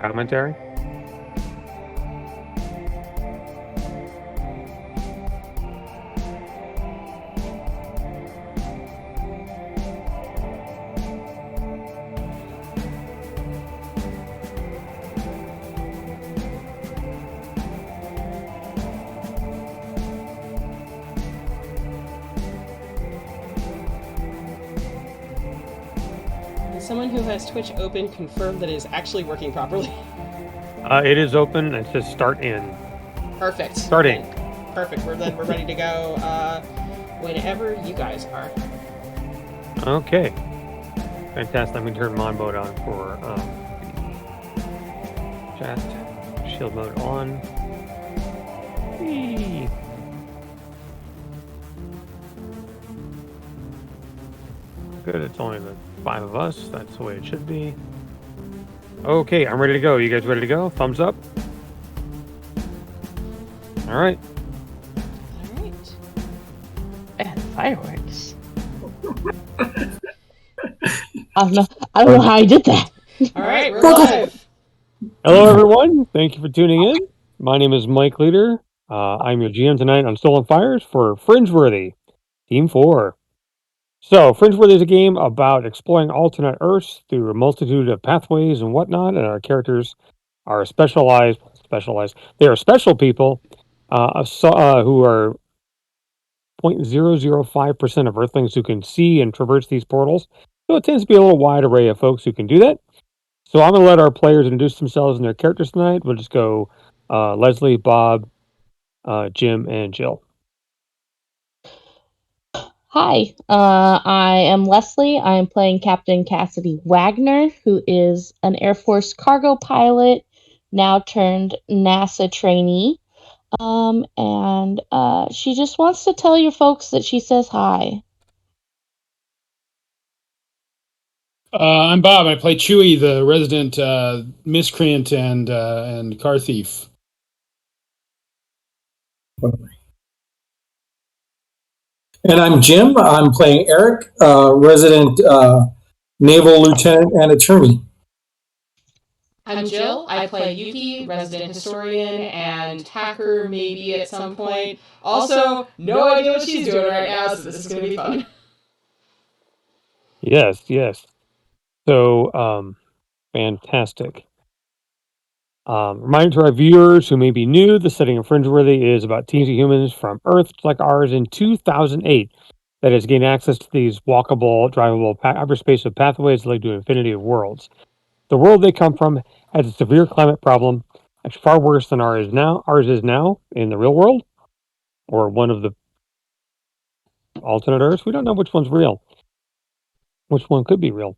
commentary? Someone who has Twitch open confirmed that it is actually working properly. It is open. It says start in. Perfect. Starting. Perfect. We're ready to go whenever you guys are. Okay. Fantastic. Let me turn mod mode on for chat. Shield mode on. Whee. Good. It's only the 5 of us. That's the way it should be. Okay, I'm ready to go. You guys ready to go? Thumbs up. All right. All right. And fireworks. I don't know how I did that. All right, we're live. Hello, everyone. Thank you for tuning in. My name is Mike Leader. I'm your GM tonight on Stolen Fires for Fringeworthy, Team 4. So, Fringeworthy is a game about exploring alternate Earths through a multitude of pathways and whatnot, and our characters are specialized. They are special people who are 0.005% of Earthlings who can see and traverse these portals. So it tends to be a little wide array of folks who can do that. So I'm going to let our players introduce themselves and their characters tonight. We'll just go Leslie, Bob, Jim, and Jill. Hi, I am Leslie. I am playing Captain Cassidy Wagner, who is an Air Force cargo pilot, now turned NASA trainee. And she just wants to tell your folks that she says hi. I'm Bob. I play Chewie, the resident miscreant and car thief. And I'm Jim. I'm playing Eric, resident naval lieutenant and attorney. I'm Jill. I play Yuki, resident historian and hacker maybe at some point. Also, no idea what she's doing right now, so this is going to be fun. Yes. So, fantastic. Reminder to our viewers who may be new, the setting of Fringeworthy is about teams of humans from Earth like ours in 2008 that has gained access to these walkable, drivable hyperspace of pathways that lead to infinity of worlds. The world they come from has a severe climate problem, actually far worse than ours is now in the real world, or one of the alternate Earths. We don't know which one's real. Which one could be real.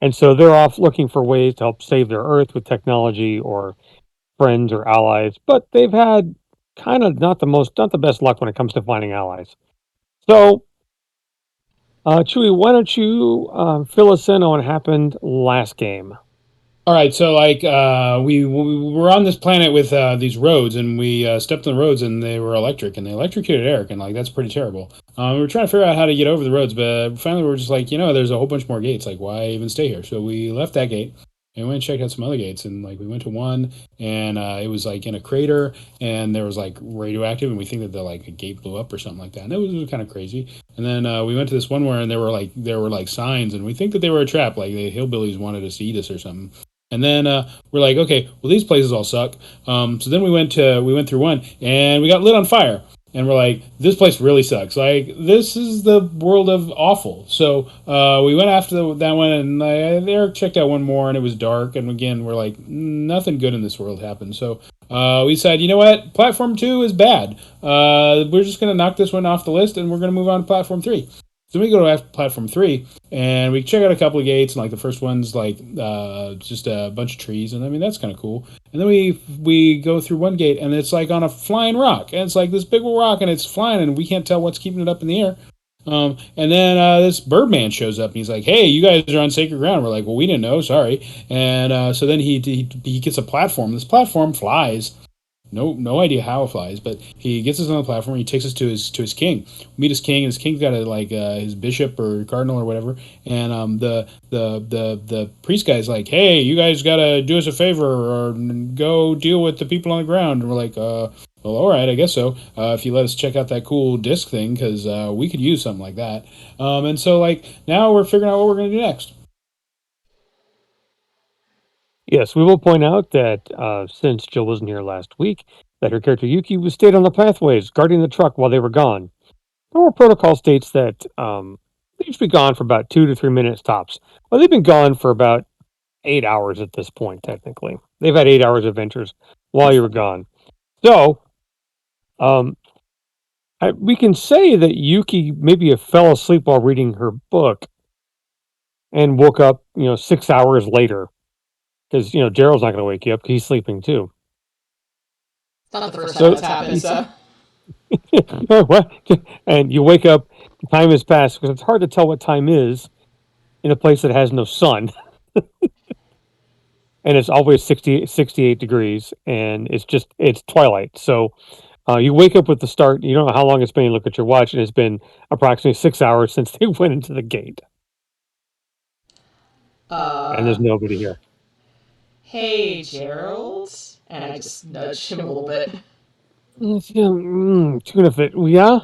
And so they're off looking for ways to help save their Earth with technology or friends or allies, but they've had kind of not the best luck when it comes to finding allies. So, Chewie, why don't you fill us in on what happened last game? All right, so we were on this planet with these roads, and we stepped on the roads, and they were electric, and they electrocuted Eric, and that's pretty terrible. We were trying to figure out how to get over the roads, but finally we were just like, there's a whole bunch more gates. Like, why even stay here? So we left that gate and went and checked out some other gates, and we went to one, and it was in a crater, and there was radioactive, and we think that a gate blew up or something like that, and it was kind of crazy. And then we went to this one where, and there were signs, and we think that they were a trap, like the hillbillies wanted us to eat us or something. And then we're like, okay, well, these places all suck. So then we went through one, and we got lit on fire. And we're like, this place really sucks. This is the world of awful. So we went after that one, and Eric checked out one more, and it was dark. And again, we're like, nothing good in this world happened. So we decided, you know what? Platform 2 is bad. We're just going to knock this one off the list, and we're going to move on to Platform 3. So we go to Platform 3, and we check out a couple of gates, and the first one's just a bunch of trees, and that's kind of cool. And then we go through one gate, and it's on a flying rock, and it's this big rock, and it's flying, and we can't tell what's keeping it up in the air. And then this Birdman shows up, and he's like, hey, you guys are on sacred ground. We're like, well, we didn't know, sorry. And so then he gets a platform. This platform flies no idea how it flies, but he gets us on the platform. He takes us to his king. We meet his king, and his king's got his bishop or cardinal or whatever. And the priest guy's like, "Hey, you guys gotta do us a favor or go deal with the people on the ground." And we're like, well, all right, I guess so. If you let us check out that cool disc thing, because we could use something like that. And so like now we're figuring out what we're gonna do next. Yes, we will point out that since Jill wasn't here last week, that her character Yuki was stayed on the pathways, guarding the truck while they were gone. Our protocol states that they should be gone for about 2 to 3 minutes tops. Well, they've been gone for about 8 hours at this point, technically. They've had 8 hours adventures while you were gone. So, um, we can say that Yuki maybe fell asleep while reading her book and woke up, 6 hours later. Because, Gerald's not going to wake you up because he's sleeping too. It's not the first time that's happened, so. What? And you wake up, time has passed because it's hard to tell what time is in a place that has no sun. And it's always 68 degrees and it's twilight. So you wake up with the start. You don't know how long it's been. You look at your watch and it's been approximately 6 hours since they went into the gate. And there's nobody here. Hey, Gerald. And I just nudged him a little bit. Tuna fit. Yeah?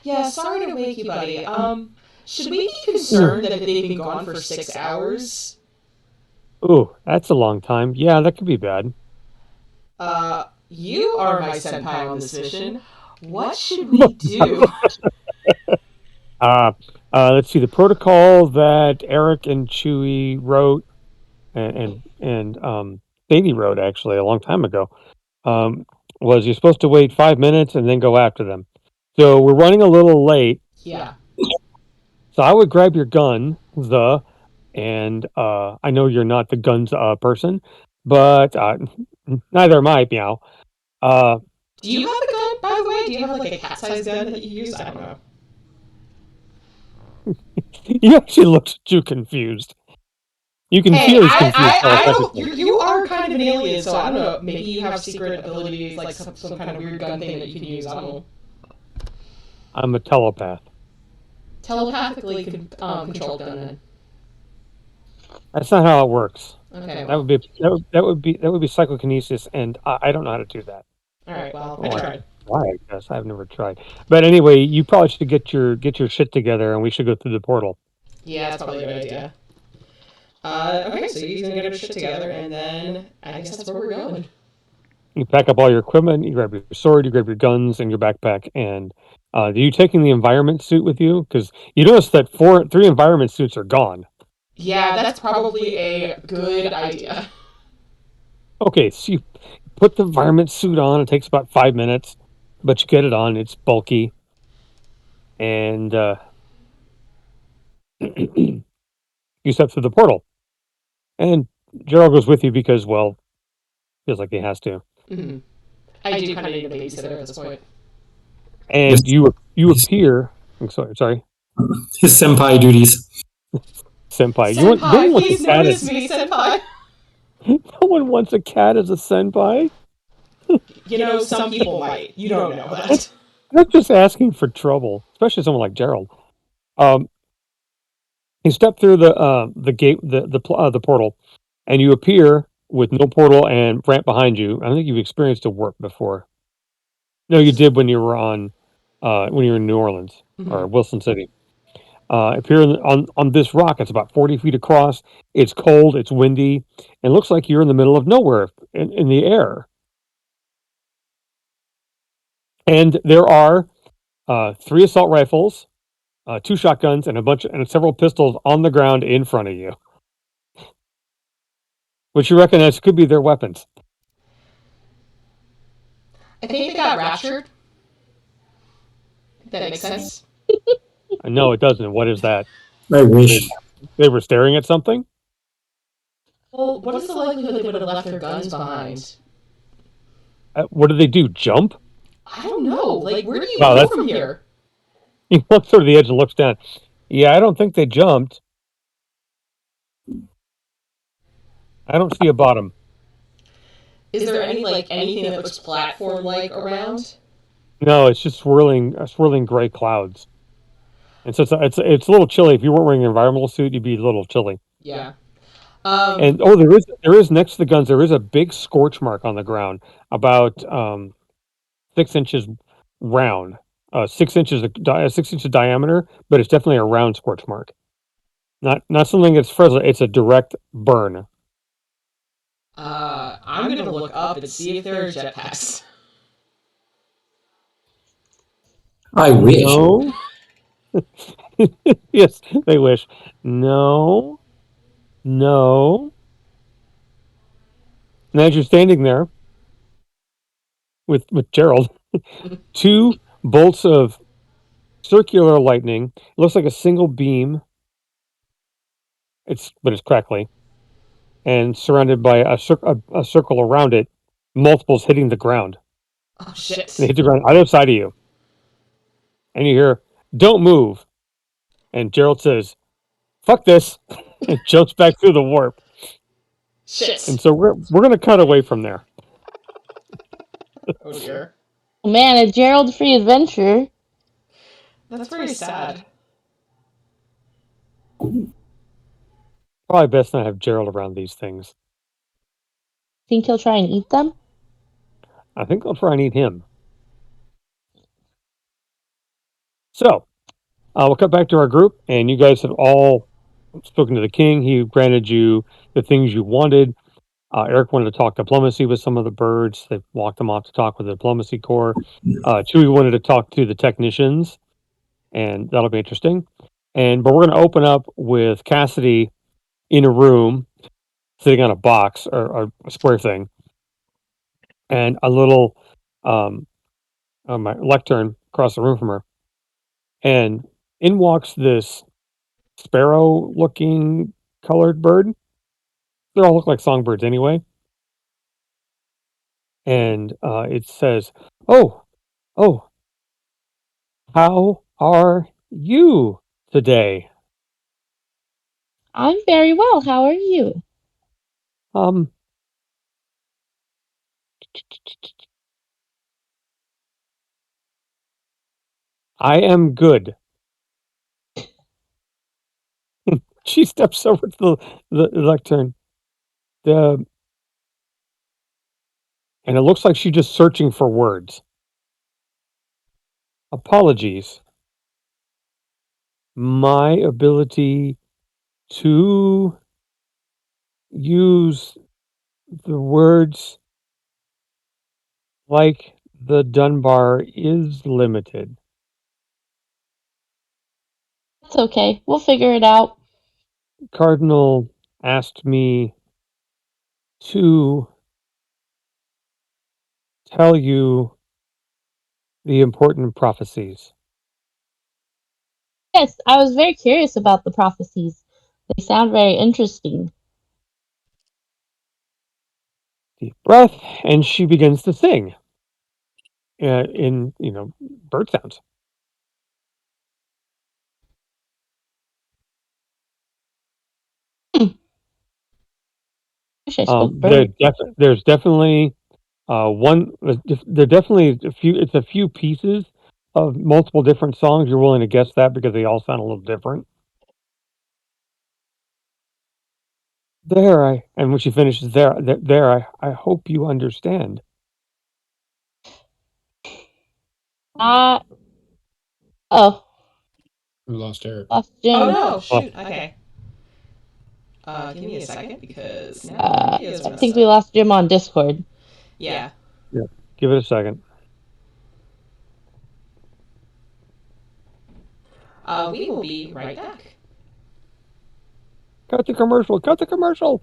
Yeah, sorry to wake you, buddy. Should we be concerned that they've been gone for 6 hours? Ooh, that's a long time. Yeah, that could be bad. You are my senpai on this mission. What should we do? Let's see. The protocol that Eric and Chewie wrote and Sadie wrote actually a long time ago was you're supposed to wait 5 minutes and then go after them. So we're running a little late. Yeah. So I would grab your gun, and I know you're not the guns person, but neither am I, meow. Do you have a gun, by the way? Do you have like a cat-sized gun that you use? I don't know. He actually looks too confused. You can Hey, hear he's confused. I don't. You are kind of an alien, so I don't know. Maybe you have secret abilities, like some kind of weird gun thing that you can use. I don't know. I'm a telepath. Telepathically controlled gun. Then. That's not how it works. Okay. That would be psychokinesis, and I don't know how to do that. All right. Well, I tried. Why? I guess I've never tried. But anyway, you probably should get your shit together, and we should go through the portal. Yeah, that's probably a good idea. Okay, so he's gonna get her shit together, and then I guess that's where we're going. You pack up all your equipment. You grab your sword. You grab your guns and your backpack. And are you taking the environment suit with you? Because you notice that 3 environment suits are gone. Yeah, that's probably a good idea. Okay, so you put the environment suit on. It takes about 5 minutes, but you get it on. It's bulky, and you step through the portal. And Gerald goes with you because, well, feels like he has to. Mm-hmm. I do kind of need a babysitter at this point. And you appear. I'm sorry. His senpai duties. Senpai. Senpai, please notice me, senpai. No one wants a cat as a senpai. You know, some people might. You don't know that. That's just asking for trouble, especially someone like Gerald. You step through the gate, the portal, and you appear with no portal and ramp behind you. I think you've experienced a warp before. No, you did when you were in New Orleans or Wilson City. Appear on this rock. It's about 40 feet across. It's cold. It's windy. It looks like you're in the middle of nowhere in the air. And there are 3 assault rifles, 2 shotguns, and several pistols on the ground in front of you, which you recognize could be their weapons. I think they got raptured. That makes sense. No, it doesn't. What is that? I wish. They were staring at something? Well, what is the likelihood they would have left their guns behind? What do they do? Jump? I don't know. Like, where do you go from here? He looks over the edge and looks down. Yeah, I don't think they jumped. I don't see a bottom. Is there anything that looks platform like around? No, it's just swirling gray clouds. And so it's a little chilly. If you weren't wearing an environmental suit, you'd be a little chilly. Yeah. And there is next to the guns, there is a big scorch mark on the ground, about 6 inches round, 6 inches of diameter, but it's definitely a round scorch mark. Not something that's frozen. It's a direct burn. I'm gonna look up and see if there are jetpacks. I wish. No. Yes, they wish. No. No. And as you're standing there with Gerald, two bolts of circular lightning. It looks like a single beam. But it's crackly, and surrounded by a circle around it, multiples hitting the ground. Oh shit! They hit the ground either side of you, and you hear, "Don't move." And Gerald says, "Fuck this," and jumps back through the warp. Shit! And so we're gonna cut away from there. Oh dear. Man, a Gerald free adventure. That's very sad. Probably best not have Gerald around these things. Think he'll try and eat them? I think I'll try and eat him. So we'll cut back to our group, and you guys have all spoken to the king. He granted you the things you wanted. Eric wanted to talk diplomacy with some of the birds. They walked them off to talk with the diplomacy corps. Chewie wanted to talk to the technicians, and that'll be interesting. But we're going to open up with Cassidy in a room, sitting on a box or a square thing, and a little my lectern across the room from her. And in walks this sparrow-looking colored bird. They all look like songbirds anyway. And it says, "Oh, how are you today?" I'm very well. How are you? Um, I am good. She steps over to the lectern. And it looks like she's just searching for words. "Apologies. My ability to use the words like the Dunbar is limited." It's okay. We'll figure it out. Cardinal asked me to tell you the important prophecies. Yes, I was very curious about the prophecies. They sound very interesting. Deep breath, and she begins to sing in bird sounds. Wish I spoke bird. There's definitely one. There definitely a few. It's a few pieces of multiple different songs. You're willing to guess that because they all sound a little different. And when she finishes I hope you understand. Oh, We lost Eric. lost Jim. Oh no! Shoot. Okay. Give me a second because now my videos are I messed think up. we lost Jim on Discord. Yeah. Give it a second. We will be right back. Cut the commercial. Cut the commercial.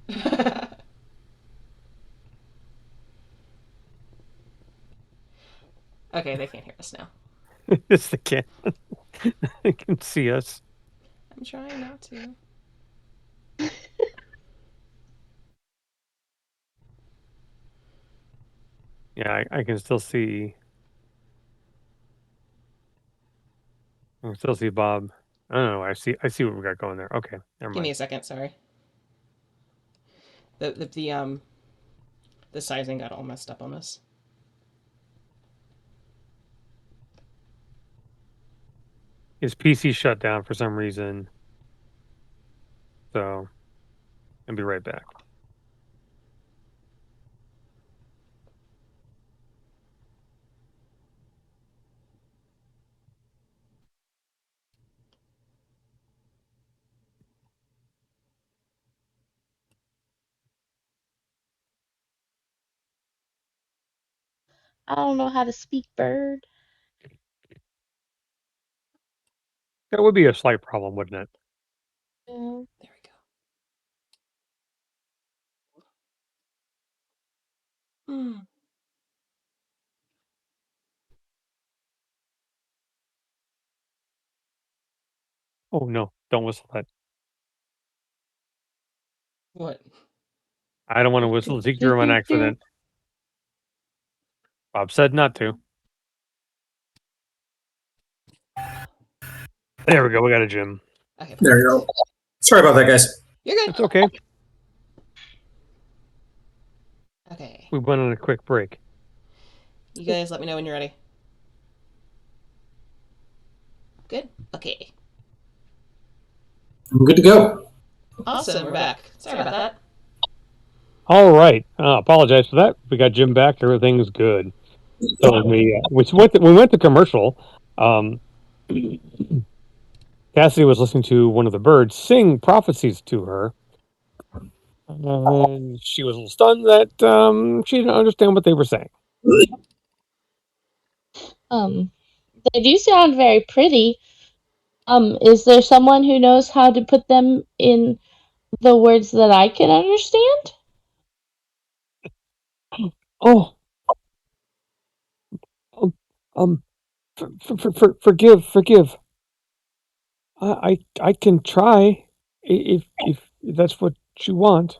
Okay, they can't hear us now. Yes, they can. They can see us. I'm trying not to. Yeah, I can still see. I can still see Bob. I don't know. I see what we got going there. Okay, never Give me mind. a second. Sorry. The The sizing got all messed up on this. His PC shut down for some reason. So, I'll be right back. I don't know how to speak bird. That would be a slight problem, wouldn't it? Yeah. There we go. Oh no, don't whistle that. What? I don't want to whistle Ezekiel on accident. Bob said not to. There we go. We got a Jim. Okay. There you go. Sorry about that, guys. You're good. It's okay. Okay. We went on a quick break. You guys let me know when you're ready. Good? Okay. I'm good to go. Awesome, we're back. Sorry about that. All right. Apologize for that. We got Jim back. Everything's good. So we went to commercial. Cassidy was listening to one of the birds sing prophecies to her. And she was a little stunned that she didn't understand what they were saying. They do sound very pretty. Is there someone who knows how to put them in the words that I can understand? Oh, forgive. I can try if that's what you want.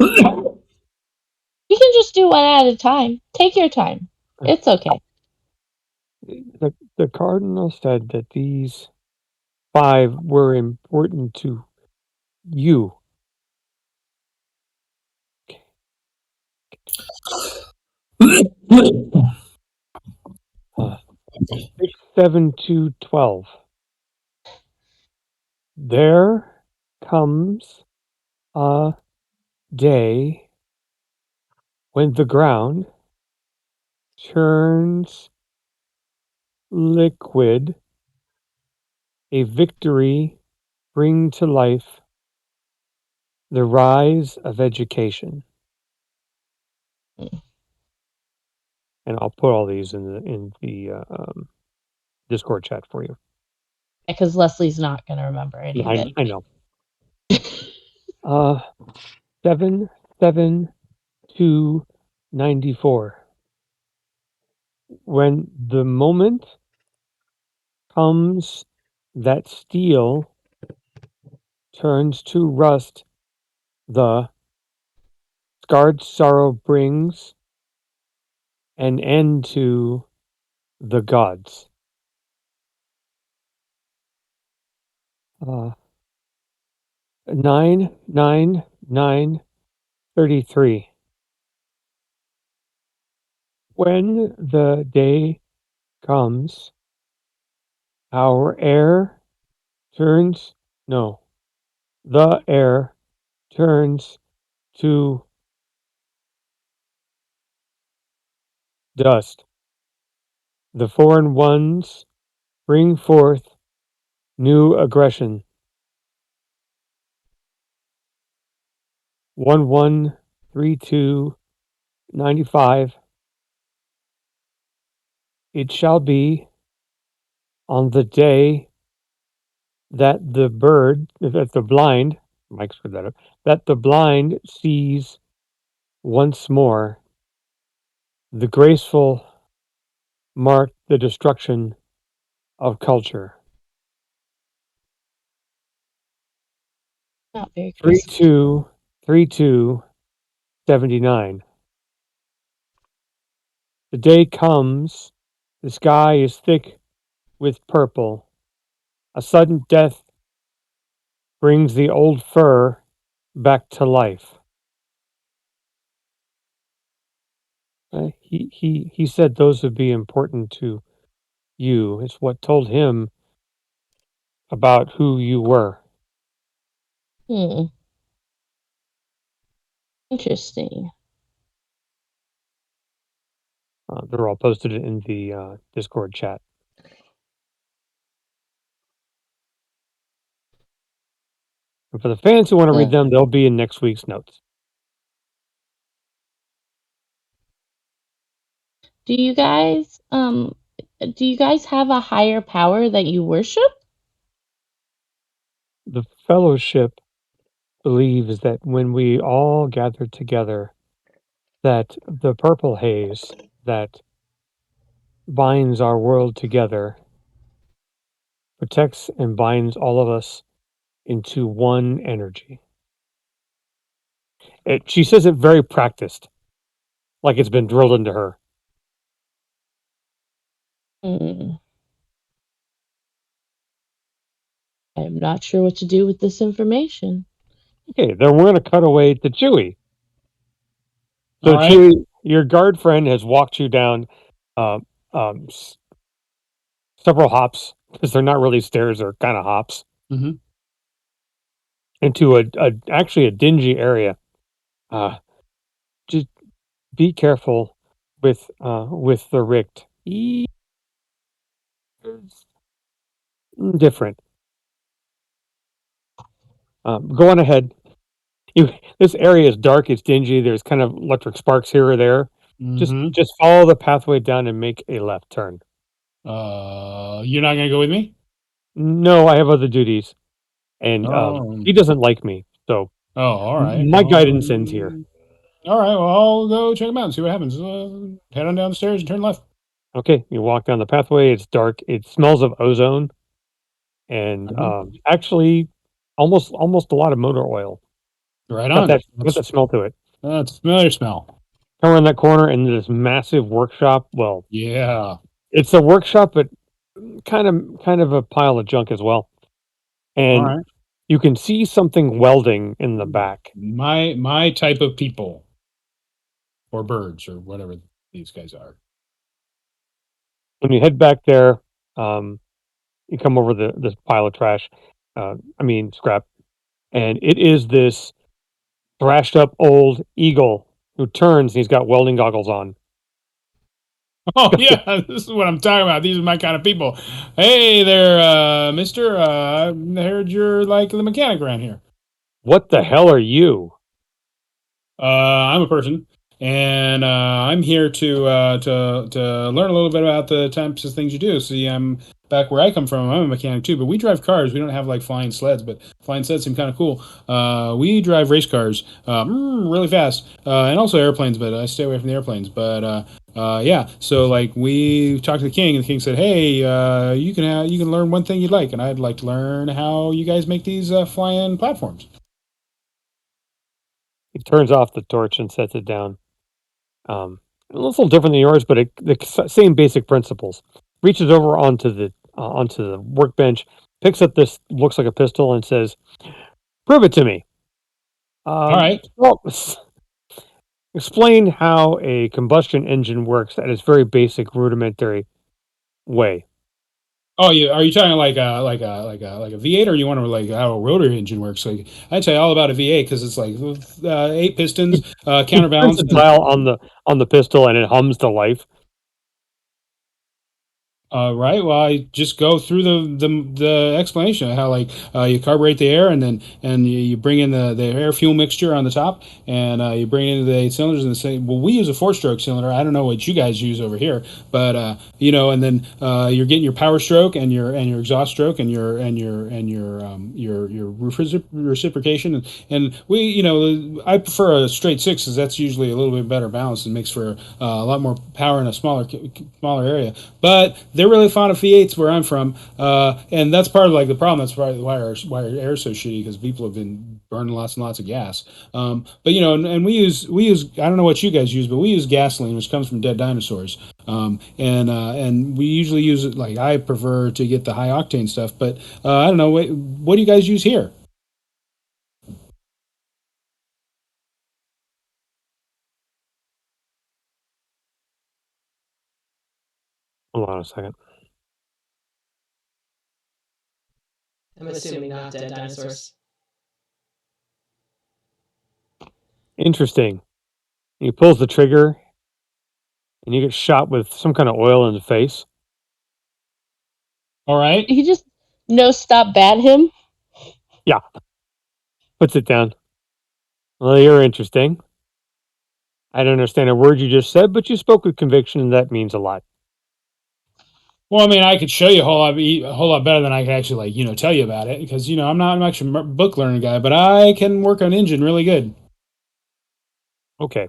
You can just do one at a time. Take your time. It's okay. The cardinal said that these 5 were important to you. 6, 7 to 12. There comes a day when the ground turns liquid, a victory bring to life the rise of education. And I'll put all these in the Discord chat for you. Because Leslie's not going to remember any of it. I know. 7, 7 to 94. When the moment comes that steel turns to rust, the scarred sorrow brings an end to the gods. 9, 9, 9, 33. When the day comes, our air turns, no, the air turns to dust. The foreign ones bring forth new aggression. 1132 95. It shall be on the day that the blind, Mike screwed that up, that the blind sees once more the graceful mark the destruction of culture. Not very 3232 79. The day comes, the sky is thick with purple. A sudden death brings the old fur back to life. He said those would be important to you. It's what told him about who you were. Hmm. Interesting. They're all posted in the Discord chat. And for the fans who want to read Hmm. them, they'll be in next week's notes. Do you guys have a higher power that you worship? The fellowship believes that when we all gather together, that the purple haze that binds our world together protects and binds all of us into one energy. She says it very practiced, like it's been drilled into her. Hmm. I'm not sure what to do with this information. Okay, then we're going to cut away to Chewie. All So, right. Chewie, your guard friend has walked you down uh, several hops, because they're not really stairs, they're kind of hops, Mm-hmm. into actually a dingy area. Just be careful with the richt. It's different. Go on ahead. This area is dark. It's dingy. There's kind of electric sparks here or there. Mm-hmm. Just follow the pathway down and make a left turn. You're not gonna go with me? No, I have other duties, and Oh. he doesn't like me, so Oh, all right. my Well, guidance ends here. all right. Well, I'll go check them out and see what happens. Head on down the stairs and turn left. Okay, you walk down the pathway. It's dark. It smells of ozone, and Mhm. actually, almost a lot of motor oil. Right Got on. got that smell to it. That's a familiar smell. Come around that corner and this massive workshop. Well, Yeah. it's a workshop, but kind of a pile of junk as well. All And right. you can see something welding in the back. My type of people or birds or whatever these guys are. When you head back there, um, you come over this pile of trash. I mean scrap, and it is this thrashed up old eagle who turns. And he's got welding goggles on. Oh yeah, this is what I'm talking about. These are my kind of people. Hey there, Mister. I heard you're like the mechanic around here. What the hell are you? I'm a person, and I'm here to learn a little bit about the types of things you do. See, I'm back where I come from. I'm a mechanic too, but we drive cars. We don't have like flying sleds, but flying sleds seem kind of cool. We drive race cars, really fast, and also airplanes. But I stay away from the airplanes. But yeah, so like we talked to the king, and the king said, "Hey, you can learn one thing you'd like, and I'd like to learn how you guys make these flying platforms." He turns off the torch and sets it down. A little different than yours, but the same basic principles. Reaches over onto the workbench, picks up this looks like a pistol, and says, "Prove it to me." All right. Well, explain how a combustion engine works at its very basic, rudimentary way. Oh, are you talking like a V8, or you want to like how a rotor engine works? Like I'd say all about a V8 because it's like eight pistons, He turns the counterbalanced, and dial on the pistol, and it hums to life. right. Well, I just go through the explanation of how like you carburate the air, and then you bring in the air fuel mixture on the top, and you bring it into the eight cylinders, and say, well, we use a four-stroke cylinder. I don't know what you guys use over here, but and then you're getting your power stroke and your exhaust stroke and your reciprocation, and we I prefer a straight six because that's usually a little bit better balanced and makes for a lot more power in a smaller area, but they're really fond of V8s where I'm from, and that's part of like the problem. That's probably why our air is so shitty because people have been burning lots and lots of gas. But and we use I don't know what you guys use, but we use gasoline, which comes from dead dinosaurs. And we usually use it like I prefer to get the high octane stuff. But I don't know what do you guys use here? Hold on a second. I'm assuming not dead dinosaurs. Interesting. He pulls the trigger, and you get shot with some kind of oil in the face. All right. He just no stop bat him. Puts it down. Well, you're interesting. I don't understand a word you just said, but you spoke with conviction, and that means a lot. Well, I mean, I could show you a whole lot better than I could actually, tell you about it because, I'm not much a book learning guy, but I can work on engine really good. Okay.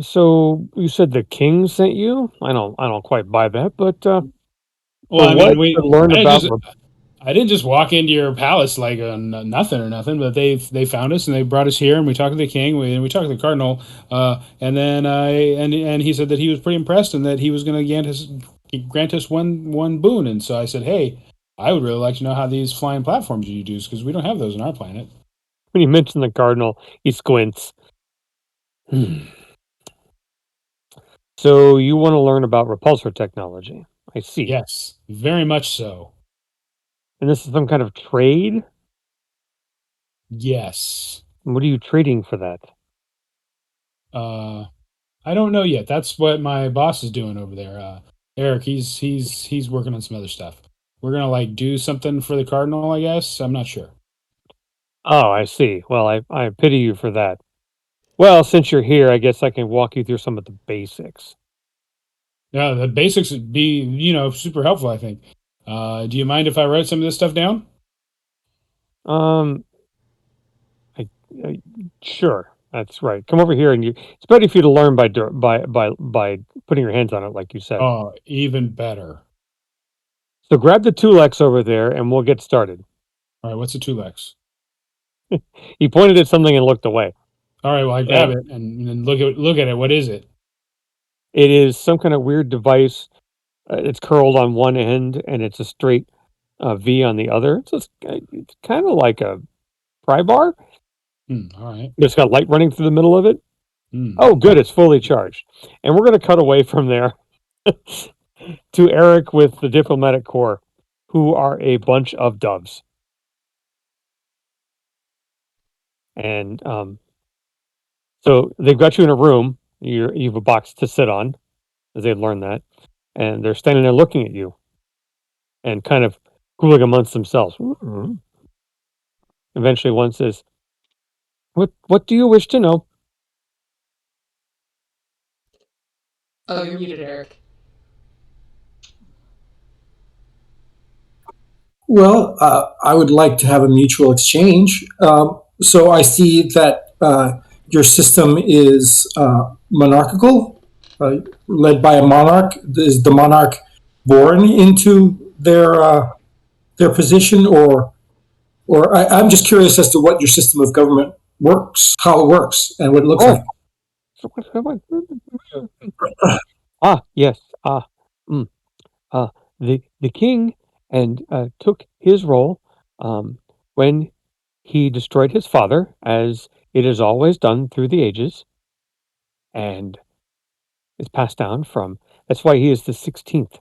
So you said the king sent you? I don't quite buy that, but Well, for I what? mean, To learn about. I didn't just walk into your palace like nothing or nothing, but they found us and they brought us here and we talked to the king, we talked to the cardinal, and then and he said that he was pretty impressed and that he was going to grant us one boon, and so I said, hey, I would really like to know how these flying platforms you use because we don't have those on our planet. When you mention the cardinal, he squints. So you want to learn about repulsor technology? I see. Yes, very much so. And this is some kind of trade? Yes. What are you trading for that? I don't know yet. That's what my boss is doing over there. Eric, he's working on some other stuff. We're gonna do something for the cardinal, I guess. I'm not sure. Oh, I see. Well, I pity you for that. Well, since you're here, I guess I can walk you through some of the basics. Yeah, the basics would be, super helpful, I think. Do you mind if I write some of this stuff down? Um, I sure, that's right. Come over here, and it's better for you to learn by putting your hands on it, like you said. Oh, even better. So grab the Tulex over there, and we'll get started. All right, what's a Tulex? He pointed at something and looked away. All right, well, I grab it and then look at it. What is it? It is some kind of weird device. It's curled on one end, and it's a straight V on the other. It's kind of like a pry bar. All right. It's got light running through the middle of it. Hmm. Oh, good. It's fully charged. And we're going to cut away from there to Eric with the diplomatic corps, who are a bunch of doves. And so they've got you in a room. You have a box to sit on, as they've learned that. And they're standing there looking at you and kind of cooling amongst themselves. Mm-hmm. Eventually, one says, What do you wish to know? Oh, you're muted, Eric. Well, I would like to have a mutual exchange. So I see that your system is monarchical, led by a monarch. Is the monarch born into their position, or I'm just curious as to what your system of government works, how it works, and what it looks like. Yes. Mm, the king and took his role when he destroyed his father, as it is always done through the ages, and is passed down from. That's why he is the 16th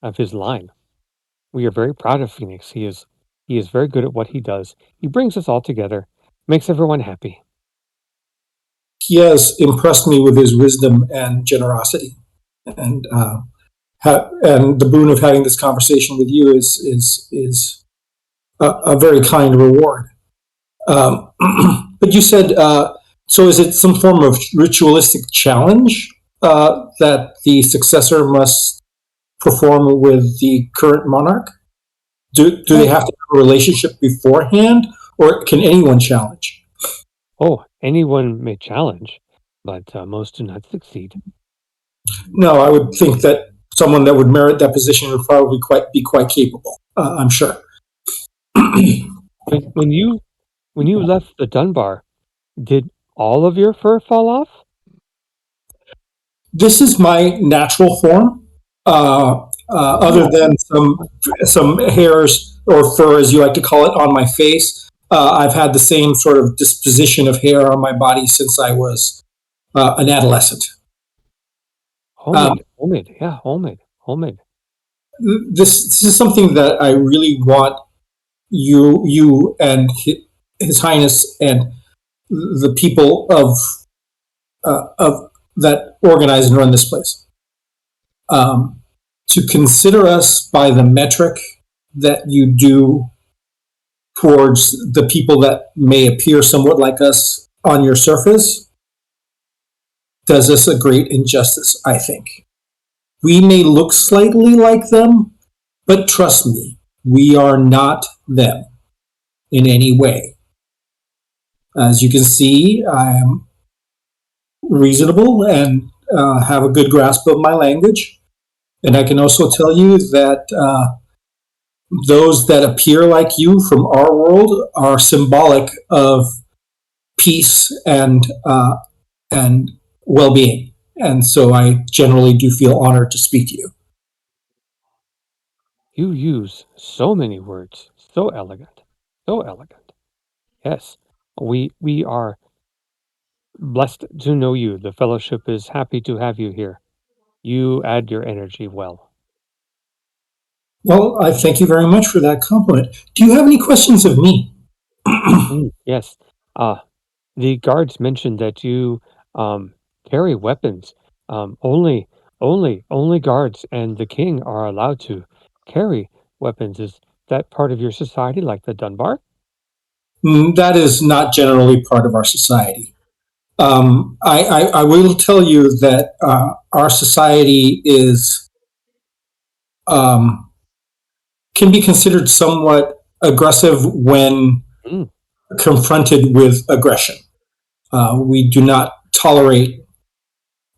of his line. We are very proud of Phoenix. He is very good at what he does. He brings us all together, makes everyone happy. He has impressed me with his wisdom and generosity, and and the boon of having this conversation with you is a very kind reward. But you said, so is it some form of ritualistic challenge that the successor must perform with the current monarch? Do they have to have a relationship beforehand, or can anyone challenge? Oh, anyone may challenge, but most do not succeed. No, I would think that someone that would merit that position would probably be quite capable. I'm sure. When you left the Dunbar, did all of your fur fall off? This is my natural form, other than some hairs or fur, as you like to call it, on my face. I've had the same sort of disposition of hair on my body since I was an adolescent. Homemade. Yeah, homemade. This is something that I really want you and His Highness and the people of that organize and run this place um, to consider us by the metric that you do towards the people that may appear somewhat like us on your surface does us a great injustice, I think. We may look slightly like them, but trust me, we are not them in any way. As you can see, I am reasonable and have a good grasp of my language. And I can also tell you that those that appear like you from our world are symbolic of peace and well-being. And so I generally do feel honored to speak to you. You use so many words, so elegant, so elegant. Yes, we are blessed to know you. The fellowship is happy to have you here. You add your energy well. Well, I thank you very much for that compliment. Do you have any questions of me? Yes. The guards mentioned that you um, carry weapons. Only guards and the king are allowed to carry weapons. Is that part of your society, like the Dunbar? That is not generally part of our society. I will tell you that our society is um, can be considered somewhat aggressive when Mm, confronted with aggression. We do not tolerate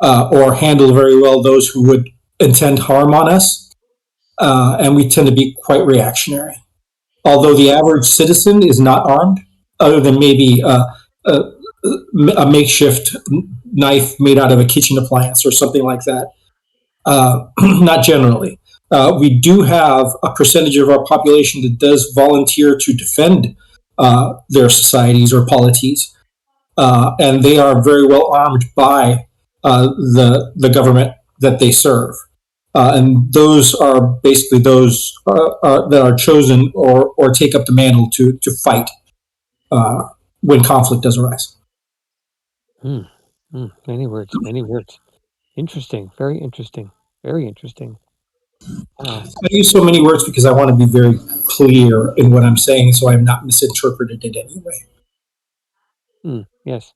or handle very well those who would intend harm on us, and we tend to be quite reactionary. Although the average citizen is not armed, other than maybe a, a makeshift knife made out of a kitchen appliance or something like that. Not generally. We do have a percentage of our population that does volunteer to defend their societies or polities, and they are very well armed by the government that they serve. And those are basically those that are chosen or take up the mantle to fight uh, when conflict does arise. mm, Many words, many words. Interesting, very interesting, very interesting. Uh, I use so many words because I want to be very clear in what I'm saying, so I'm not misinterpreted in any way. yes.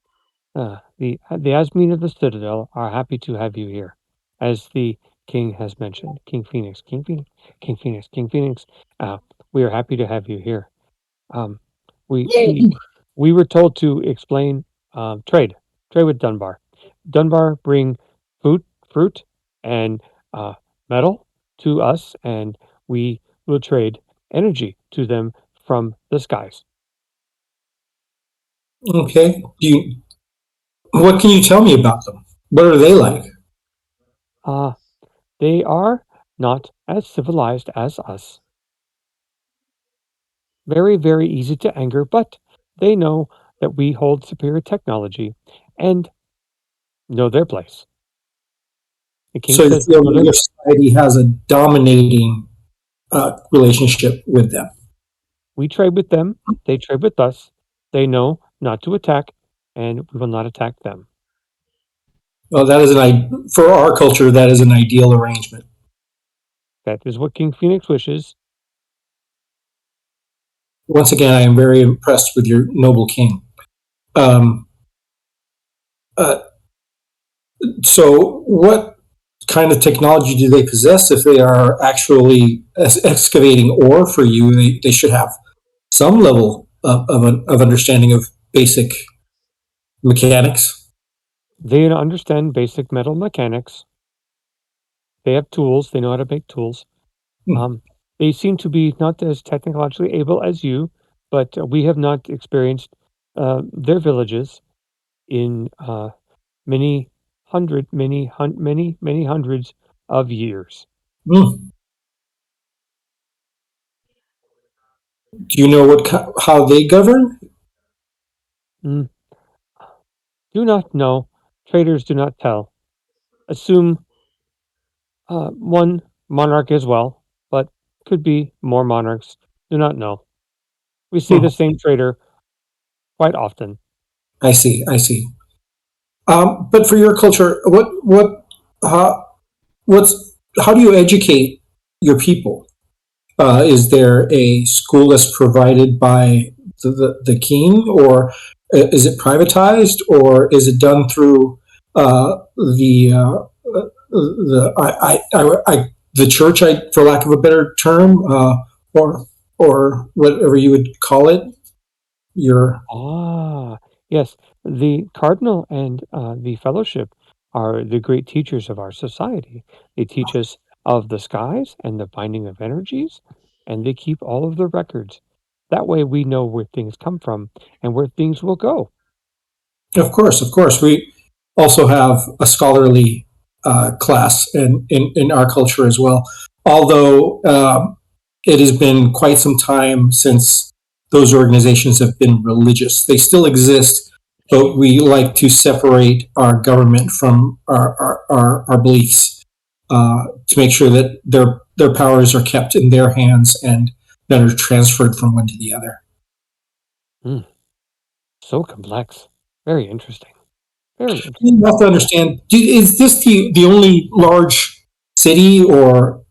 The Asmin of the Citadel are happy to have you here, as the king has mentioned. King Phoenix, King Phoenix, King Phoenix, King Phoenix. Uh, we are happy to have you here. Um, we we we were told to explain trade with Dunbar. Dunbar bring fruit, and metal to us, and we will trade energy to them from the skies. Okay. What can you tell me about them? What are they like? Uh, they are not as civilized as us. Very, very easy to anger, but they know that we hold superior technology and know their place. The king So you says they feel know that their your society has a dominating relationship with them. we trade with them, they trade with us. They know not to attack, and we will not attack them. Well, that is for our culture. That is an ideal arrangement. That is what King Phoenix wishes. Once again, I am very impressed with your noble king. Um, uh, so, what kind of technology do they possess if they are actually excavating ore for you? They should have some level of understanding of basic mechanics. They understand basic metal mechanics. They have tools. They know how to make tools. Hmm. Um, they seem to be not as technologically able as you, but we have not experienced their villages in many hundreds of years. Hmm. Do you know how they govern? Mm, do not know. Traders do not tell. Assume One monarch as well, but could be more monarchs. Do not know. We see the same trader quite often. I see. I see. But for your culture, what's how do you educate your people? Is there a school that's provided by the king, or is it privatized, or is it done through the church, for lack of a better term, or whatever you would call it? Your Ah, yes. The cardinal and the fellowship are the great teachers of our society. They teach us of the skies and the binding of energies, and they keep all of the records. That way we know where things come from and where things will go. Of course, we also have a scholarly class in our culture as well. Although it has been quite some time since those organizations have been religious, they still exist, but we like to separate our government from our beliefs to make sure that their powers are kept in their hands and that are transferred from one to the other. Mm, so complex. Very interesting. Very interesting. You have to understand, is this the only large city or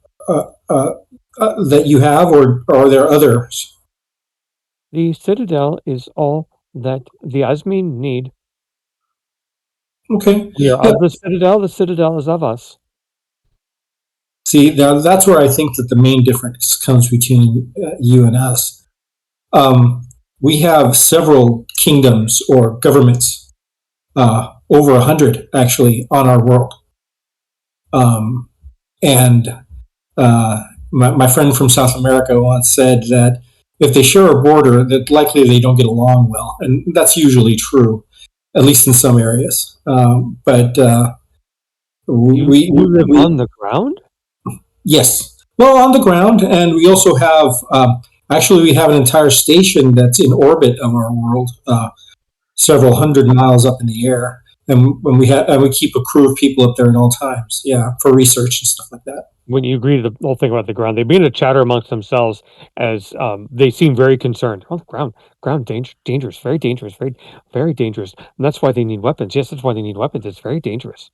that you have, or are there others? The citadel is all that the Asmin need. Okay. We are Yeah. of the citadel is of us. See, now that's where I think that the main difference comes between you and us. We have several kingdoms or governments, over 100 actually, on our world. And my friend from South America once said that if they share a border, that likely they don't get along well, and that's usually true, at least in some areas. But You live we on the ground? yes, well, on the ground, and we also have actually we have an entire station that's in orbit of our world, several hundred miles up in the air. And when we keep a crew of people up there at all times, yeah, for research and stuff like that. When you agree to the whole thing about the ground, they begin to chatter amongst themselves as they seem very concerned. Oh, the ground, dangerous, very dangerous, very, very dangerous. And that's why they need weapons. Yes, that's why they need weapons. It's very dangerous.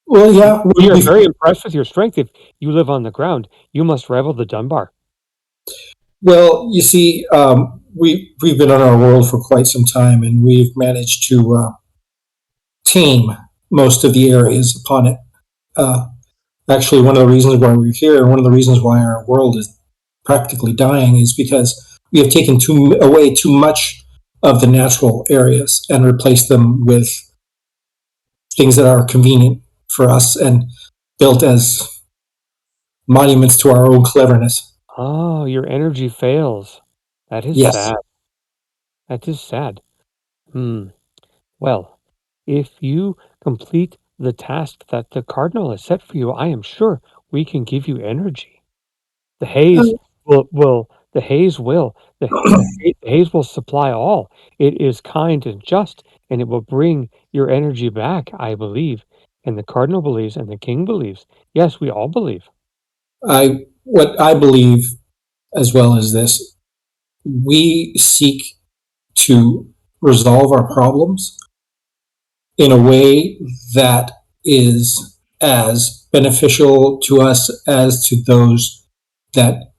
Well, yeah, We are very impressed with your strength. If you live on the ground, you must rival the Dunbar. well, you see, we've been on our world for quite some time, and we've managed to tame most of the areas upon it. Uh, Actually, one of the reasons why we're here, and one of the reasons why our world is practically dying, is because we have taken away too much of the natural areas and replaced them with things that are convenient for us and built as monuments to our own cleverness. Oh, your energy fails. That is Yes, sad. That is sad. Hmm. Well, if you complete the task that the cardinal has set for you, I am sure we can give you energy. The haze the haze will, the haze will supply all. It is kind and just, and it will bring your energy back, I believe. And the cardinal believes, and the king believes. Yes, we all believe. what I believe as well as this, we seek to resolve our problems in a way that is as beneficial to us as to those that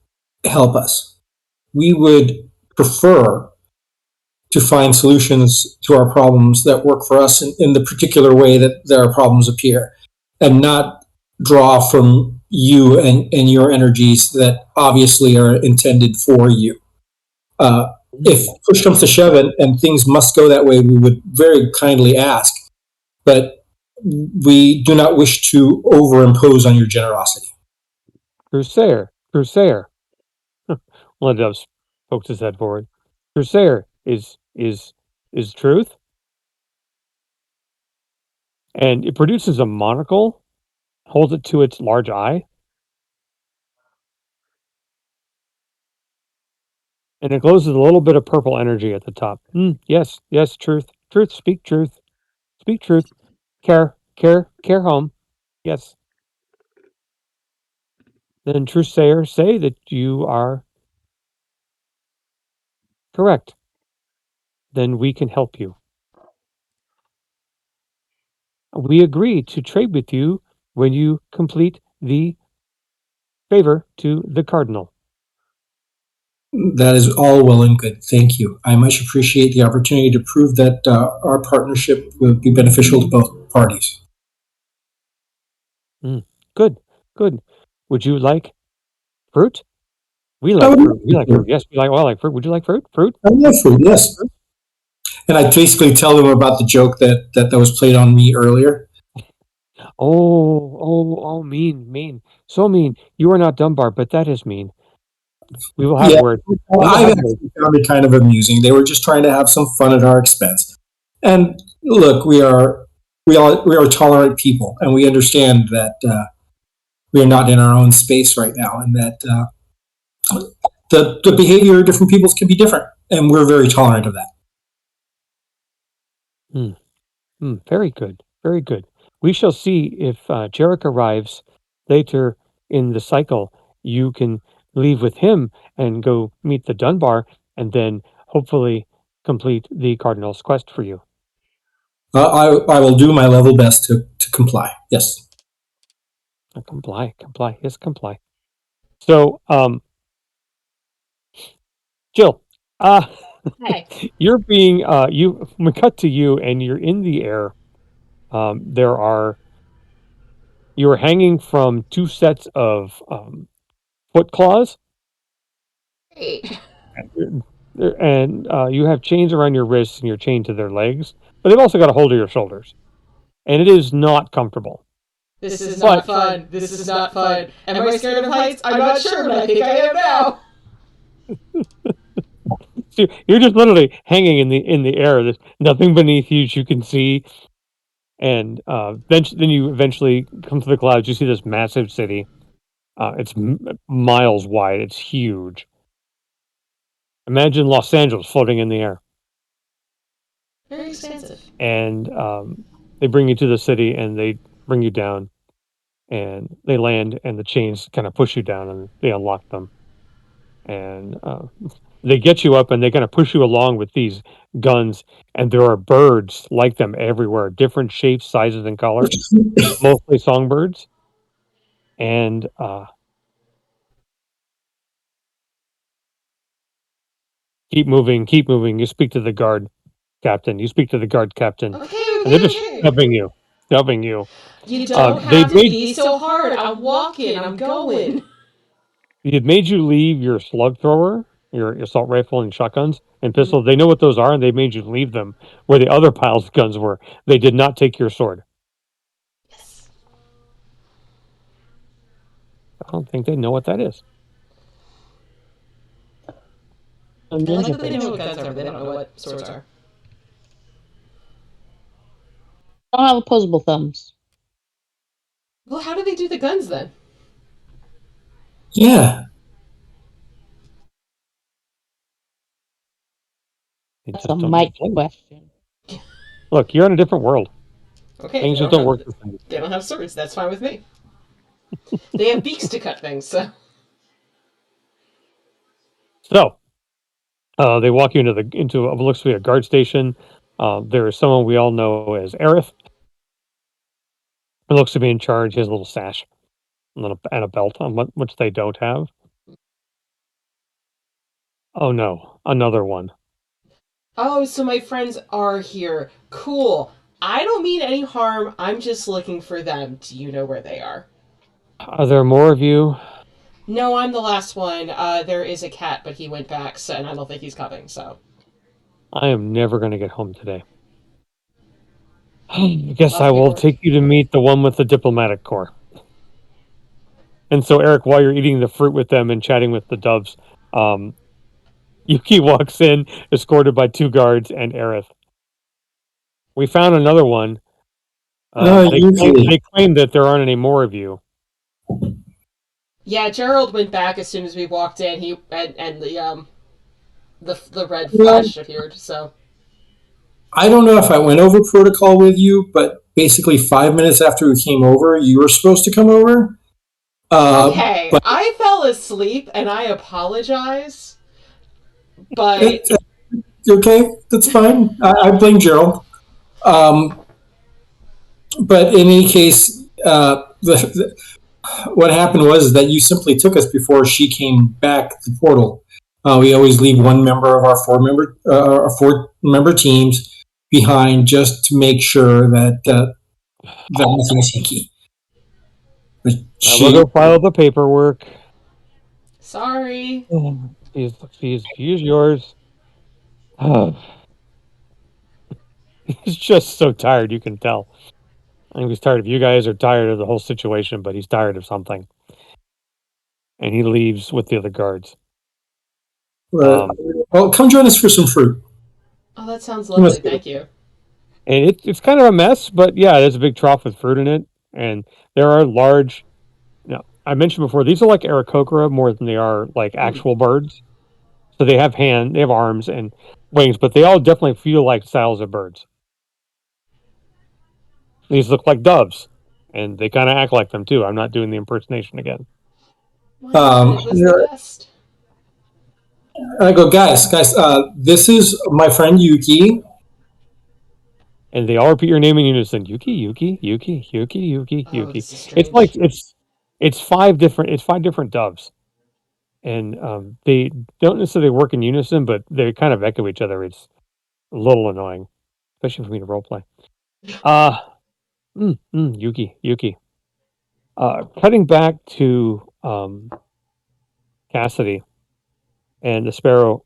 help us. We would prefer to find solutions to our problems that work for us in the particular way that our problems appear, and not draw from you and your energies that obviously are intended for you. If push comes to shove and things must go that way, we would very kindly ask, but we do not wish to overimpose on your generosity. Crusader. One of us pokes his head forward. Crusader is truth, and it produces a monocle, holds it to its large eye, and it glows with a little bit of purple energy at the top. Yes, yes, truth, truth, speak truth, care home. Yes. Then Truthsayer, say that you are correct. Then we can help you. We agree to trade with you when you complete the favor to the cardinal. That is all well and good. Thank you. I much appreciate the opportunity to prove that our partnership will be beneficial to both parties. Good, good. Would you like fruit? We I like would fruit. love We like fruit. fruit. Yes, we like. Well, I like fruit. Would you like fruit? Fruit? I love fruit, yes. And I basically tell them about the joke that was played on me earlier. Oh, mean, mean, so mean. You are not Dunbar, but that is mean. We will have Yeah, word. We will I have word. actually found it kind of amusing. They were just trying to have some fun at our expense. And look, we are tolerant people, and we understand that we are not in our own space right now, and that the behavior of different peoples can be different, and we're very tolerant of that. Very good, very good. We shall see if Jarek arrives later in the cycle. You can leave with him and go meet the Dunbar, and then hopefully complete the Cardinal's quest for you. I will do my level best to comply. Yes. Comply, yes, comply. So, Jill, Hi. you're being we cut to you, and you're in the air. You are hanging from two sets of foot claws, Great. and you have chains around your wrists, and you're chained to their legs. But they've also got a hold of your shoulders, and it is not comfortable. This is not fun. This is not fun. Am I scared of heights? I'm not sure, but I think I am now. So you're just literally hanging in the air. There's nothing beneath you you can see, and then you eventually come to the clouds. You see this massive city. It's miles wide. It's huge. Imagine Los Angeles floating in the air. Very expensive. And they bring you to the city, and they bring you down, and they land, and the chains kind of push you down, and they unlock them, and they get you up, and they kind of push you along with these guns, and there are birds like them everywhere, different shapes, sizes, and colors, mostly songbirds, and keep moving, keep moving. You speak to the guard captain. You speak to the guard captain, Okay, and they're okay, just okay. shoving you, shoving you. You don't They have to made be so hard. I'm walking. I'm going. it made you leave your slug thrower, your assault rifle and shotguns and pistols. They know what those are, and they made you leave them where the other piles of guns were. They did not take your sword. Yes. I don't think they know what that is. I like that they know what guns are, but they don't know what swords are. Don't have opposable thumbs. Well, how do they do the guns then? Yeah. They That's just a don't Mike play. question. Look, you're in a different world. Okay, Things they just don't have, work the same. they don't have swords. That's fine with me. They have beaks to cut things, so. So they walk you into what looks to be a guard station. There is someone we all know as Aerith. He looks to be in charge. He has a little sash and a belt on which they don't have. Oh no, another one. Oh, so my friends are here. Cool. I don't mean any harm. I'm just looking for them. Do you know where they are? Are there more of you? No, I'm the last one. There is a cat, but he went back, so, and I don't think he's coming, so. I am never going to get home today. I guess Lots I of will paperwork. take you to meet the one with the diplomatic corps. And so, Eric, while you're eating the fruit with them and chatting with the doves, Yuki walks in, escorted by two guards and Aerith. We found another one. Usually. They claim that there aren't any more of you. Yeah, Gerald went back as soon as we walked in. He and the red Well, flash appeared. So I don't know if I went over protocol with you, but basically 5 minutes after we came over, you were supposed to come over. Okay, but I fell asleep and I apologize, but it's okay. That's fine. I blame Gerald. Um, but in any case, what happened was that you simply took us before she came back to the portal. We always leave one member of our 4 member teams behind just to make sure that nothing is hinky. But I will go file the paperwork. sorry. She's yours. He's just so tired, you can tell. I think he's tired of you guys, or tired of the whole situation, but he's tired of something. And he leaves with the other guards. Well, come join us for some fruit. Oh, that sounds lovely. Yes. Thank you. And it's kind of a mess, but yeah, there's a big trough with fruit in it. And there are large, I mentioned before, these are like Aarakocra more than they are like actual birds. So they have arms and wings, but they all definitely feel like styles of birds. These look like doves, and they kind of act like them too. I'm not doing the impersonation again. Why not? It was the best. I go, guys. This is my friend Yuki. And they all repeat your name in unison: Yuki, Yuki, Yuki, Yuki, Yuki, Oh, Yuki. this is strange. It's 5 different doves, and they don't necessarily work in unison, but they kind of echo each other. It's a little annoying, especially for me to roleplay. Yuki, Yuki. Cutting back to Cassidy and the Sparrow.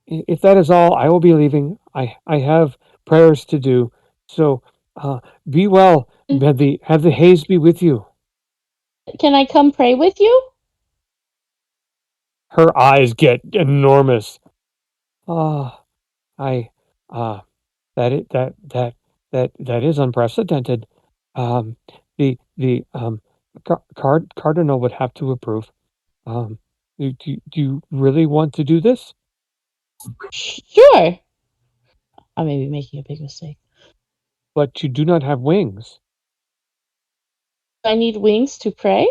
If that is all, I will be leaving. I have prayers to do. So be well. Have the haze be with you. Can I come pray with you? Her eyes get enormous. Ah, I that it that is unprecedented. Um, the cardinal would have to approve. Do you really want to do this? Sure. I may be making a big mistake. But you do not have wings. I need wings to pray?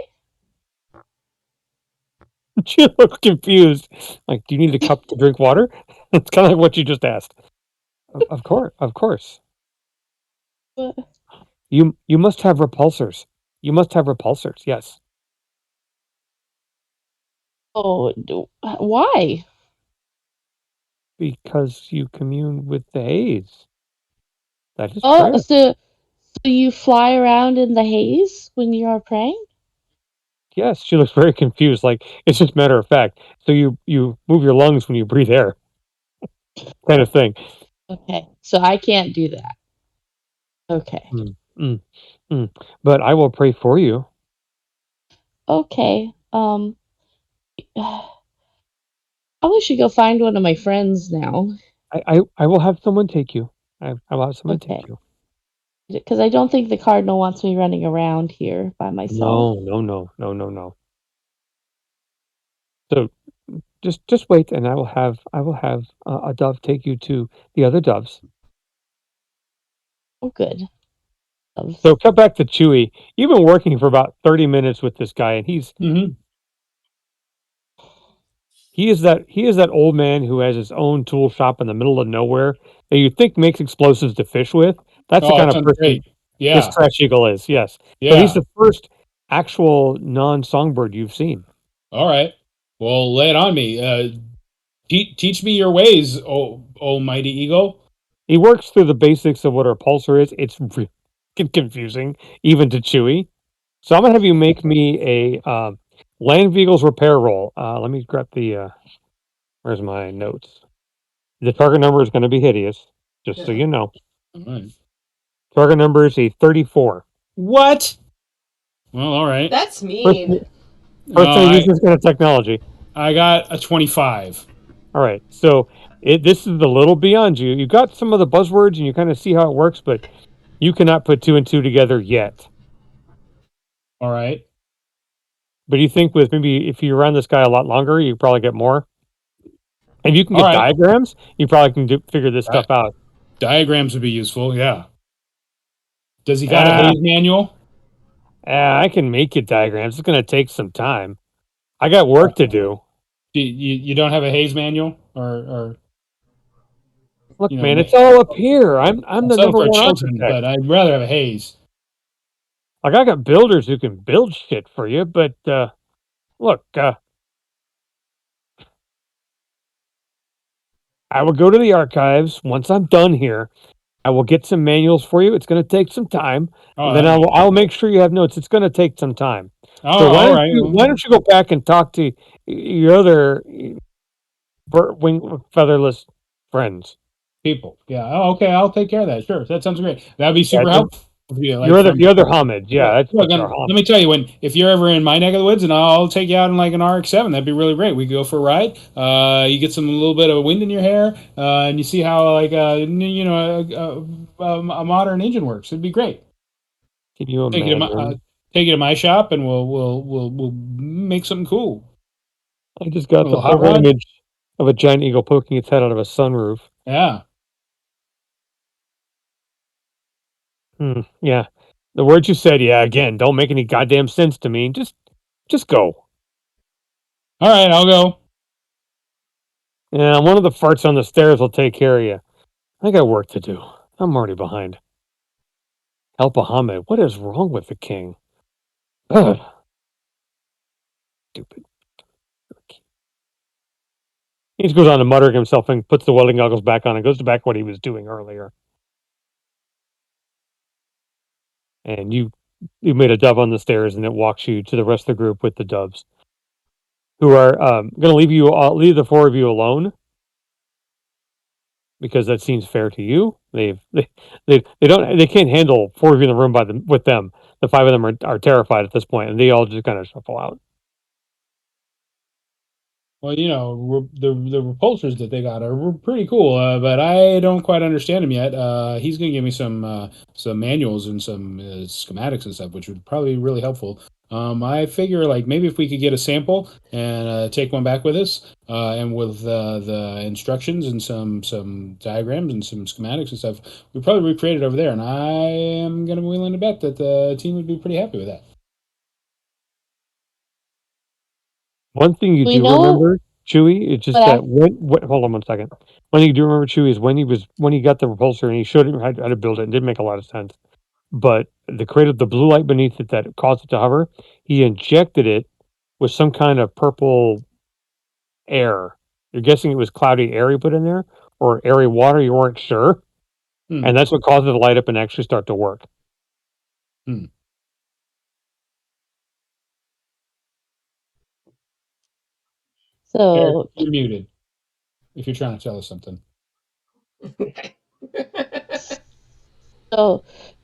She looks confused. Like, do you need a cup to drink water? It's kind of like what you just asked. Of course, of course. But, You must have repulsors. You must have repulsors. Yes, why? because you commune with the haze. That is Oh, prayer. so you fly around in the haze when you are praying? Yes, she looks very confused. Like it's just matter of fact. So you move your lungs when you breathe air, kind of thing. Okay, so I can't do that. Okay. Mm, mm, mm. But I will pray for you. Okay. Probably should go find one of my friends now. I will have someone take you. I will have someone Okay. take you. Because I don't think the cardinal wants me running around here by myself. No. So just wait, and I will have a dove take you to the other doves. Oh, good. So cut back to Chewy. You've been working for about 30 minutes with this guy, and he is that old man who has his own tool shop in the middle of nowhere that you think makes explosives to fish with. That's the Oh, kind of sounds person great. this Yeah. trash eagle is. Yes. So he's Yeah. the first actual non-songbird you've seen. All right. Well, lay it on me. Teach me your ways, almighty eagle. He works through the basics of what a repulsor is. It's really confusing, even to Chewy. So I'm gonna have you make me a land vehicles repair roll. Let me grab the. Where's my notes? The target number is going to be hideous, just so you know. All right. Target number is a 34. What? Well, all right. That's First, mean. first time using this kind of technology. I got a 25. All right, so this is a little beyond you. You got some of the buzzwords and you kind of see how it works, but you cannot put 2 and 2 together yet. All right. But you think with maybe if you run this guy a lot longer, you probably get more. And you can get All right. diagrams, you probably can figure this stuff out. Diagrams would be useful. Yeah. Does he got a haze manual? I can make you diagrams. It's going to take some time. I got work to do. You don't have a haze manual or Look, you know, man, it's all up here. I'm the settle number for one children, architect. but I'd rather have a haze. Like I got builders who can build shit for you, but look, I will go to the archives once I'm done here. I will get some manuals for you. It's going to take some time, Oh, and then I'll make sure you have notes. It's going to take some time. oh, So all right. why don't you go back and talk to your other wing featherless friends? People. Yeah. Oh, okay. I'll take care of that. Sure. That sounds great. That'd be super Yeah, helpful. You know, your like other from your other homage. Yeah, that's look, what your let me tell you, if you're ever in my neck of the woods, and I'll take you out in like an RX-7, that'd be really great. We could go for a ride. You get some a little bit of wind in your hair, and you see how like a modern engine works. It'd be great. Can you Take you to imagine? take you to my shop, and we'll make something cool. I just A got the little hot perfect rod. image of a giant eagle poking its head out of a sunroof. Yeah. Yeah. The words you said, yeah, again, don't make any goddamn sense to me. Just go. All right, I'll go. Yeah, one of the farts on the stairs will take care of you. I got work to do. I'm already behind. El Bahamid, what is wrong with the king? Ugh. Stupid. He just goes on to muttering himself and puts the welding goggles back on and goes back to what he was doing earlier. And you made a dove on the stairs, and it walks you to the rest of the group with the doves, who are going to leave the four of you alone because that seems fair to you. They can't handle four of you in the room with them. The five of them are terrified at this point, and they all just kind of shuffle out. Well, the repulsors that they got are pretty cool, but I don't quite understand them yet. He's going to give me some manuals and some schematics and stuff, which would probably be really helpful. I figure like maybe if we could get a sample and take one back with us, and with the instructions and some diagrams and some schematics and stuff, we'd probably recreate it over there. And I am going to be willing to bet that the team would be pretty happy with that. One thing you We do know remember, Chewie, it's just what that hold on one second. One thing you do remember, Chewie, is when he got the repulsor and he showed him how to build it. It didn't make a lot of sense, but the created the blue light beneath it that caused it to hover. He injected it with some kind of purple air. You're guessing it was cloudy air he put in there or airy water. You weren't sure, Hmm. and that's what caused it to light up and actually start to work. Hmm. Eric, so you're muted if you're trying to tell us something.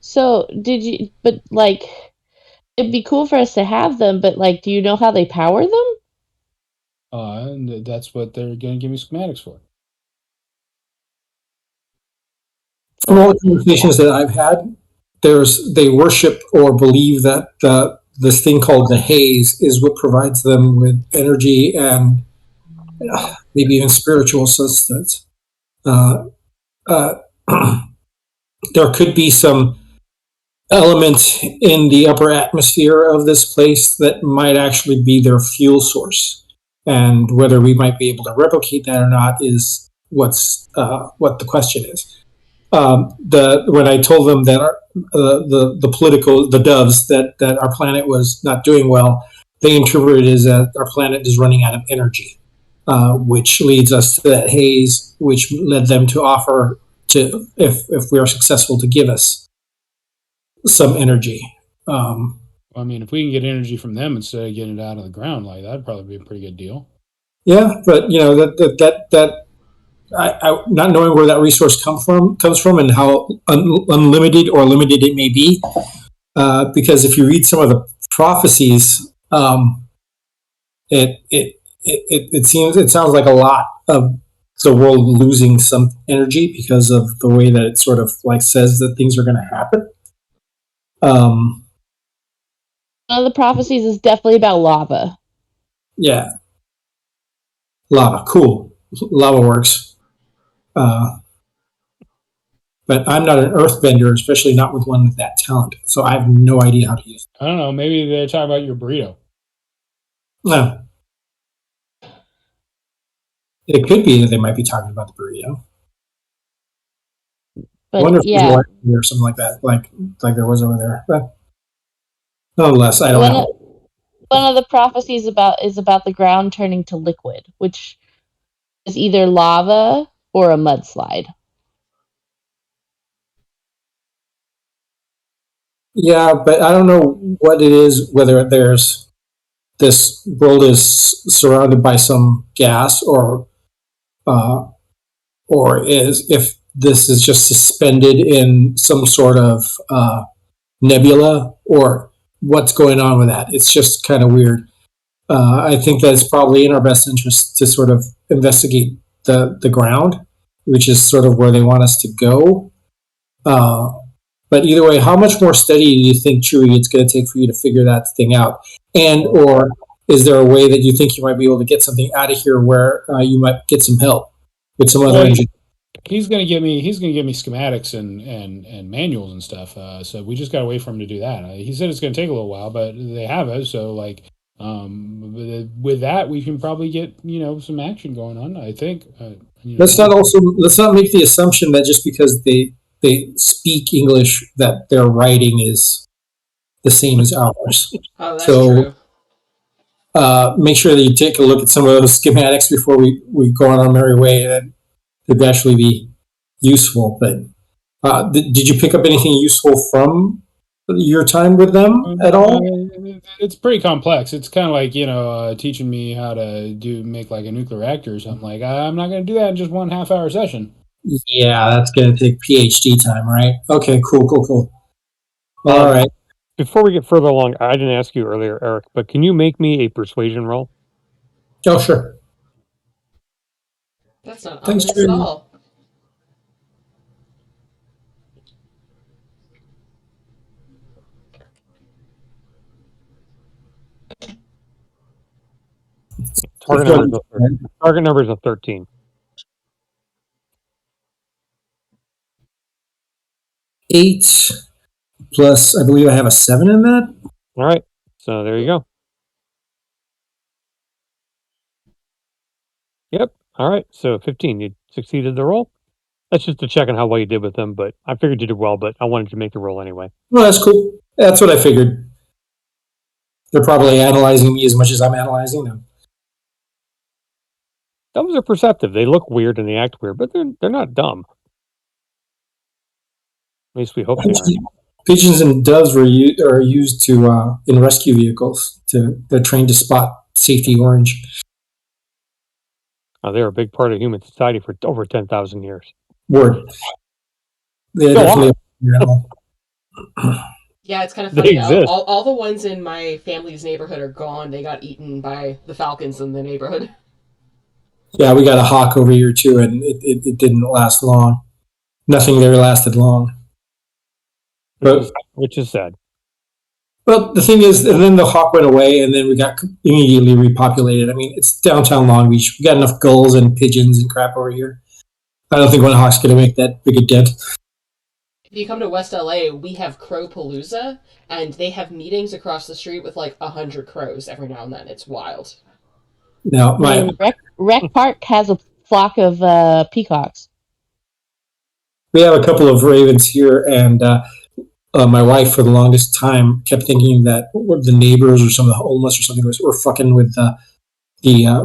so did you but like it'd be cool for us to have them, but like do you know how they power them? And that's what they're going to give me schematics for. From all the conversations that I've had, they worship or believe that this thing called the haze is what provides them with energy and maybe even spiritual sustenance. Uh, uh, there could be some element in the upper atmosphere of this place that might actually be their fuel source, and whether we might be able to replicate that or not is what the question is. When I told them that the doves that our planet was not doing well, they interpreted it as that our planet is running out of energy, which leads us to that haze, which led them to offer to if we are successful to give us some energy. I mean, if we can get energy from them instead of getting it out of the ground, like that'd probably be a pretty good deal. Yeah, but that not knowing where that resource comes from and how unlimited or limited it may be. Because if you read some of the prophecies, it sounds like a lot of the world losing some energy because of the way that it sort of like says that things are going to happen. One of the prophecies is definitely about lava. Yeah, lava, cool, lava works. but I'm not an earthbender, especially not with one with that talent. So I have no idea how to use it. I don't know. Maybe they're talking about your burrito. No. It could be that they might be talking about the burrito. I wonder But if there's yeah, a or something like that, like there was over there. But nonetheless, I don't one know. of, one of the prophecies is about the ground turning to liquid, which is either lava or a mudslide. Yeah, but I don't know what it is, whether this world is surrounded by some gas uh, or is if this is just suspended in some sort of nebula or what's going on with that. It's just kind of weird. I think that it's probably in our best interest to sort of investigate the ground, which is sort of where they want us to go. Uh, but either way, how much more study do you think, Chewie, it's going to take for you to figure that thing out? And or is there a way that you think you might be able to get something out of here where you might get some help with some other engineers? He's gonna give me schematics and manuals and stuff. So we just gotta wait for him to do that. He said it's gonna take a little while, but they have it. So like, with that, we can probably get some action going on. I think. Let's not make the assumption that just because they speak English that their writing is the same as ours. Oh, that's So true. make sure that you take a look at some of those schematics before we go on our merry way. That could actually be useful. But did you pick up anything useful from your time with them at all? It's pretty complex. It's kind of like teaching me how to make like a nuclear reactor or something. Like I'm not going to do that in just 1.5 hour session. Yeah, that's going to take PhD time, right? Okay, cool. All right. Before we get further along, I didn't ask you earlier, Eric, but can you make me a persuasion roll? Oh, sure. That's not Thanks, ominous at Judy. all. Target number is a 13. 8 plus, I believe I have a 7 in that. All right, so there you go. Yep. All right, so 15. You succeeded the roll. That's just to check on how well you did with them, but I figured you did well, but I wanted to make the roll anyway. Well, that's cool. That's what I figured. They're probably analyzing me as much as I'm analyzing them. Those are perceptive. They look weird and they act weird, but they're not dumb. At least we hope they aren't. Pigeons and doves are used to in rescue vehicles. They're trained to spot safety orange. They're a big part of human society for over 10,000 years. Word. They're definitely an animal. Yeah, it's kind of They funny. exist. All the ones in my family's neighborhood are gone. They got eaten by the falcons in the neighborhood. Yeah, we got a hawk over here too, and it didn't last long. Nothing there lasted long. Which is sad. Well, the thing is, and then the hawk went away, and then we got immediately repopulated. I mean, it's downtown Long Beach. We got enough gulls and pigeons and crap over here. I don't think one hawk's going to make that big a dent. If you come to West LA, we have Crowpalooza, and they have meetings across the street with like 100 crows every now and then. It's wild. Now, Rec Park has a flock of peacocks. We have a couple of ravens here, and my wife, for the longest time, kept thinking that the neighbors or some of the homeless or something were fucking with the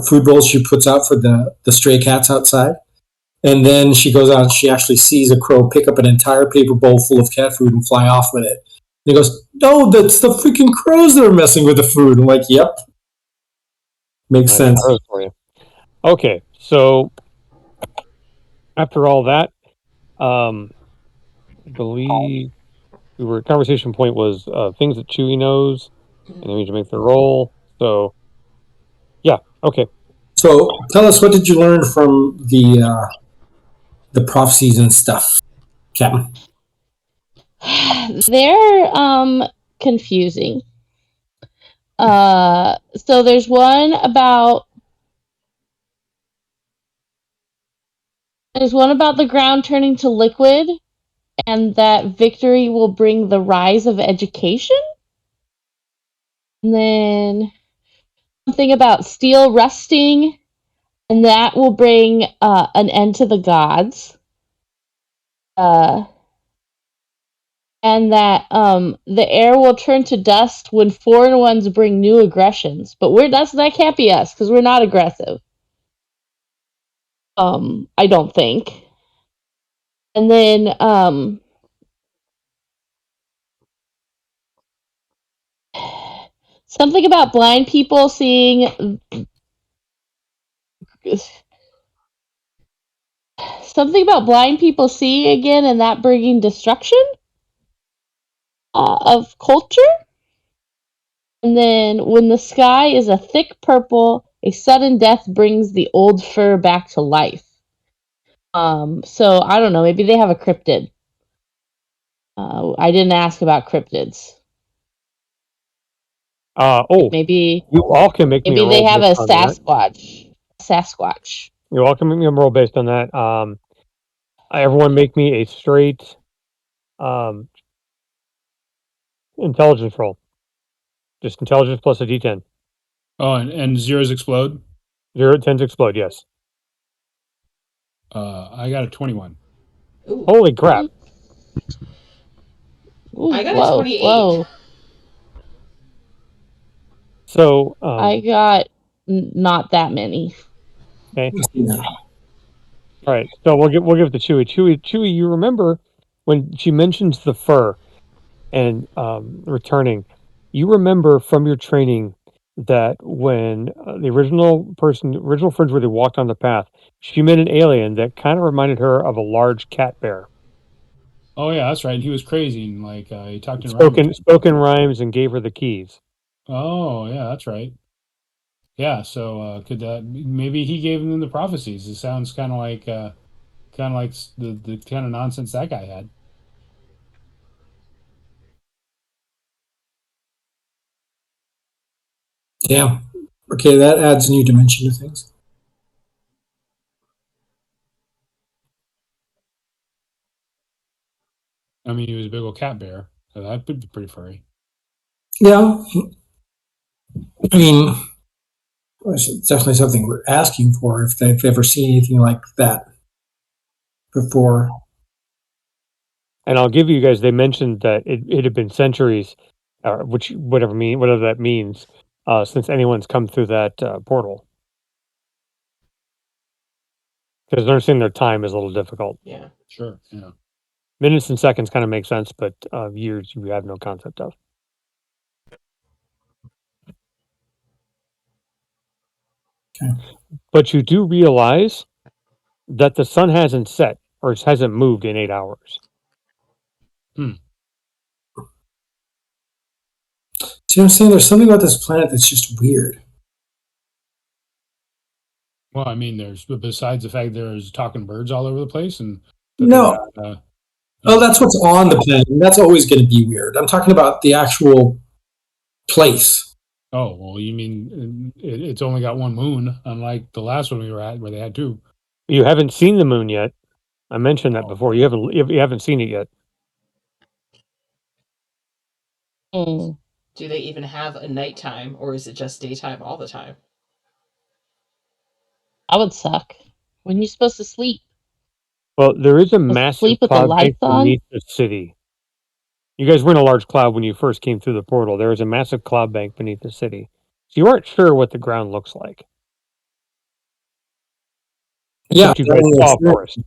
food bowls she puts out for the stray cats outside. And then she goes out and she actually sees a crow pick up an entire paper bowl full of cat food and fly off with it. And he goes, "No, that's the freaking crows that are messing with the food." I'm like, "Yep, makes sense." For you. Okay, so after all that, I believe conversation point was things that Chewie knows, and then we need to make the roll. So, yeah, okay. So tell us, what did you learn from the prophecies and stuff, Captain? They're confusing. So there's one about the ground turning to liquid, and that victory will bring the rise of education. And then something about steel rusting, and that will bring an end to the gods. And that the air will turn to dust when foreign ones bring new aggressions. But that can't be us because we're not aggressive. I don't think. And then something about blind people seeing again, and that bringing destruction of culture. And then when the sky is a thick purple, a sudden death brings the old fur back to life. So I don't know. Maybe they have a cryptid. I didn't ask about cryptids. Maybe you all can make me a roll they have a based on that. Sasquatch. You all can make me a roll based on that. Everyone make me a straight intelligence roll. Just intelligence plus a d10. Oh, and zeros explode? 0 10s explode, yes. I got a 21. Ooh. Holy crap. Ooh, I got a 28. Whoa. So I got not that many. okay. All right. So we'll give it to Chewy. Chewy, you remember when she mentions the fur and returning, you remember from your training that when the original Fringeworthy walked on the path, she met an alien that kind of reminded her of a large cat bear. Oh yeah, that's right. He was crazy and like he talked in rhymes. Spoken rhymes and gave her the keys. Oh yeah, that's right. Yeah, so could that maybe he gave them the prophecies? It sounds kind of like the kind of nonsense that guy had. Yeah. Okay, that adds a new dimension to things. I mean, he was a big old cat bear, so that would be pretty furry. Yeah. I mean, it's definitely something we're asking for if they've ever seen anything like that before. And I'll give you guys. They mentioned that it had been centuries, whatever that means, since anyone's come through that portal. Because understanding their time is a little difficult. Yeah. Sure. Yeah. Minutes and seconds kind of make sense, but years you have no concept of. Okay. But you do realize that the sun hasn't set or hasn't moved in 8 hours. See what I'm saying? There's something about this planet that's just weird. Well, I mean, there's besides the fact there's talking birds all over the place, and that No. they got, Oh, that's what's on the planet. That's always going to be weird. I'm talking about the actual place. Oh well, you mean it's only got one moon, unlike the last one we were at where they had two. You haven't seen the moon yet. I mentioned that before. You haven't seen it yet. Mm. Do they even have a nighttime, or is it just daytime all the time? That would suck. When you supposed to sleep? Well, there is a massive sleep with the cloud bank lights on? beneath the city. You guys were in a large cloud when you first came through the portal. There is a massive cloud bank beneath the city. So you aren't sure what the ground looks like. Yeah, Except you guys saw, of course.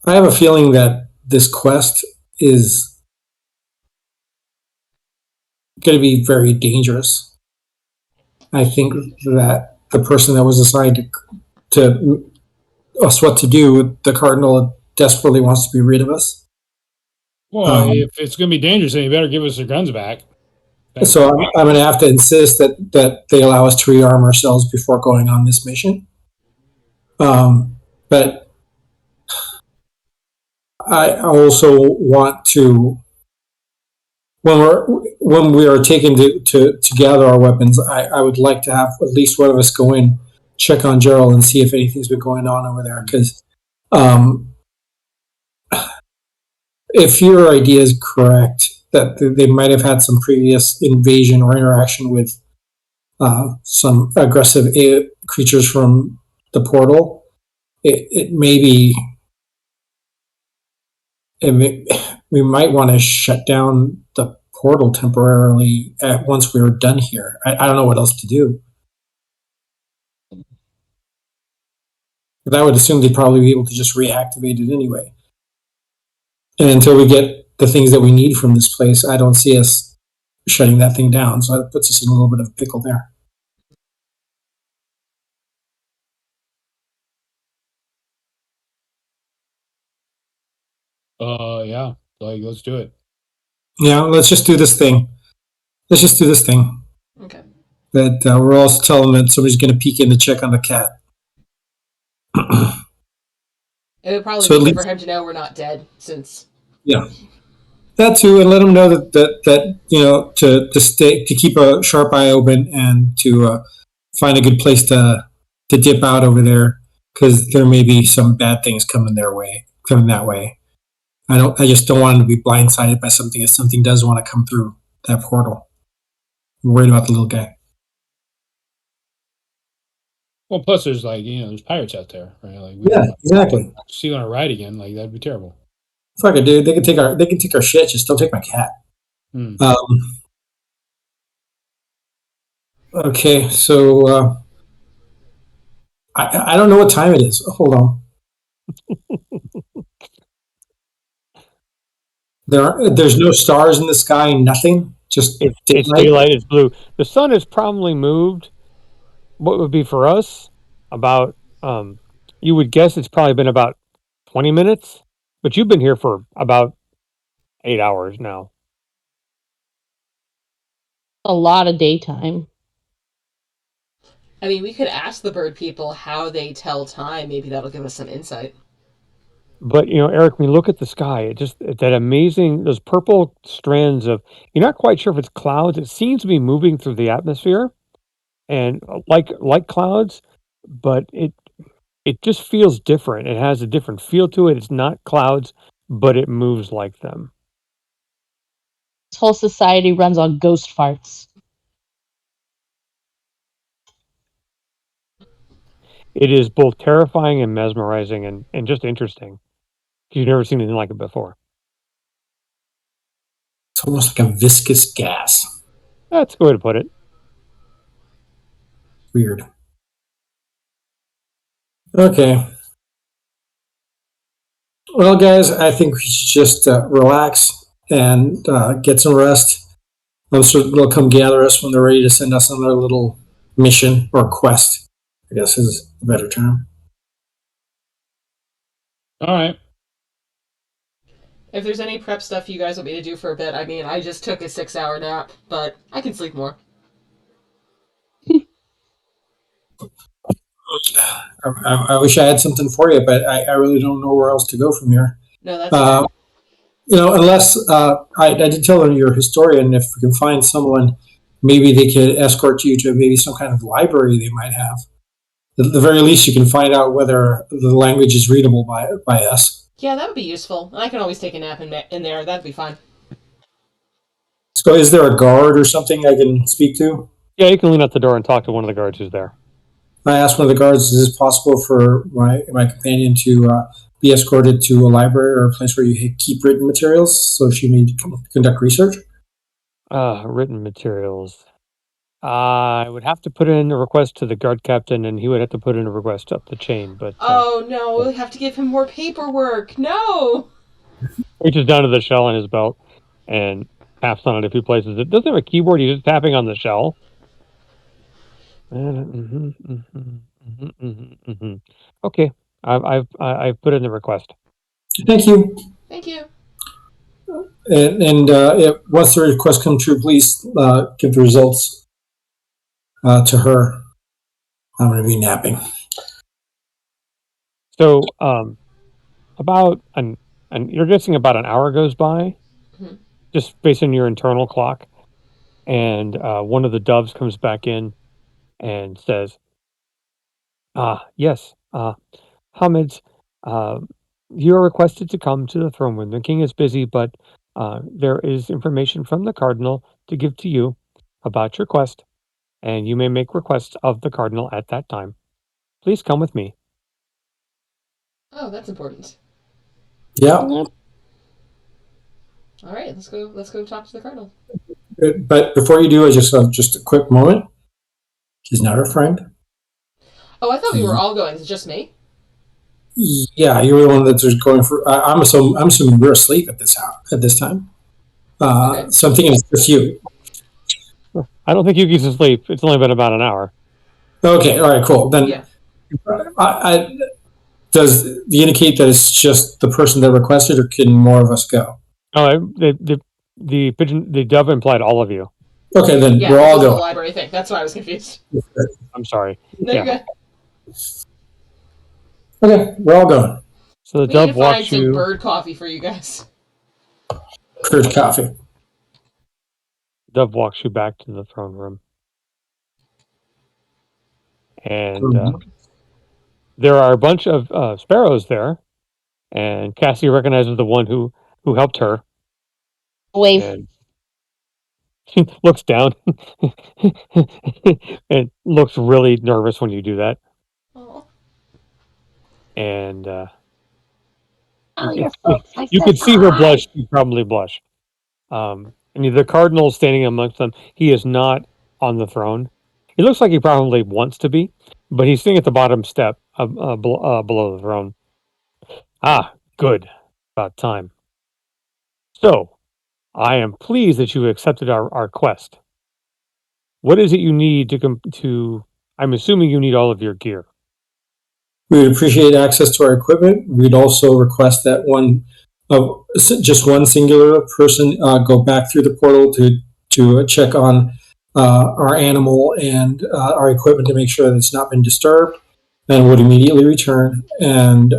I have a feeling that this quest is going to be very dangerous. I think that the person that was assigned to us what to do, the Cardinal desperately wants to be rid of us. Well, if it's going to be dangerous, then you better give us their guns back. So I'm going to have to insist that they allow us to rearm ourselves before going on this mission. But I also want to, when when we are taken to gather our weapons, I would like to have at least one of us go in, check on Gerald, and see if anything's been going on over there. Because if your idea is correct, that they might have had some previous invasion or interaction with some aggressive creatures from the portal, it may be. We might want to shut down the portal temporarily once we are done here. I don't know what else to do. But I would assume they'd probably be able to just reactivate it anyway. And until we get the things that we need from this place, I don't see us shutting that thing down. So that puts us in a little bit of a pickle there. Yeah. Like, let's do it. Yeah, let's just do this thing. Let's just do this thing. Okay. That we're also telling them that somebody's going to peek in to check on the cat. It would probably So be at good for least- him to know we're not dead, since Yeah, that too, and let them know that you know to keep a sharp eye open and to find a good place to dip out over there, because there may be some bad things coming that way. I just don't want them to be blindsided by something if something does want to come through that portal. I'm worried about the little guy. Well, plus there's like, there's pirates out there, right? Like, Yeah, exactly. See you on a ride again, like that'd be terrible. Fuck it, dude. They can take our shit. Just don't take my cat. Hmm. Okay, so I don't know what time it is. Hold on. There's no stars in the sky. Nothing. Just It's daylight. daylight. It's blue. The sun has probably moved. What would be for us about? You would guess it's probably been about 20 minutes, but you've been here for about 8 hours now. A lot of daytime. I mean, we could ask the bird people how they tell time. Maybe that'll give us some insight. But Eric, when you look at the sky, it's that amazing, those purple strands of, you're not quite sure if it's clouds. It seems to be moving through the atmosphere, and like clouds, but it just feels different. It has a different feel to it. It's not clouds, but it moves like them. This whole society runs on ghost farts. It is both terrifying and mesmerizing and just interesting. You've never seen anything like it before. It's almost like a viscous gas. That's a good way to put it. Weird. Okay. Well, guys, I think we should just relax and get some rest. I'm sure they'll come gather us when they're ready to send us on their little mission or quest, I guess is a better term. All right. If there's any prep stuff you guys want me to do for a bit, I mean, I just took a 6-hour nap, but I can sleep more. I wish I had something for you, but I really don't know where else to go from here. No, that's fair. Unless I did tell them you're a historian. If we can find someone, maybe they could escort you to maybe some kind of library they might have. At the very least, you can find out whether the language is readable by us. Yeah, that would be useful. I can always take a nap in there. That'd be fine. So, is there a guard or something I can speak to? Yeah, you can lean out the door and talk to one of the guards who's there. I asked one of the guards, is it possible for my companion to be escorted to a library or a place where you keep written materials so she may conduct research? Written materials. I would have to put in a request to the guard captain, and he would have to put in a request up the chain. But Oh no, we'll have to give him more paperwork. No! reaches down to the shell in his belt and taps on it a few places. It doesn't have a keyboard. He's just tapping on the shell. Okay, I've put in the request. Thank you. Thank you. And once the request comes true, please give the results to her. I'm going to be napping. So, about you're guessing about an hour goes by, Mhm. just based on your internal clock. and one of the doves comes back in and says, yes, Hamids, you are requested to come to the throne room. The king is busy, but there is information from the cardinal to give to you about your quest, and you may make requests of the cardinal at that time. Please come with me. Oh, that's important. Yeah. Yep. All right, let's go. Let's go talk to the cardinal. But before you do, just a quick moment. He's not our friend. Oh, I thought we were all going. Is it just me? Yeah, you're the one that's just going for. I'm assuming you're asleep at this time. Okay. So I'm thinking it's just you. I don't think Yuki's asleep. It's only been about an hour. Okay, all right, cool. Then, Yeah. does it indicate that it's just the person that requested, or can more of us go? Oh, the dove implied all of you. Okay, then Yeah, we're this all was the going. library thing. That's why I was confused. I'm sorry. No, you're good. Okay, we're all going. So the We need to dove find walks some you. bird coffee for you guys. Curd coffee. Dove walks you back to the throne room, and there are a bunch of sparrows there, and Cassie recognizes the one who helped her, Wave. and she looks down and looks really nervous when you do that, Oh. Oh, and your folks. I you said could see her hi. blush. You probably blush. And the cardinal standing amongst them. He is not on the throne. He looks like he probably wants to be, but he's sitting at the bottom step below the throne. Ah, good. About time. So, I am pleased that you accepted our quest. What is it you need to? I'm assuming you need all of your gear. We would appreciate access to our equipment. We'd also request that just one singular person go back through the portal to check on our animal and our equipment to make sure that it's not been disturbed, and would immediately return. And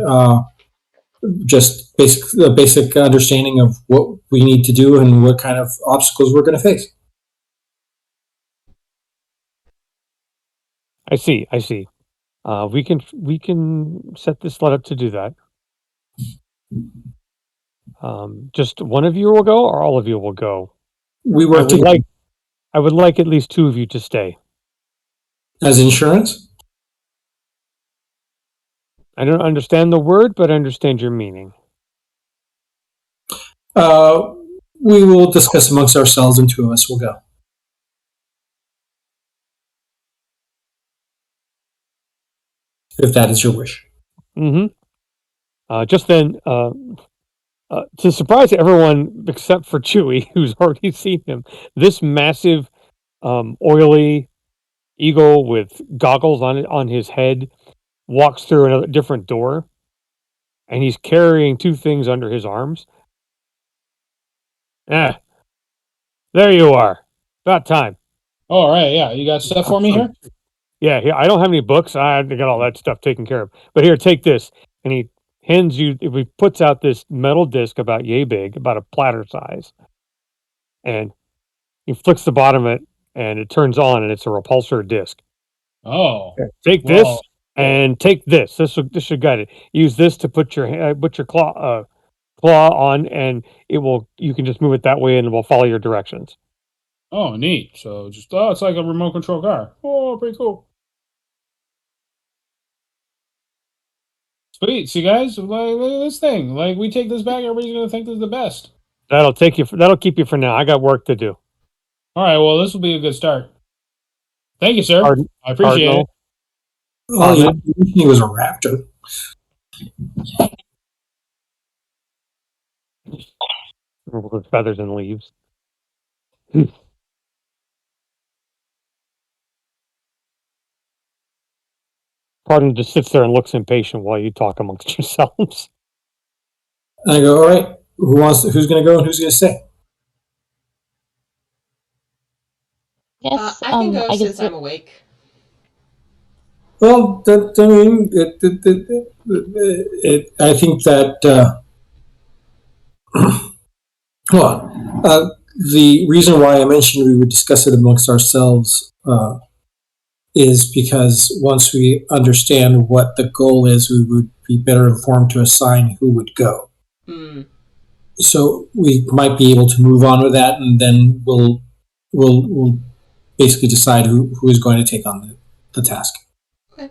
just the basic understanding of what we need to do and what kind of obstacles we're going to face. I see. I see. We can set this let up to do that. Just one of you will go, or all of you will go. We work together I would like at least two of you to stay. as insurance. I don't understand the word, but I understand your meaning. We will discuss amongst ourselves, and two of us will go. If that is your wish. Mm-hmm. Just then, to surprise everyone except for Chewie, who's already seen him, this massive, oily eagle with goggles on his head walks through another different door, and he's carrying two things under his arms. Ah, there you are. About time. All right, yeah. You got stuff for me here? Yeah, I don't have any books. I got all that stuff taken care of. But here, take this. And he hands you, he puts out this metal disc about yay big, about a platter size. And he flicks the bottom of it, and it turns on, and it's a repulsor disc. Oh. Take Well, this and take this. This should guide it. Use this to put your claw on, and you can just move it that way, and it will follow your directions. oh, neat. So it's like a remote control car. Oh, pretty cool. Sweet. See, guys, look at this thing. Like, we take this back, everybody's gonna think this is the best. That'll keep you for now. I got work to do. All right. Well, this will be a good start. Thank you, sir. I appreciate Cardinal. it. Oh, he was a raptor. With feathers and leaves. Pardon just sits there and looks impatient while you talk amongst yourselves. And I go, all right, who's going to go and who's going to stay? Yes. I can go I guess since I'm awake. Well, I mean, I think that, hold on. the reason why I mentioned we would discuss it amongst ourselves is because once we understand what the goal is, we would be better informed to assign who would go. Hmm. So we might be able to move on with that, and then we'll basically decide who is going to take on the task. Okay.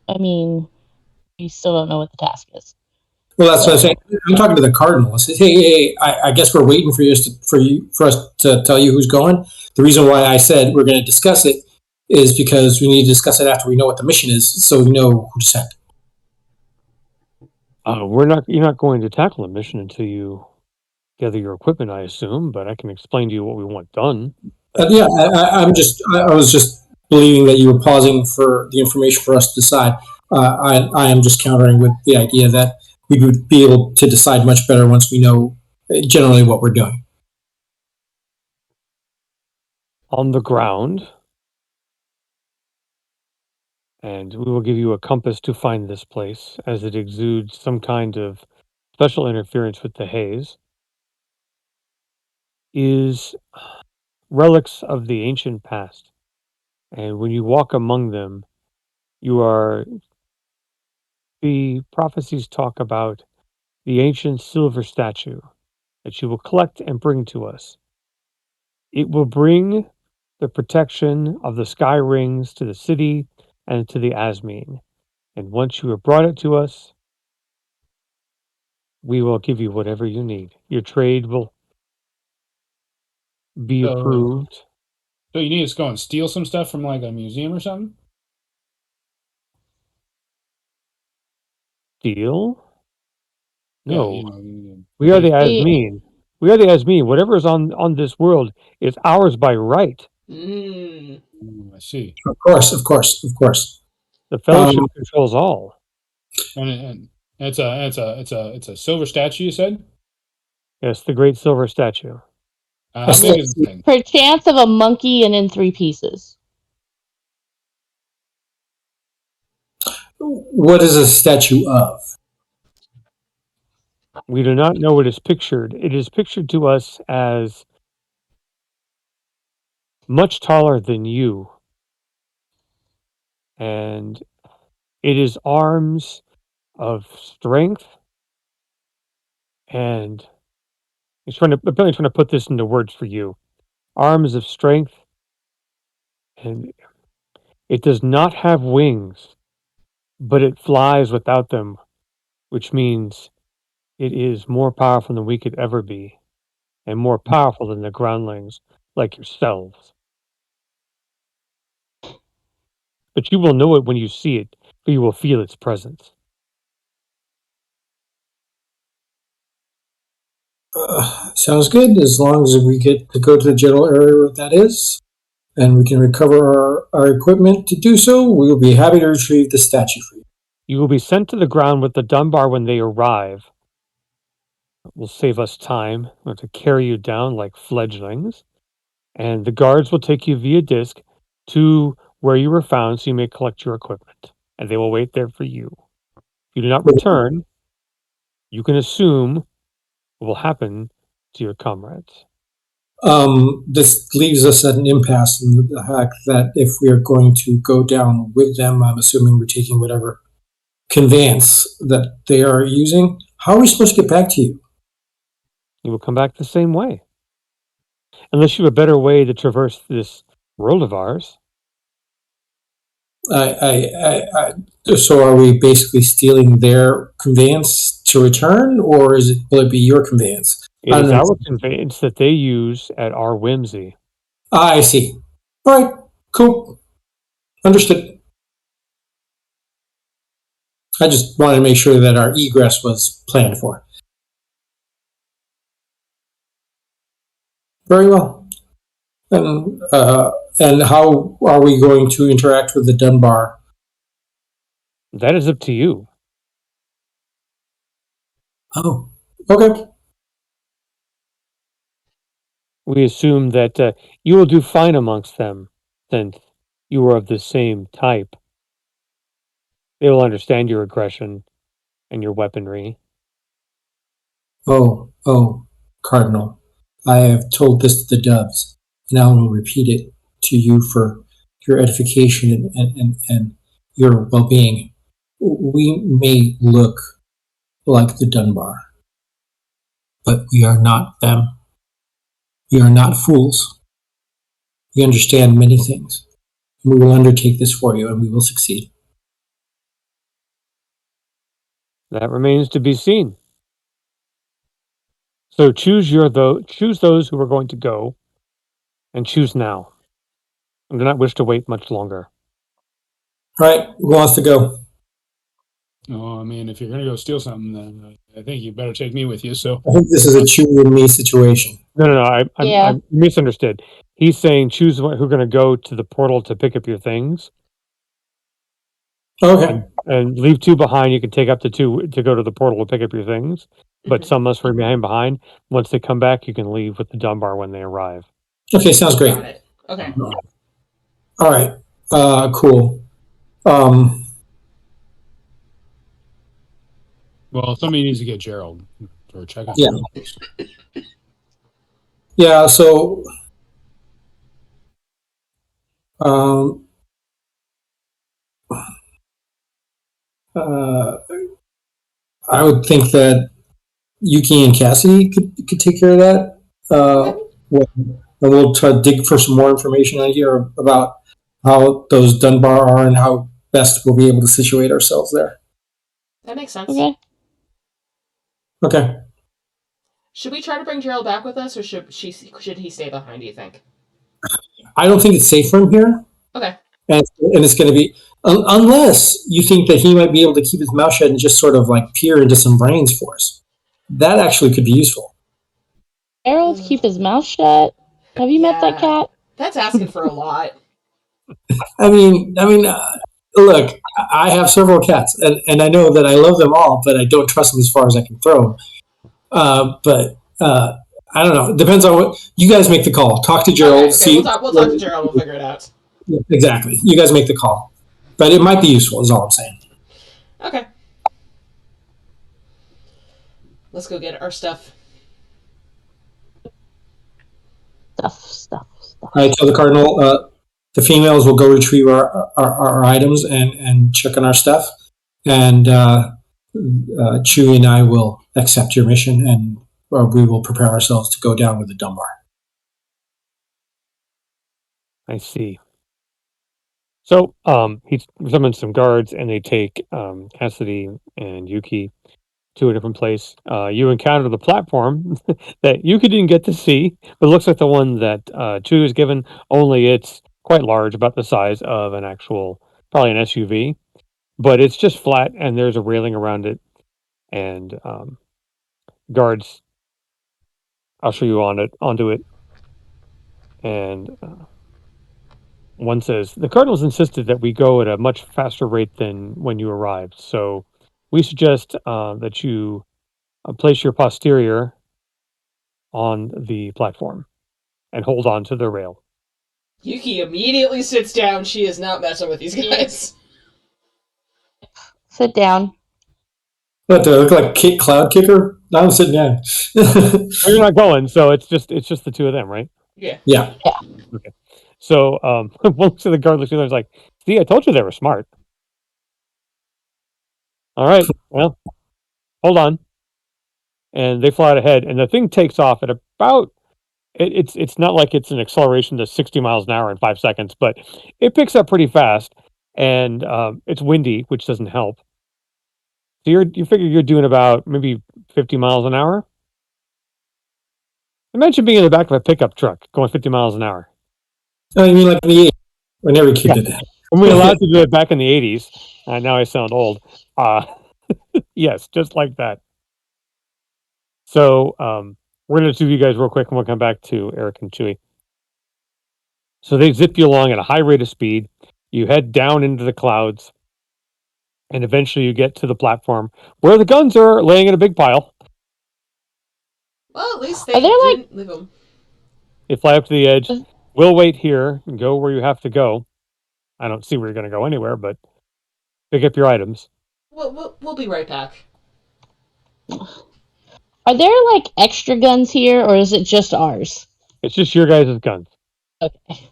I mean, we still don't know what the task is. Well, that's what I'm saying. I'm talking to the cardinal. I said, hey, I guess we're waiting for us to tell you who's going. The reason why I said we're going to discuss it is because we need to discuss it after we know what the mission is, so we know who to send. You're not going to tackle a mission until you gather your equipment, I assume, but I can explain to you what we want done. Yeah, I was just believing that you were pausing for the information for us to decide. I am just countering with the idea that we would be able to decide much better once we know generally what we're doing. On the ground, and we will give you a compass to find this place, as it exudes some kind of special interference with the haze, is relics of the ancient past. And when you walk among them, the prophecies talk about the ancient silver statue that you will collect and bring to us. It will bring the protection of the sky rings to the city and to the Asmine. And once you have brought it to us, we will give you whatever you need. Your trade will be So, approved. so you need us to go and steal some stuff from like a museum or something? Deal? No. Yeah, you know. We are the Hey. Asmine. We are the Asmine. Whatever is on this world is ours by right. Hmm. I see. Of course, of course, of course. The Fellowship controls all. And it's a silver statue. You said. Yes, the great silver statue. How big is this thing? Perchance of a monkey and in 3 pieces. What is a statue of? We do not know what is pictured. It is pictured to us as much taller than you. And it is arms of strength, and he's apparently trying to put this into words for you. Arms of strength, and it does not have wings, but it flies without them, which means it is more powerful than we could ever be, and more powerful than the groundlings like yourselves. But you will know it when you see it, for you will feel its presence. Sounds good. As long as we get to go to the general area where that is, and we can recover our equipment to do so, we will be happy to retrieve the statue for you. You will be sent to the ground with the Dunbar when they arrive. It will save us time. We'll have to carry you down like fledglings. And the guards will take you via disc to where you were found so you may collect your equipment. And they will wait there for you. If you do not return, you can assume what will happen to your comrades. This leaves us at an impasse in the fact that if we are going to go down with them, I'm assuming we're taking whatever conveyance that they are using. How are we supposed to get back to you? You will come back the same way. Unless you have a better way to traverse this world of ours. So are we basically stealing their conveyance to return, or will it be your conveyance? It is our conveyance that they use at our whimsy. I see. All right, cool. Understood. I just wanted to make sure that our egress was planned for. Very well. And how are we going to interact with the Dunbar? That is up to you. Oh, okay. We assume that you will do fine amongst them, since you are of the same type. They will understand your aggression and your weaponry. Oh, Cardinal, I have told this to the doves, and I will repeat it to you for your edification and your well being. We may look like the Dunbar, but we are not them. We are not fools. We understand many things. We will undertake this for you, and we will succeed. That remains to be seen. So choose those who are going to go, and choose now. I do not wish to wait much longer. All right, who wants to go? Oh, I mean, if you're gonna go steal something, then I think you better take me with you. So, I think this is a Chewie and me situation. No. Yeah. I misunderstood. He's saying choose who are going to go to the portal to pick up your things, Okay. and leave two behind. You can take up to two to go to the portal to pick up your things, but Mhm. some must remain behind. Once they come back, you can leave with the Dunbar when they arrive. Okay, sounds great. Got it. Okay. All right. Cool. well, somebody needs to get Gerald or check on Yeah. Gerald. Yeah, so um, uh, I would think that Yuki and Cassidy could take care of that. Okay. And we'll try to dig for some more information out here about how those Dunbar are and how best we'll be able to situate ourselves there. That makes sense. Okay. Okay. Should we try to bring Gerald back with us, or should he stay behind? Do you think? I don't think it's safe for him here. Okay. And it's going to be, unless you think that he might be able to keep his mouth shut and just sort of like peer into some brains for us. That actually could be useful. Harold, keep his mouth shut. Have you met that cat? That's asking for a lot. I mean, look, I have several cats, and I know that I love them all, but I don't trust them as far as I can throw them. But I don't know. It depends on what you guys make the call. Talk to Gerald. Okay. See, We'll talk to Gerald. We'll figure it out. exactly. You guys make the call, but it might be useful. Is all I'm saying. Okay. Let's go get our stuff. Stuff. All right, tell the Cardinal. The females will go retrieve our items and check on our stuff, and Chewie and I will accept your mission, and we will prepare ourselves to go down with the Dunbar. I see. So he summons some guards, and they take Cassidy and Yuki to a different place. You encounter the platform that Yuki didn't get to see, but it looks like the one that Chewie was given. Only it's quite large, about the size of an actual, probably an SUV, but it's just flat, and there's a railing around it, and guards usher you onto it, and one says, the Cardinals insisted that we go at a much faster rate than when you arrived, so we suggest that you place your posterior on the platform and hold on to the rail. Yuki immediately sits down. She is not messing with these guys. Sit down. What, do I look like Cloud Kicker? I'm sitting down. Well, you're not going, so it's just the two of them, right? Yeah. Yeah. Okay. So one looks at the guard, looks at the other, is like, see, I told you they were smart. All right, well, hold on. And they fly out ahead, and the thing takes off at about it's not like it's an acceleration to 60 miles an hour in 5 seconds, but it picks up pretty fast, and it's windy, which doesn't help. So you figure you're doing about maybe 50 miles an hour. Imagine being in the back of a pickup truck going 50 miles an hour. Oh, you mean like in the 80s when every kid Yeah. did that? When we allowed to do it back in the 80s, now I sound old. Yes, just like that. So we're going to do you guys real quick, and we'll come back to Eric and Chewie. So they zip you along at a high rate of speed. You head down into the clouds, and eventually you get to the platform where the guns are laying in a big pile. Well, at least Are they there, like- didn't leave them. You fly up to the edge. We'll wait here and go where you have to go. I don't see where you're going to go anywhere, but pick up your items. We'll be right back. Are there like extra guns here, or is it just ours? It's just your guys' guns. Okay.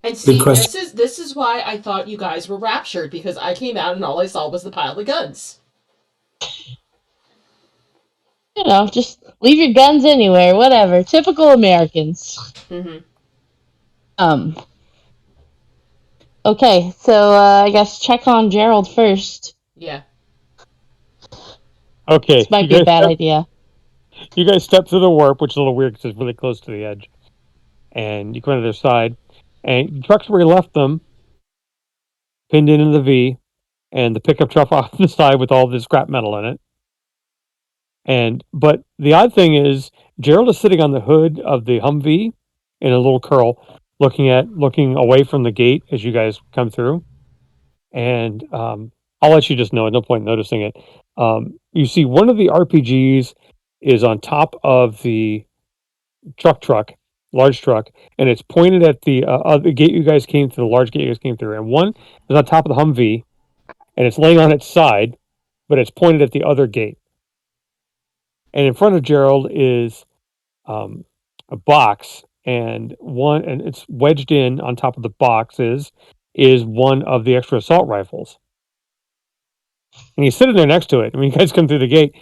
And see, question. this is why I thought you guys were raptured, because I came out and all I saw was the pile of guns. You know, just leave your guns anywhere, whatever. Typical Americans. Mm-hmm. Okay, so I guess check on Gerald first. Yeah. Okay, This might be a bad idea. you guys step through the warp, which is a little weird because it's really close to the edge, and you come to their side, and the truck's where you left them, pinned in the V, and the pickup truck off the side with all this scrap metal in it. But the odd thing is, Gerald is sitting on the hood of the Humvee in a little curl, looking away from the gate as you guys come through. And I'll let you just know. No point noticing it. You see, one of the RPGs is on top of the large truck, and it's pointed at the gate you guys came through, the large gate you guys came through. And one is on top of the Humvee, and it's laying on its side, but it's pointed at the other gate. And in front of Gerald is a box, and it's wedged in on top of the boxes is one of the extra assault rifles. And he's sitting there next to it. I mean, you guys come through the gate.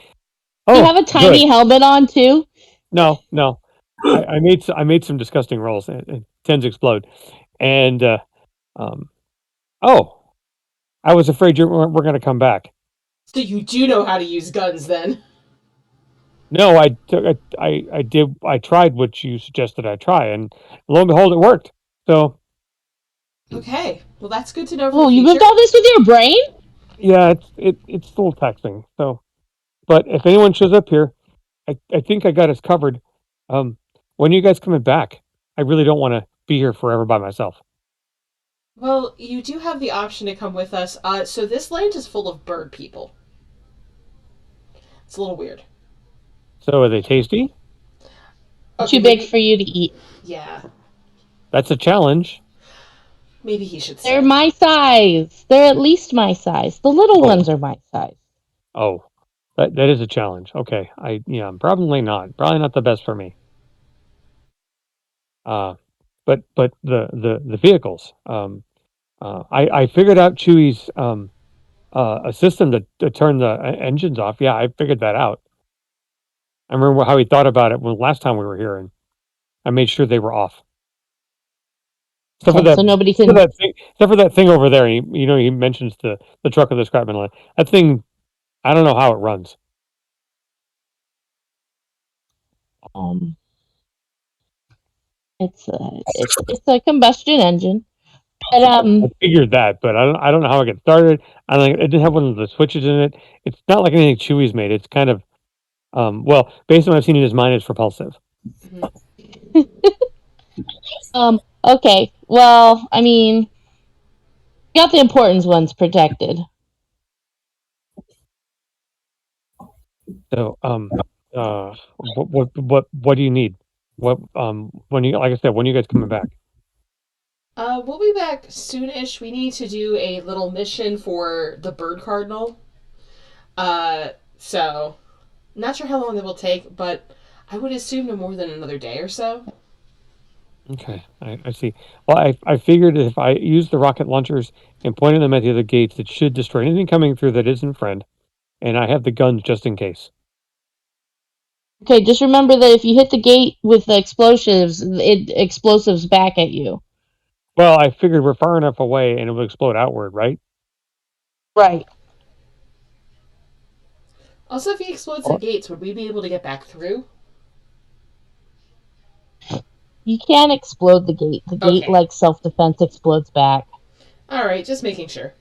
Do you have a tiny good. helmet on too? No. I made some disgusting rolls, and tends to explode. And I was afraid we're going to come back. So you do know how to use guns, then? No, I did. I tried what you suggested I try, and lo and behold, it worked. So, Okay, well that's good to know. Oh, you moved all this with your brain? yeah, it's still texting. So, but if anyone shows up here, I think I got us covered. When are you guys coming back? I really don't want to be here forever by myself. Well, you do have the option to come with us. So this land is full of bird people. It's a little weird. So, are they tasty? Too big for you to eat. Yeah. That's a challenge. Maybe he should They're say. my size. They're at least my size. The little ones are my size. Oh, that is a challenge. Okay, probably not. Probably not the best for me. But the vehicles. I figured out Chewie's a system to turn the engines off. Yeah, I figured that out. I remember how he thought about it when last time we were here, and I made sure they were off. Except Okay, so nobody can. Except for that thing over there. He mentions the truck with the scrap metal. That thing, I don't know how it runs. It's a combustion engine. But I figured that, but I don't know how it gets started. I don't. It didn't have one of the switches in it. It's not like anything Chewie's made. It's kind of well, based on what I've seen in his mind, it's propulsive. Okay. Well, I mean, got the important ones protected. So, what do you need? What when you like I said, when are you guys coming back? We'll be back soonish. We need to do a little mission for the bird cardinal. So not sure how long that will take, but I would assume no more than another day or so. Okay, I see. Well, I figured if I use the rocket launchers and pointed them at the other gates, it should destroy anything coming through that isn't friend. And I have the guns just in case. Okay, just remember that if you hit the gate with the explosives back at you. Well, I figured we're far enough away and it will explode outward, right? Right. Also, if he explodes the gates, would we be able to get back through? You can't explode the gate. The gate, like self-defense, explodes back. All right, just making sure.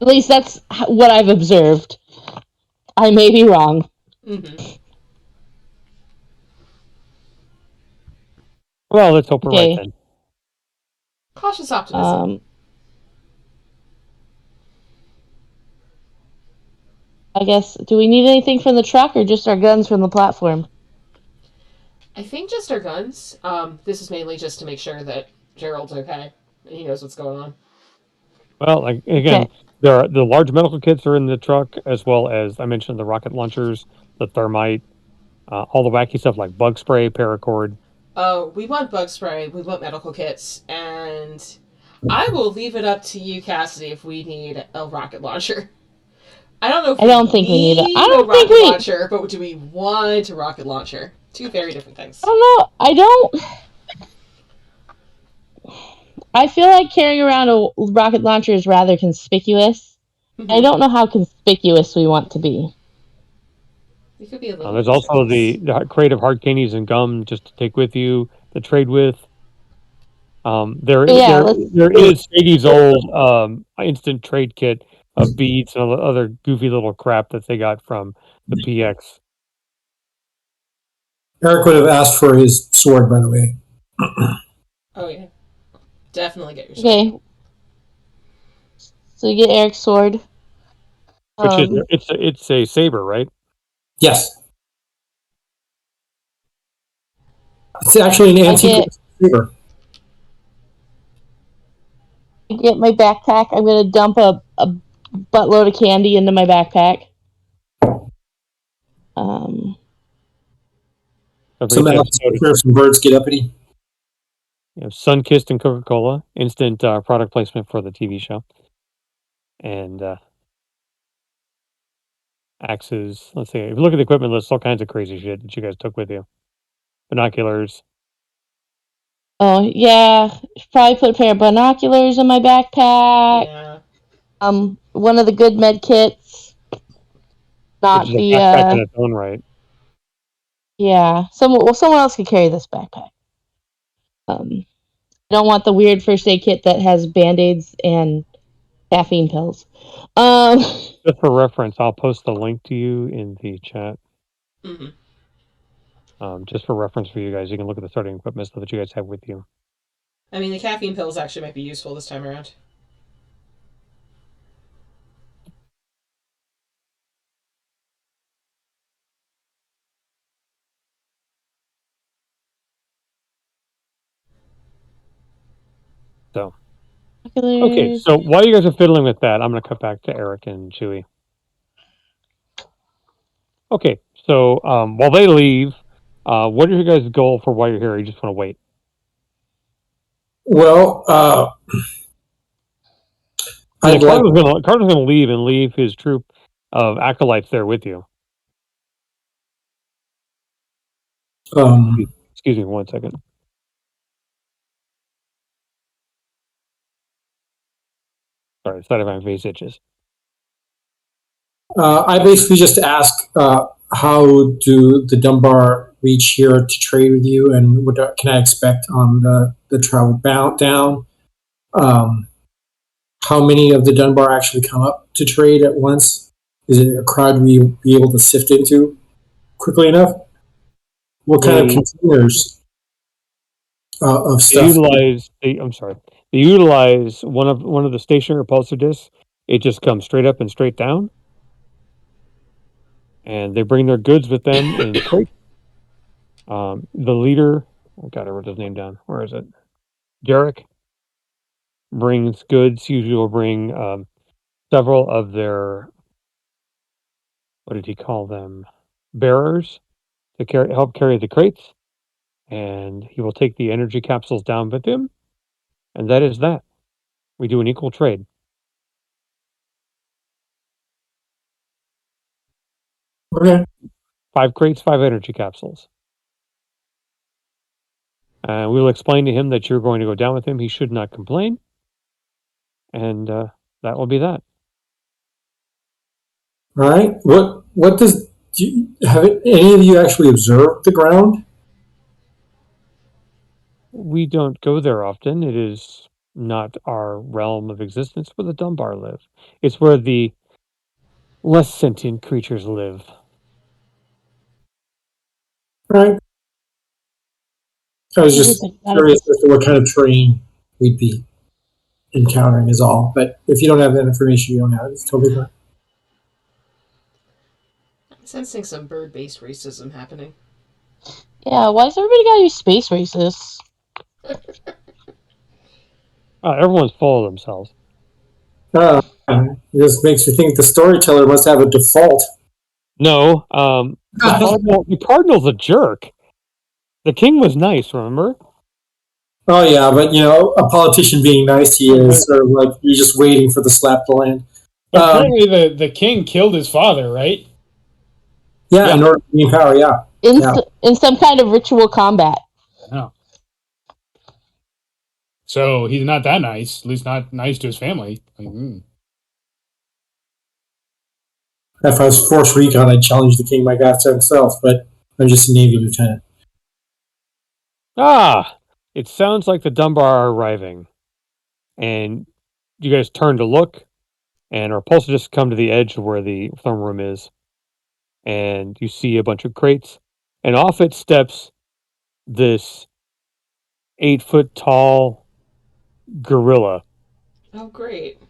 At least that's what I've observed. I may be wrong. Mm-hmm. Well, let's hope we're right then. Cautious optimism. I guess, do we need anything from the truck or just our guns from the platform? I think just our guns. This is mainly just to make sure that Gerald's okay and he knows what's going on. Well, again, the large medical kits are in the truck, as well as I mentioned the rocket launchers the thermite, all the wacky stuff like bug spray, paracord. Oh, we want bug spray, we want medical kits, and I will leave it up to you, Cassidy, if we need a rocket launcher. I don't know if I don't think we need it. I don't think rocket we. launcher, but do we want a rocket launcher? Two very different things. I don't know. I don't. I feel like carrying around a rocket launcher is rather conspicuous. Mm-hmm. I don't know how conspicuous we want to be. It could be a little. There's also the crate of hard candies and gum just to take with you, to trade with. There is Sadie's old instant trade kit of beads and other goofy little crap that they got from the PX. Eric would have asked for his sword, by the way. Oh yeah, definitely get your sword. Okay. So you get Eric's sword. Which is it's a saber, right? Yes. It's actually an antique saber. I get my backpack. I'm going to dump a buttload of candy into my backpack. Some birds get uppity. Sunkissed and Coca-Cola, instant product placement for the TV show. And axes. Let's see. If you look at the equipment list, all kinds of crazy shit that you guys took with you. Binoculars. Oh yeah, probably put a pair of binoculars in my backpack. Yeah. One of the good med kits. Not which is a backpack in its own right. Yeah, someone else could carry this backpack. I don't want the weird first aid kit that has band-aids and caffeine pills. Just for reference, I'll post the link to you in the chat. Mm-hmm. Just for reference for you guys, you can look at the starting equipment stuff that you guys have with you. I mean, the caffeine pills actually might be useful this time around. So, okay, so while you guys are fiddling with that, I'm going to cut back to Eric and Chewy. Okay, so while they leave, what is your guys' goal for while you're here? Or you just want to wait? Well, Carter's going to leave his troop of acolytes there with you. Excuse me 1 second. Sorry, side of my face itches. I basically just ask, how do the Dunbar reach here to trade with you, and what can I expect on the travel down? How many of the Dunbar actually come up to trade at once? Is it a crowd we'll be able to sift into quickly enough? What kind of containers of stuff? They utilize one of the stationary repulsor discs. It just comes straight up and straight down. And they bring their goods with them in crates. The leader, I gotta write his name down. Where is it? Derek brings goods. Usually will bring several of their, what did he call them? Bearers to help carry the crates. And he will take the energy capsules down with him. And that is that. We do an equal trade. Okay. 5 crates, 5 energy capsules. We will explain to him that you're going to go down with him. He should not complain. And that will be that. All right. Have any of you actually observed the ground? We don't go there often. It is not our realm of existence where the Dunbar live. It's where the less sentient creatures live. Right. I was just curious as to what kind of terrain we'd be encountering is all. But if you don't have that information, you don't have it. It's totally fine. I'm sensing some bird-based racism happening. Yeah, why is everybody gotta be space racist? Everyone's full of themselves. This makes me think the storyteller must have a default. No, The cardinal's a jerk. The king was nice, remember? Oh yeah, but a politician being nice to you is sort of like you're just waiting for the slap to land. But apparently, the king killed his father, right? Yeah, in order to be in power, yeah. In some kind of ritual combat. No. So he's not that nice. At least not nice to his family. If I was Force Recon, I'd challenge the king my godson himself, but I'm just a Navy lieutenant. Ah, it sounds like the Dunbar are arriving. And you guys turn to look, and Repulsa just come to the edge of where the throne room is. And you see a bunch of crates, and off it steps this 8 foot tall gorilla. Oh, great.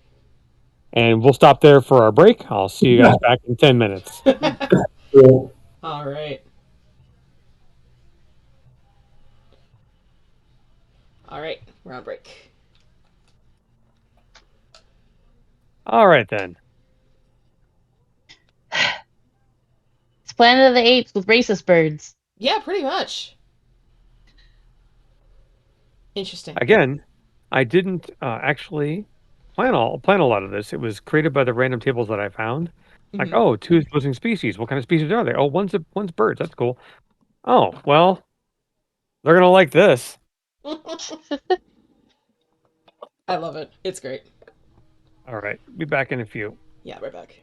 And we'll stop there for our break. I'll see you guys back in 10 minutes. Cool. All right. All right. We're on break. All right, then. It's Planet of the Apes with racist birds. Yeah, pretty much. Interesting. Again, I didn't actually plan a lot of this. It was created by the random tables that I found. Like, Mhm. oh, two opposing species. What kind of species are they? Oh, one's birds. That's cool. Oh, well, they're gonna like this. I love it. It's great. All right, be back in a few. Yeah, we're back.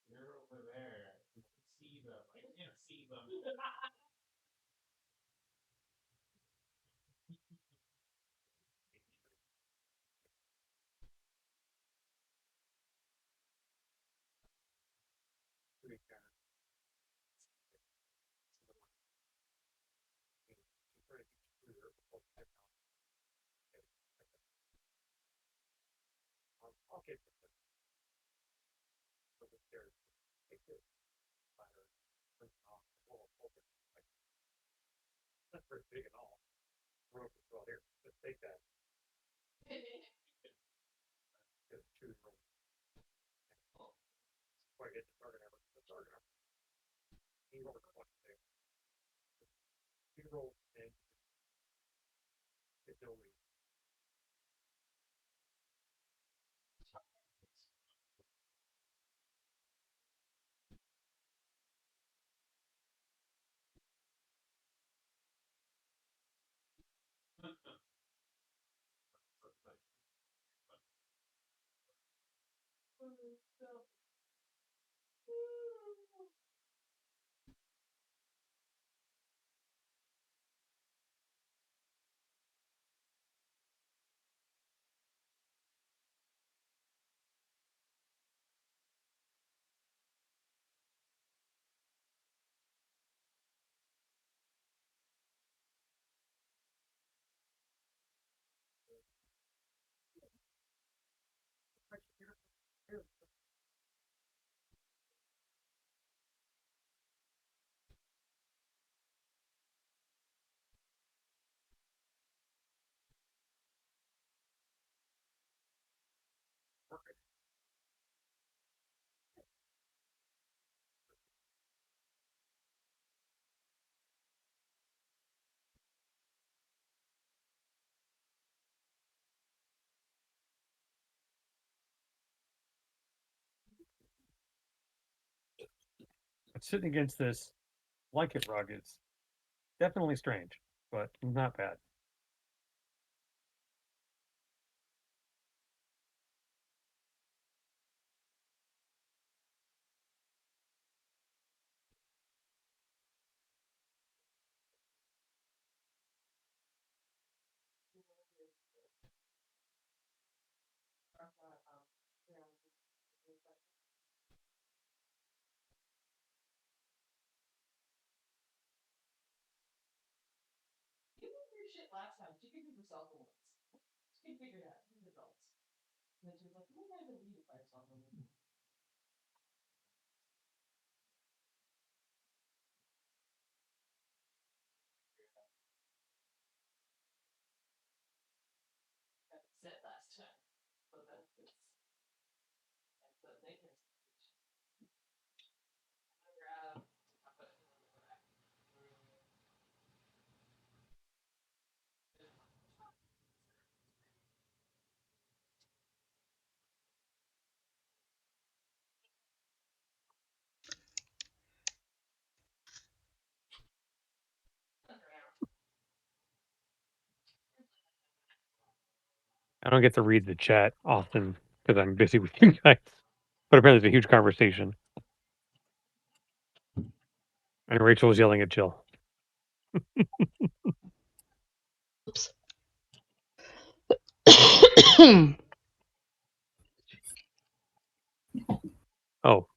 You're over there. I can see them. I can't see them. But sitting against this blanket rug is definitely strange, but not bad. You did your shit last time. She could do herself once. She could figure it out. She's adults. And then she was like, "Oh, I believe it by herself." Got it set last time. So that's that's the daycare situation. I'm gonna grab. I'll put it in the back. I don't get to read the chat often because I'm busy with you guys. But apparently, it's a huge conversation. And Rachel was yelling at Jill. Oops. Oh,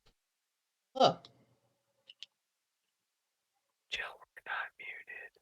Oh. Jill, we're not muted.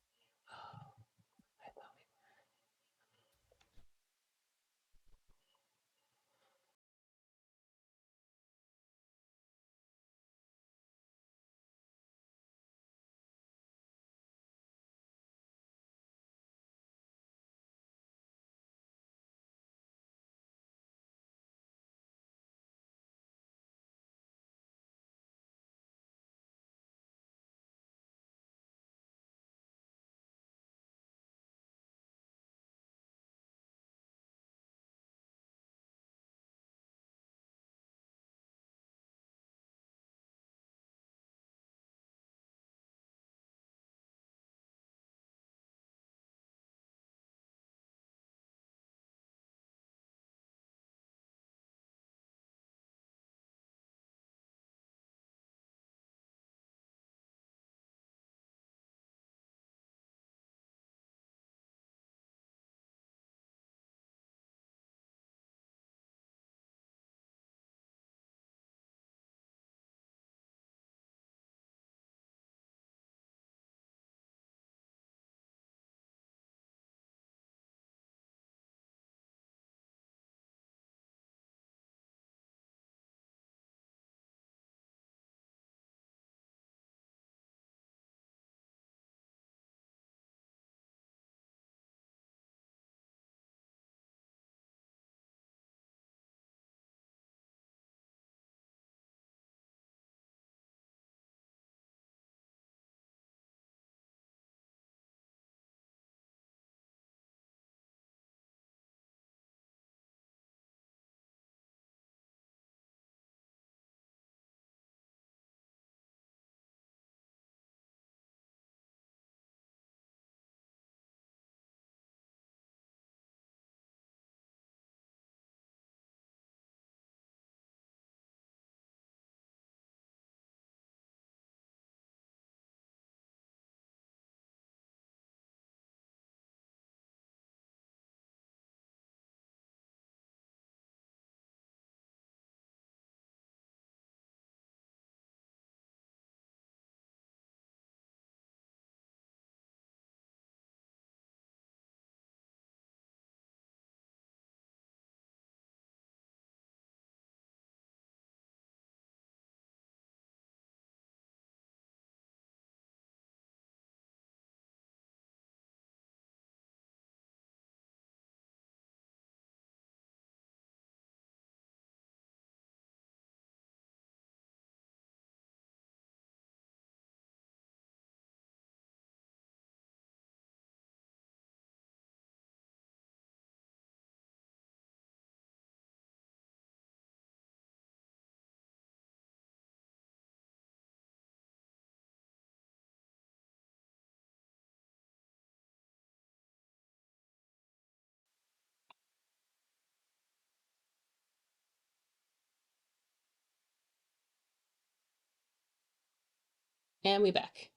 And we back.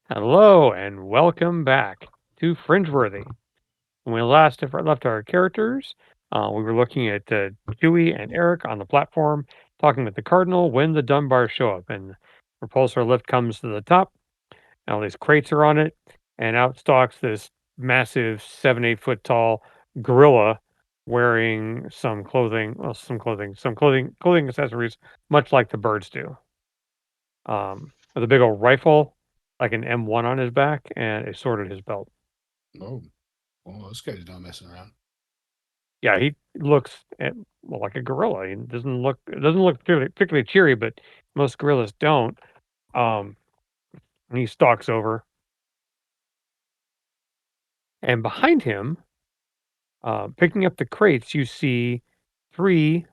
Hello and welcome back to Fringeworthy. When we last left our characters, we were looking at Dewey and Eric on the platform, talking with the Cardinal when the Dunbars show up. And the repulsor lift comes to the top, and all these crates are on it, and out stalks this massive 7-8 foot tall gorilla wearing some clothing, clothing accessories, much like the birds do. With a big old rifle, like an M1 on his back, and a sword at his belt. Oh, well, this guy's not messing around. Yeah, he looks like a gorilla. He doesn't look particularly cheery, but most gorillas don't. And he stalks over, and behind him, picking up the crates, you see three.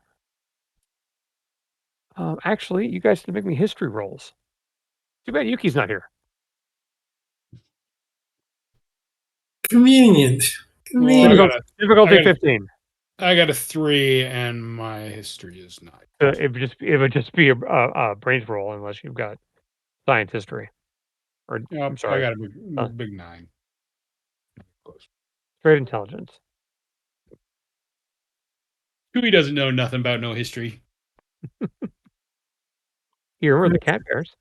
Actually, you guys can make me history rolls. Too bad Yuki's not here. Convenient. Well, Difficulty I got a- 15. I got a 3, and my history is 9. It would just be a brains roll unless you've got science history. Or I'm Nope, I sorry, got a big 9. Close. straight intelligence. Chewie doesn't know nothing about no history. You remember the cat bears?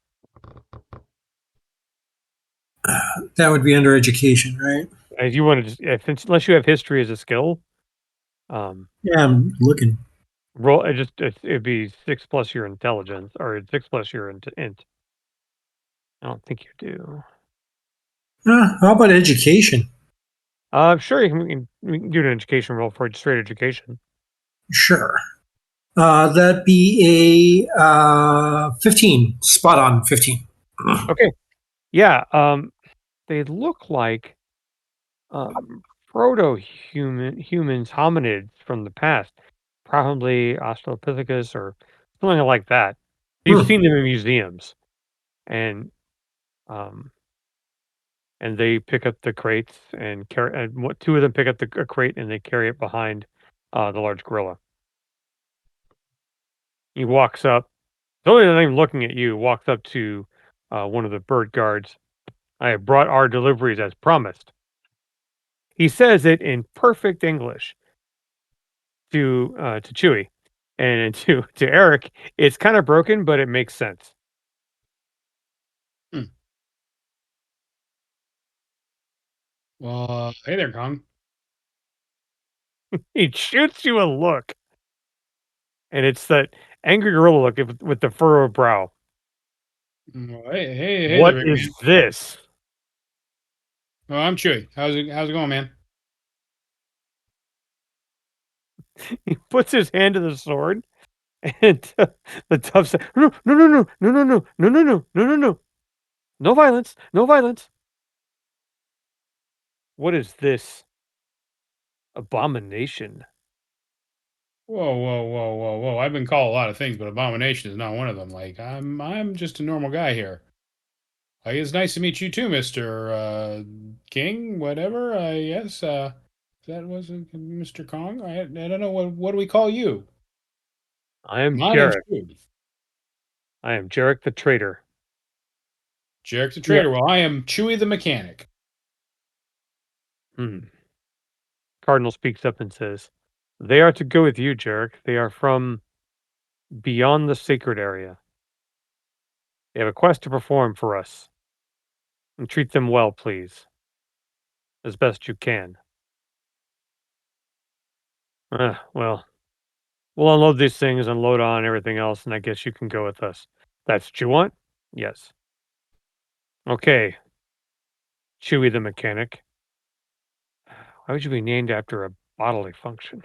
That would be under education, right? As you want to just unless you have history as a skill, Yeah, I'm looking. roll it'd be 6 plus your intelligence or 6 plus your int. I don't think you do. How about education? Sure, we can do an education roll for straight education. Sure. That'd be a 15. Spot on 15. Okay. Yeah. They look like humans, hominids from the past, probably Australopithecus or something like that. You've Hmm. seen them in museums, and um, and they pick up the crates and carry. And what two of them pick up a crate and they carry it behind the large gorilla. He walks up. Totally not even looking at you. Walks up to one of the bird guards. I have brought our deliveries as promised. He says it in perfect English to Chewie, and to Eric, it's kind of broken, but it makes sense. Well, hey there, Kong. He shoots you a look, and it's that angry gorilla look with the furrowed brow. Well, hey What there, big is man. this? Oh, I'm Chewie. How's it going, man? He puts his hand to the sword, and the tough says, "No, no, no, no, no, no, no, no, no, no, no, no, no, no violence, no violence." What is this abomination? Whoa. I've been called a lot of things, but abomination is not one of them. Like, I'm just a normal guy here. Like, it's nice to meet you too, Mr. King, whatever. Yes, that was Mr. Kong. I don't know, what do we call you? I am My name's Jarek. Chewie. I am Jarek the traitor. Jarek the Yeah. Trader. Well, I am Chewie the Mechanic. Cardinal speaks up and says, "They are to go with you, Jarek. They are from beyond the sacred area. They have a quest to perform for us. And treat them well, please, as best you can." Well, we'll unload these things, unload on everything else, and I guess you can go with us. That's what you want? Yes. Okay, Chewie the mechanic. Why would you be named after a bodily function?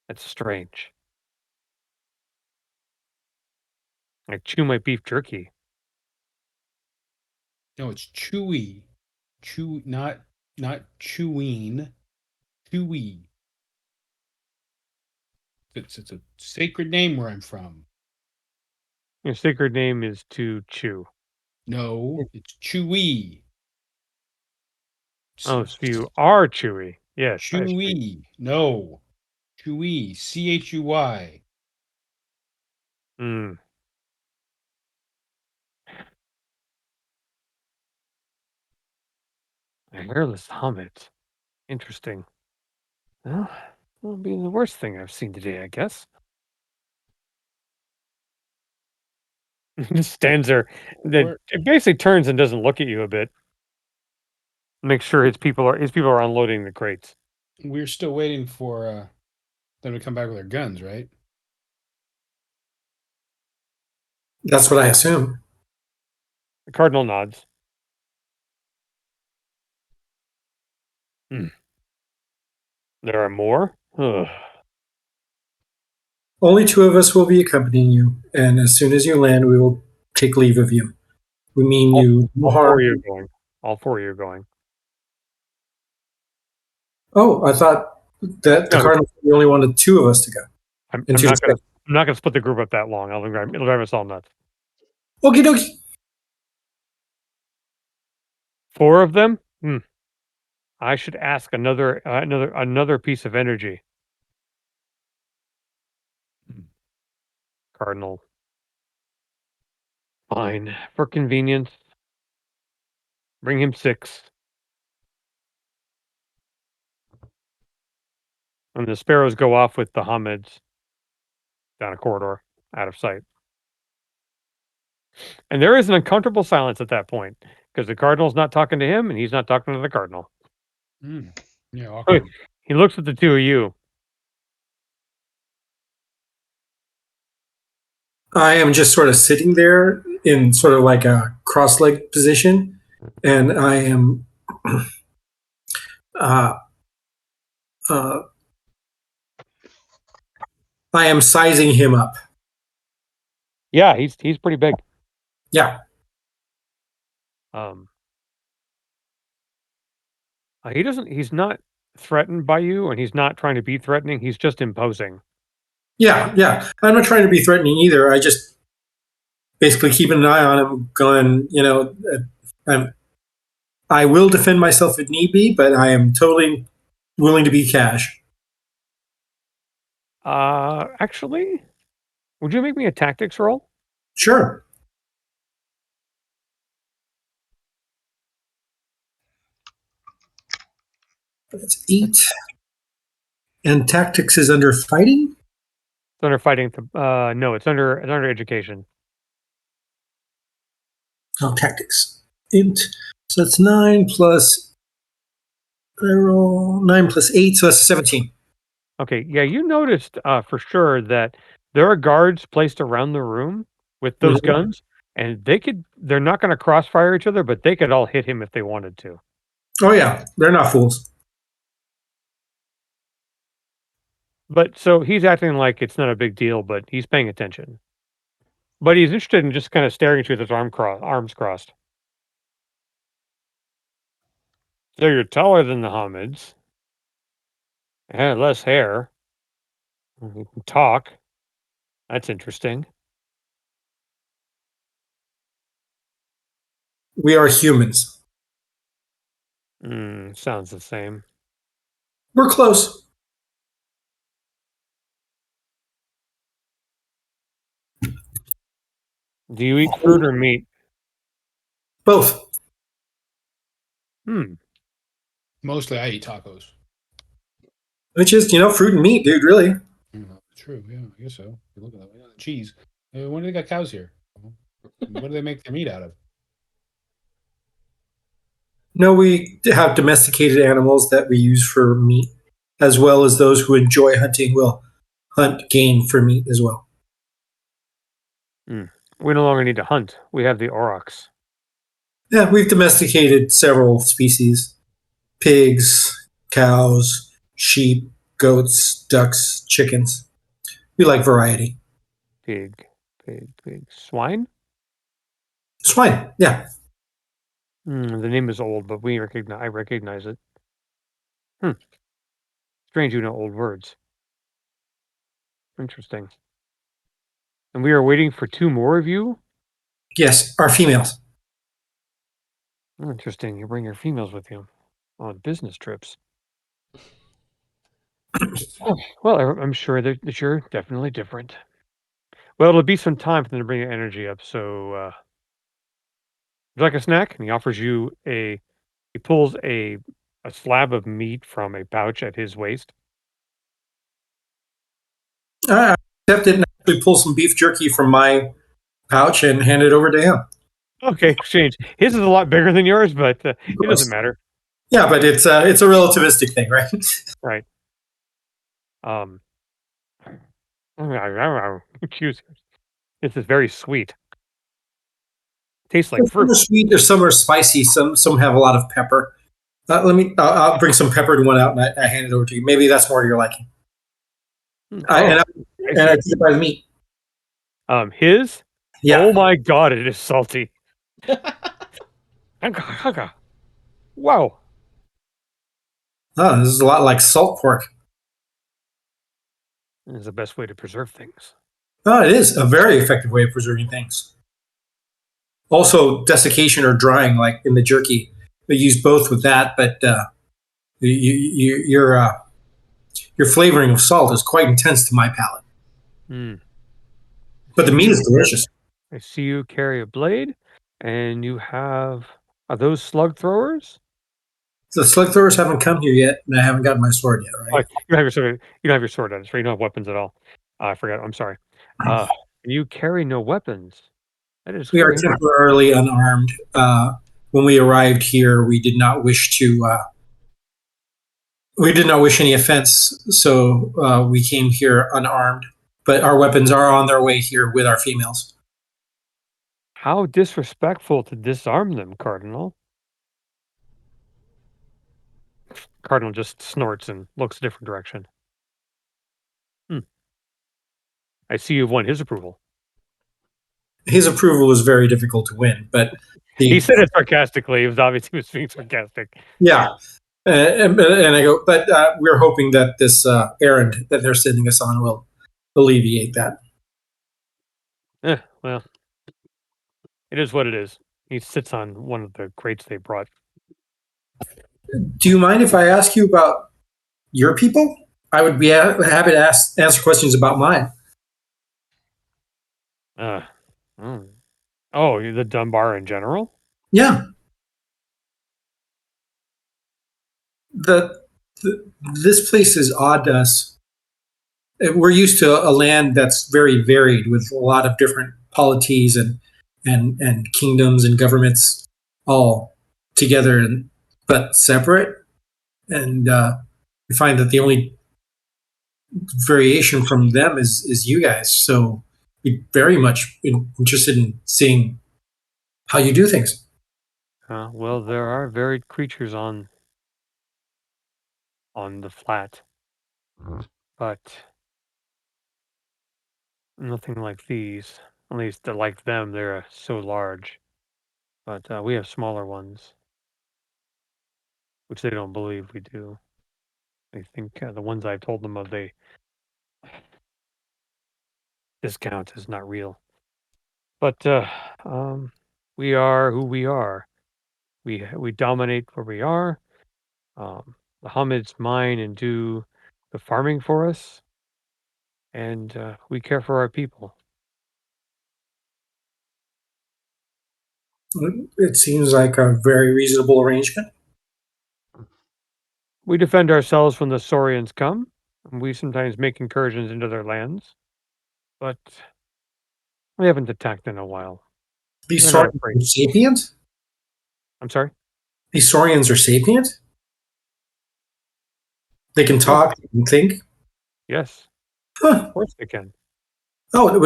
That's strange. I chew my beef jerky. No, it's Chewie. Chew, not chewing. Chewie. It's a sacred name where I'm from. Your sacred name is to chew. No, it's Chewie. Oh, so you are Chewie. Yes, I see. Chewie. No. Chewie. Chui. Hmm. A hairless helmet. Interesting. Well, that'll be the worst thing I've seen today, I guess. Just stands there. Then it basically turns and doesn't look at you a bit. Make sure his people are unloading the crates. We're still waiting for them to come back with their guns, right? That's what I assume. The cardinal nods. There are more? Ugh. Only two of us will be accompanying you, and as soon as you land, we will take leave of you. We mean All, you no all four of harm. you are going. All four of you are going. Oh, I thought that the No, Cardinals only wanted two of us to go. I'm And two not gonna to I'm not gonna split the group up that long. It'll drive us all nuts. Okie dokie. 4 of them? I should ask another piece of energy. Cardinal. Fine. For convenience. Bring him 6. And the sparrows go off with the Hamids down a corridor, out of sight. And there is an uncomfortable silence at that point, because the Cardinal's not talking to him, and he's not talking to the Cardinal. Yeah, awkward. He looks at the two of you. I am just sort of sitting there in sort of like a cross-legged position, and I am I am sizing him up. Yeah, he's pretty big. Yeah. He's not threatened by you, and he's not trying to be threatening. He's just imposing. Yeah. I'm not trying to be threatening either. I just basically keep an eye on him, going, I will defend myself if need be, but I am totally willing to be cash. Actually, would you make me a tactics roll? Sure. That's 8. And tactics is under fighting? It's under fighting. No, it's under education. Oh, tactics. Int. So that's 9 plus. I roll 9 plus 8, so that's 17. Okay, yeah, you noticed for sure that there are guards placed around the room with those guns, and they're not going to crossfire each other, but they could all hit him if they wanted to. Oh, yeah. They're not fools. But so he's acting like it's not a big deal, but he's paying attention. But he's interested in just kind of staring at you with his arms crossed. So you're taller than the Hamids. Had less hair. You can talk. That's interesting. We are humans. Sounds the same. We're close. Do you eat fruit or meat? Both. Mostly I eat tacos. Which is, fruit and meat, dude, really. True, yeah, I guess so. You look at that. Cheese. When do they got cows here? What do they make their meat out of? No, we have domesticated animals that we use for meat, as well as those who enjoy hunting will hunt game for meat as well. We no longer need to hunt. We have the aurochs. Yeah, we've domesticated several species. Pigs, cows, sheep, goats, ducks, chickens. We like variety. Pig. Swine? Swine, yeah. The name is old, but I recognize it. Strange you know old words. Interesting. And we are waiting for 2 more of you? Yes, our females. Interesting. You bring your females with you on business trips. Well, I'm sure that you're definitely different. Well, it'll be some time for them to bring your energy up. So, would you like a snack? And he offers you he pulls a slab of meat from a pouch at his waist. I accept it and actually pull some beef jerky from my pouch and hand it over to him. Okay, exchange. His is a lot bigger than yours, but it doesn't matter. Yeah, but it's a relativistic thing, right? Right. Excuse me. This is very sweet. Tastes like fruit. Some are sweet, or some are spicy. Some have a lot of pepper. I'll bring some peppered one out and I hand it over to you. Maybe that's more to your liking. I take it by the meat. His? Yeah. Oh my god, it is salty. Wow. Oh, this is a lot like salt pork. It's the best way to preserve things. Oh, it is a very effective way of preserving things. Also, desiccation or drying, like in the jerky. They use both with that, but Your flavoring of salt is quite intense to my palate. Mm. But the meat is delicious. I see you carry a blade, and you have. Are those slug throwers? The slug throwers haven't come here yet, and I haven't gotten my sword yet, Oh, right? you don't have your sword. You don't have your sword on. So you don't have weapons at all. I forgot. I'm sorry. You carry no weapons. That is We are very interesting. temporarily unarmed. When we arrived here, we did not wish any offense, so we came here unarmed. But our weapons are on their way here with our females. How disrespectful to disarm them, Cardinal. Cardinal just snorts and looks a different direction. I see you've won his approval. His approval is very difficult to win, but He said it sarcastically. It was obvious he was being sarcastic. yeah. And I go, but we're hoping that this errand that they're sending us on will alleviate that. Well, it is what it is. He sits on one of the crates they brought. Do you mind if I ask you about your people? I would be happy to answer questions about mine. Oh, you're the Dunbar in general? Yeah. This place is odd to us. We're used to a land that's very varied with a lot of different polities and kingdoms and governments all together but separate. And we find that the only variation from them is you guys. So we're very much interested in seeing how you do things. Well, there are varied creatures on the flat, but nothing like these. At least like them, they're so large. But we have smaller ones, which they don't believe we do. They think the ones I've told them of, they discount is not real. But we are who we are. We dominate where we are. The Hamids mine and do the farming for us, and we care for our people. It seems like a very reasonable arrangement. We defend ourselves when the Saurians come, and we sometimes make incursions into their lands, but we haven't attacked in a while. These They're not Saurians afraid. are sapient? I'm sorry? These Saurians are sapient? They can talk and think? Yes, Huh. of course they can. Oh,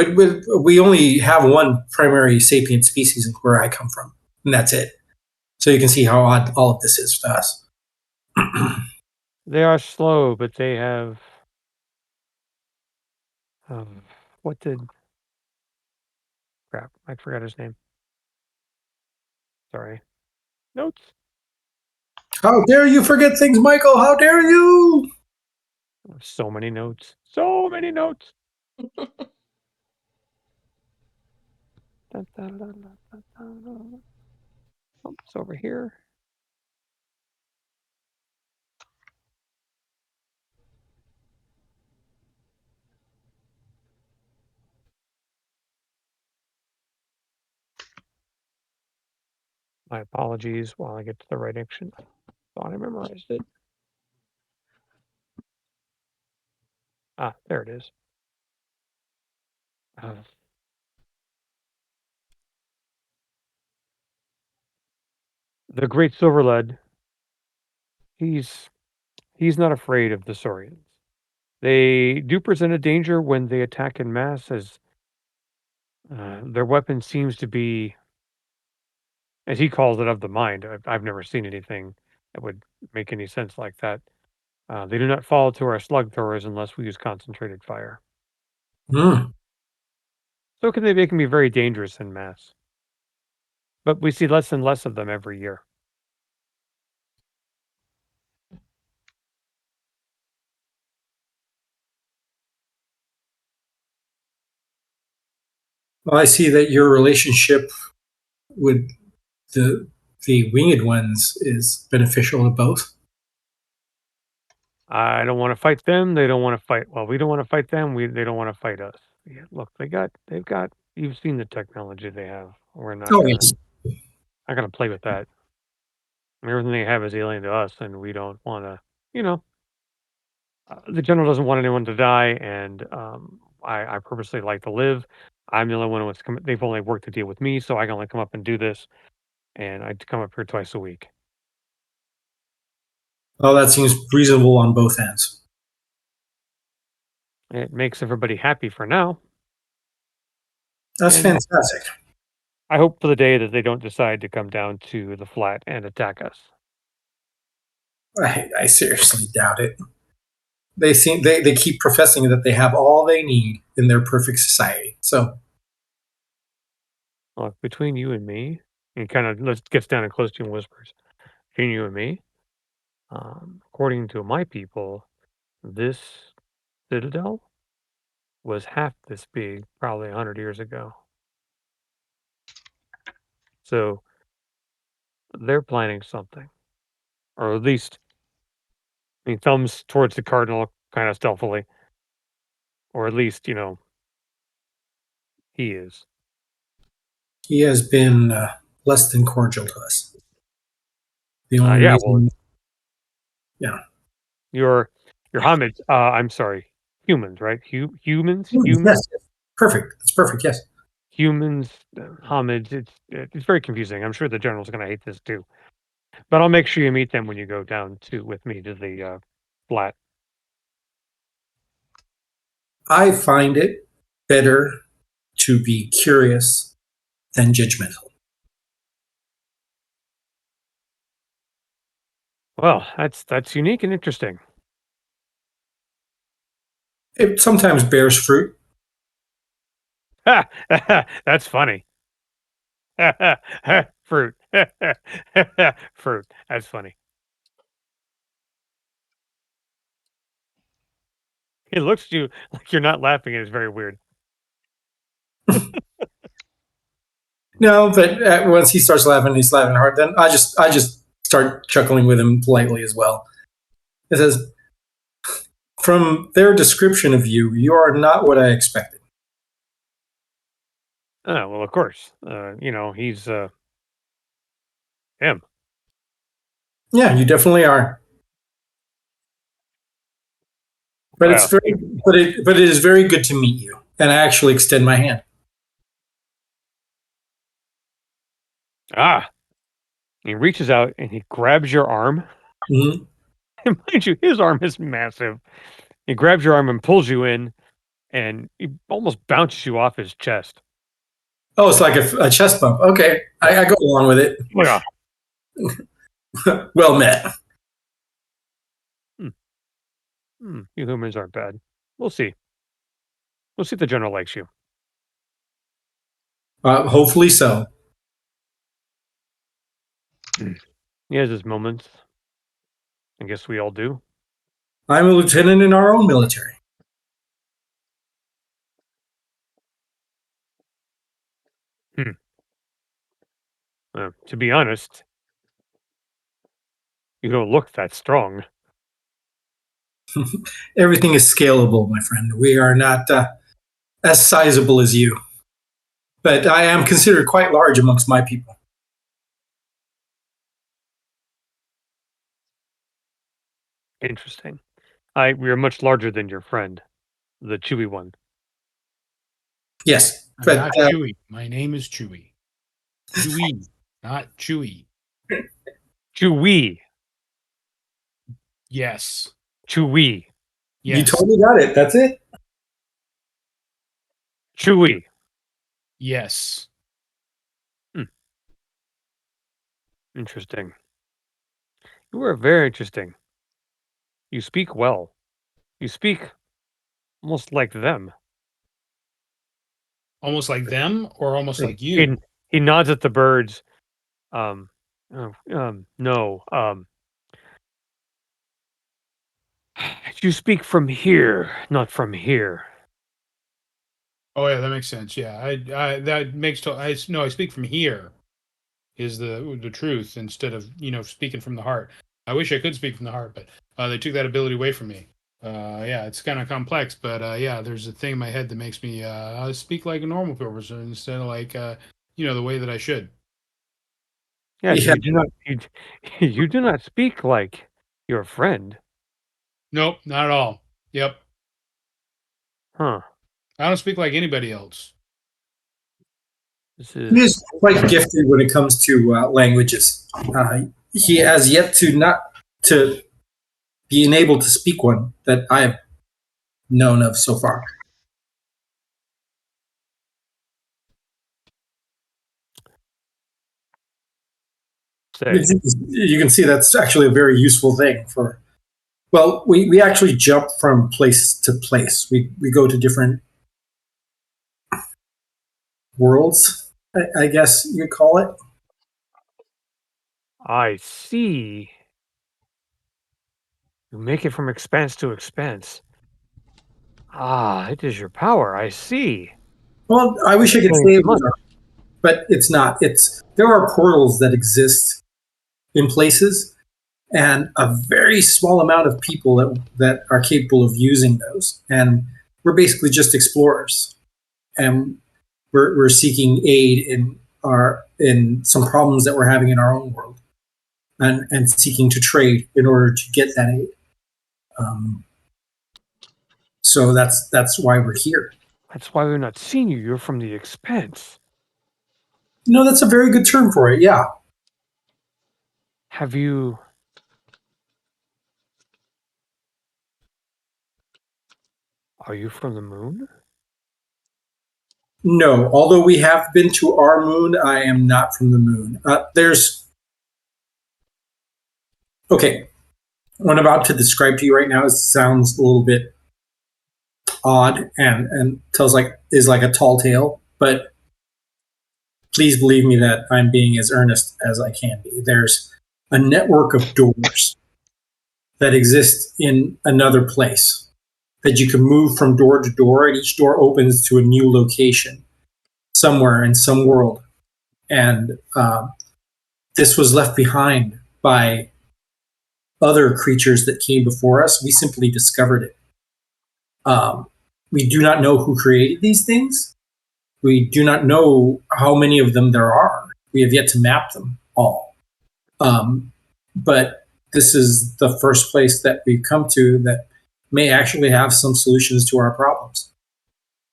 we only have one primary sapient species where I come from, and that's it. So you can see how odd all of this is to us. They are slow, but they have. What did. Crap, I forgot his name. Sorry. Notes. How dare you forget things, Michael? How dare you? So many notes. So many notes. Oh, it's over here. My apologies while I get to the right action. Thought I memorized it. There it is. The Great Silverlead. He's not afraid of the Saurians. They do present a danger when they attack in mass, as their weapon seems to be, as he calls it, of the mind. I've never seen anything that would make any sense like that. They do not fall to our slug throwers unless we use concentrated fire. Hmm. So they can be very dangerous in mass. But we see less and less of them every year. Well, I see that your relationship with the winged ones is beneficial to both. I don't want to fight them. They don't want to fight. Well, we don't want to fight them. They don't want to fight us. Yeah, look, they've got. You've seen the technology they have. We're not Oh, gonna yes. not gonna play with that. Everything they have is alien to us, and we don't want to. You know, the general doesn't want anyone to die, and I purposely like to live. I'm the only one who's come. They've only worked to deal with me, so I can only come up and do this, and I come up here twice a week. Well, that seems reasonable on both ends. It makes everybody happy for now. That's And fantastic. I hope for the day that they don't decide to come down to the flat and attack us. I seriously doubt it. They keep professing that they have all they need in their perfect society. So Look, between you and me, and kind of gets down and close to you and whispers, between you and me, according to my people, this citadel was half this big probably 100 years ago. So they're planning something, or at least, I mean, thumbs towards the cardinal kind of stealthily, or at least, he is. he has been less than cordial to us. The only Yeah, well, reason, yeah, your homage. I'm sorry, humans, right? Humans, yes, perfect. That's perfect. Yes, humans, homage. It's very confusing. I'm sure the general's going to hate this too. But I'll make sure you meet them when you go down to with me to the flat. I find it better to be curious than judgmental. Well, that's unique and interesting. It sometimes bears fruit. That's funny. Fruit. Fruit. That's funny. He looks at you like you're not laughing, and it's very weird. No, but once he starts laughing, he's laughing hard. Then I just start chuckling with him politely as well. It says, "From their description of you, you are not what I expected." Oh, well, of course. He's him. Yeah, you definitely are. But it's Well, very, but it is very good to meet you, and I actually extend my hand. ah, he reaches out and he grabs your arm. Mhm. And mind you, his arm is massive. He grabs your arm and pulls you in, and he almost bounces you off his chest. Oh, it's like a chest bump. Okay, I go along with it. Yeah. Well met. You humans aren't bad. We'll see. We'll see if the general likes you. Hopefully so. He has his moments. I guess we all do. I'm a lieutenant in our own military. To be honest, you don't look that strong. Everything is scalable, my friend. We are not as sizable as you, but I am considered quite large amongst my people. Interesting. We are much larger than your friend, the chewy one. Yes, I'm but not Chewy. My name is Chewy. Chewy, not Chewy. Chewy. Yes. Chewy. you Yes. totally got it. That's it. Chewy. Yes. Interesting. You are very interesting. You speak well. You speak almost like them. Almost like them or almost like He, you? he nods at the birds. No. You speak from here, not from here. Oh yeah, that makes sense. Yeah, I that makes I no, I speak from here is the truth instead of speaking from the heart. I wish I could speak from the heart, but they took that ability away from me. Yeah, it's kind of complex, but yeah, there's a thing in my head that makes me speak like a normal person instead of like the way that I should. Yeah, so Yeah. you do not speak like your friend. Nope, not at all. Yep, Huh. I don't speak like anybody else. This He is is quite gifted when it comes to languages. He has yet to not to be able to speak one that I have known of so far. say. You can see that's actually a very useful thing for. Well, we actually jump from place to place. We go to different worlds, I guess you call it. I see. You make it from expense to expense. Ah, it is your power. I see. Well, I wish I could say Explains it was, much. but it's not. It's there are portals that exist in places, and a very small amount of people that are capable of using those. And we're basically just explorers, and we're seeking aid in some problems that we're having in our own world, and seeking to trade in order to get that aid. Um, so that's why we're here. That's why we've not seen you. You're from the expense. No, that's a very good term for it. Yeah. Have you? Are you from the moon? No, although we have been to our moon, I am not from the moon. There's okay. What I'm about to describe to you right now sounds a little bit odd and tells like is like a tall tale, but please believe me that I'm being as earnest as I can be. There's a network of doors that exist in another place that you can move from door to door, and each door opens to a new location somewhere in some world. And this was left behind by other creatures that came before us. We simply discovered it. Um, we do not know who created these things. We do not know how many of them there are. We have yet to map them all. But this is the first place that we've come to that may actually have some solutions to our problems.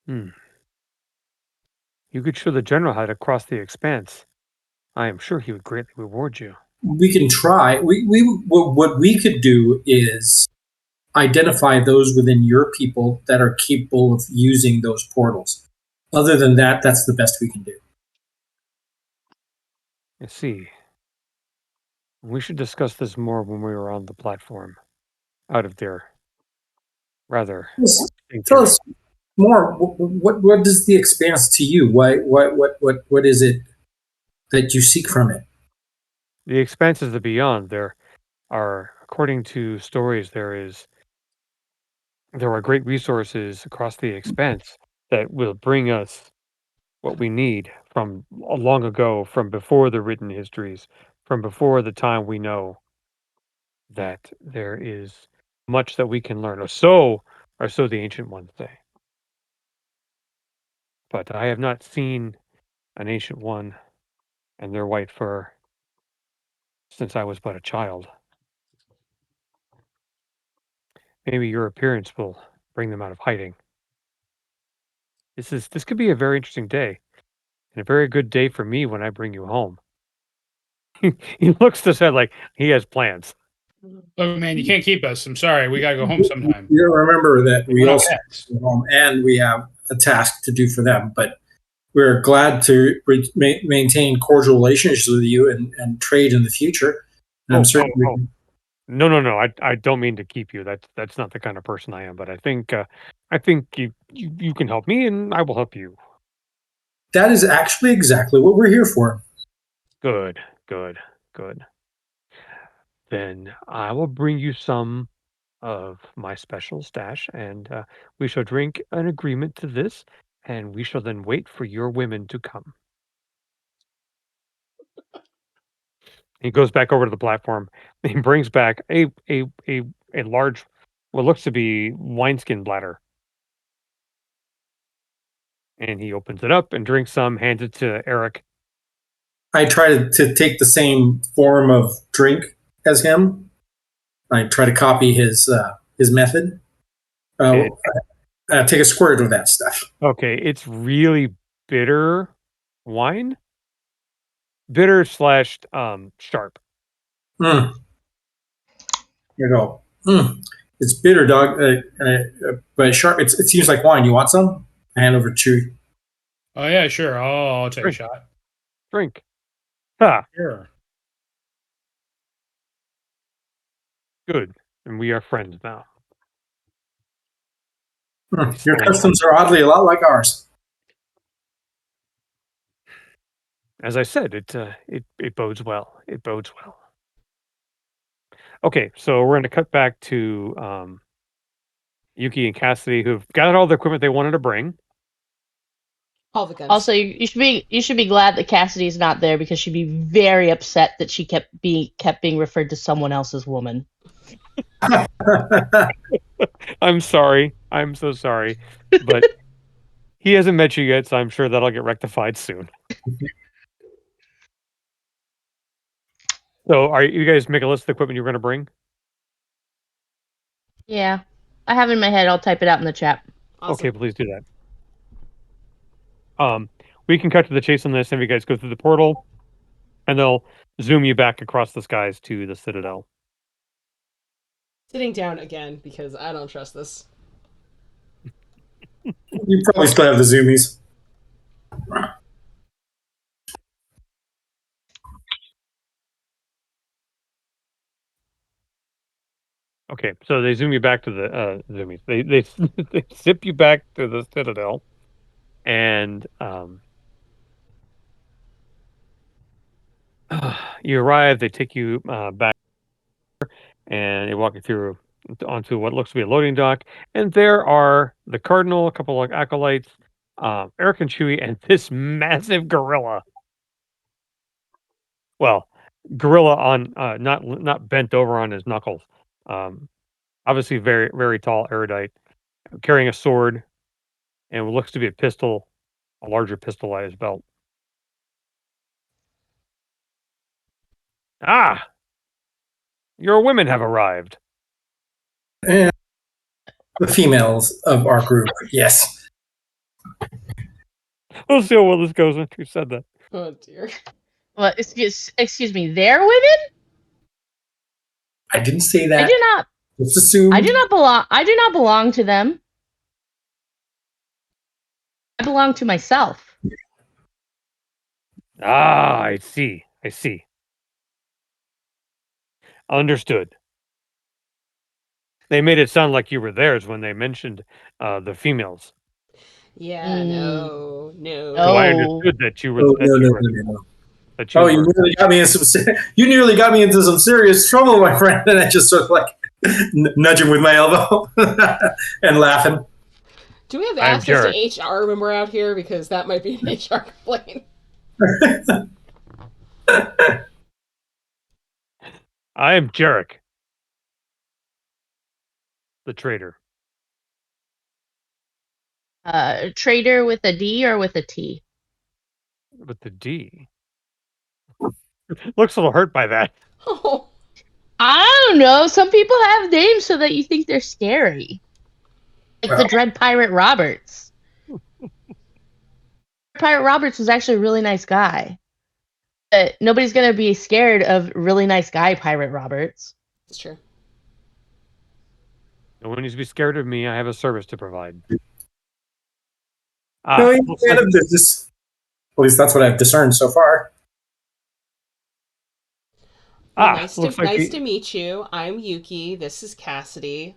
Hmm. You could show the general how to cross the expanse. I am sure he would greatly reward you. We can try. What we could do is identify those within your people that are capable of using those portals. Other than that, that's the best we can do. I see. We should discuss this more when we were on the platform. Out of there. Rather, think Tell there. us more. What does the expanse to you? What is it that you seek from it? The expanses of beyond, there are, according to stories, there are great resources across the expanse that will bring us what we need from long ago, from before the written histories, from before the time we know that there is much that we can learn, or so the ancient ones say. But I have not seen an ancient one and their white fur since I was but a child. Maybe your appearance will bring them out of hiding. This could be a very interesting day, and a very good day for me when I bring you home. He looks to said like he has plans. Oh man, you can't keep us. I'm sorry. We gotta go home sometime. You remember that we We're not also pets. go home and we have a task to do for them, but we're glad to maintain cordial relationships with you and trade in the future. And I'm Oh, certain oh, oh. No, no, no. I don't mean to keep you. That's not the kind of person I am. But I think you can help me, and I will help you. that is actually exactly what we're here for. Good, good, good. Then I will bring you some of my special stash, and we shall drink an agreement to this, and we shall then wait for your women to come. He goes back over to the platform. He brings back a large, what looks to be wineskin bladder. And he opens it up and drinks some, hands it to Eric. I try to take the same form of drink as him. I try to copy his method. Take a squirt of that stuff. Okay, it's really bitter wine. Bitter / sharp. Here you go. It's bitter, dog, but sharp. It seems like wine. You want some? I hand over to Chewy. Oh yeah, sure. I'll take a Drink. shot. Drink. Ha, Sure. good. And we are friends now. Your customs are oddly a lot like ours. As I said, it bodes well. It bodes well. Okay, so we're going to cut back to Yuki and Cassidy, who've got all the equipment they wanted to bring. All the guns. Also, you should be glad that Cassidy's not there, because she'd be very upset that she kept being referred to someone else's woman. I'm sorry. I'm so sorry. But he hasn't met you yet, so I'm sure that'll get rectified soon. So are you guys make a list of the equipment you're going to bring? Yeah. I have it in my head. I'll type it out in the chat. Awesome. Okay, please do that. We can cut to the chase on this, and you guys go through the portal, and they'll zoom you back across the skies to the Citadel. Sitting down again because I don't trust this. You probably still have the zoomies. Okay, so they zoom you back to the zoomies. They zip you back to the Citadel, and you arrive. They take you back, and they walk you through onto what looks to be a loading dock. And there are the Cardinal, a couple of acolytes, Eric and Chewie, and this massive gorilla. Well, gorilla on not bent over on his knuckles. Obviously very, very tall, erudite, carrying a sword and what looks to be a pistol, a larger pistol at his belt. Ah, your women have arrived. And the females of our group, yes. We'll see how well this goes. Who said that? Oh dear. Well, excuse me, they're women? I didn't say that. I do not. Just assume. I do not belong to them. I belong to myself. Ah, I see. I see. Understood. They made it sound like you were theirs when they mentioned the females. Yeah, no. So I understood that you were. No. That you you nearly got me in you nearly got me into some serious trouble, my friend. And I just sort of like nudge him with my elbow and laughing. Do we have access to HR when we're out here? Because that might be an HR complaint. I am Jarek, the traitor. Trader with a D or with a T? With the D. Looks a little hurt by that. Oh. I don't know. Some people have names so that you think they're scary. Like the Dread Pirate Roberts. Pirate Roberts was actually a really nice guy. But nobody's going to be scared of really nice guy Pirate Roberts. That's true. No one needs to be scared of me. I have a service to provide. No, business. At least that's what I've discerned so far. Well, nice to meet you. I'm Yuki. This is Cassidy.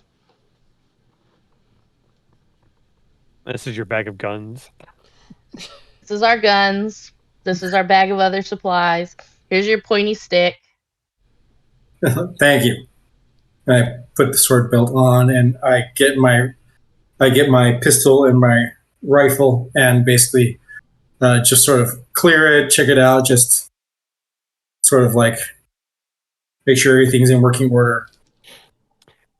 This is your bag of guns. This is our guns. This is our bag of other supplies. Here's your pointy stick. Thank you. I put the sword belt on, and I get my pistol and my rifle, and basically just sort of clear it, check it out, just sort of like make sure everything's in working order.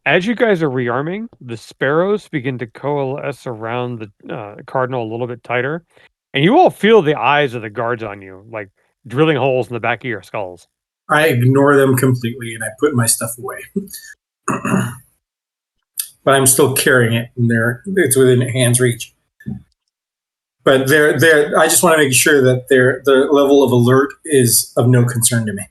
As you guys are rearming, the sparrows begin to coalesce around the cardinal a little bit tighter, and you all feel the eyes of the guards on you, like drilling holes in the back of your skulls. I ignore them completely and I put my stuff away. But I'm still carrying it, and it's within hand's reach. But I just want to make sure that their level of alert is of no concern to me.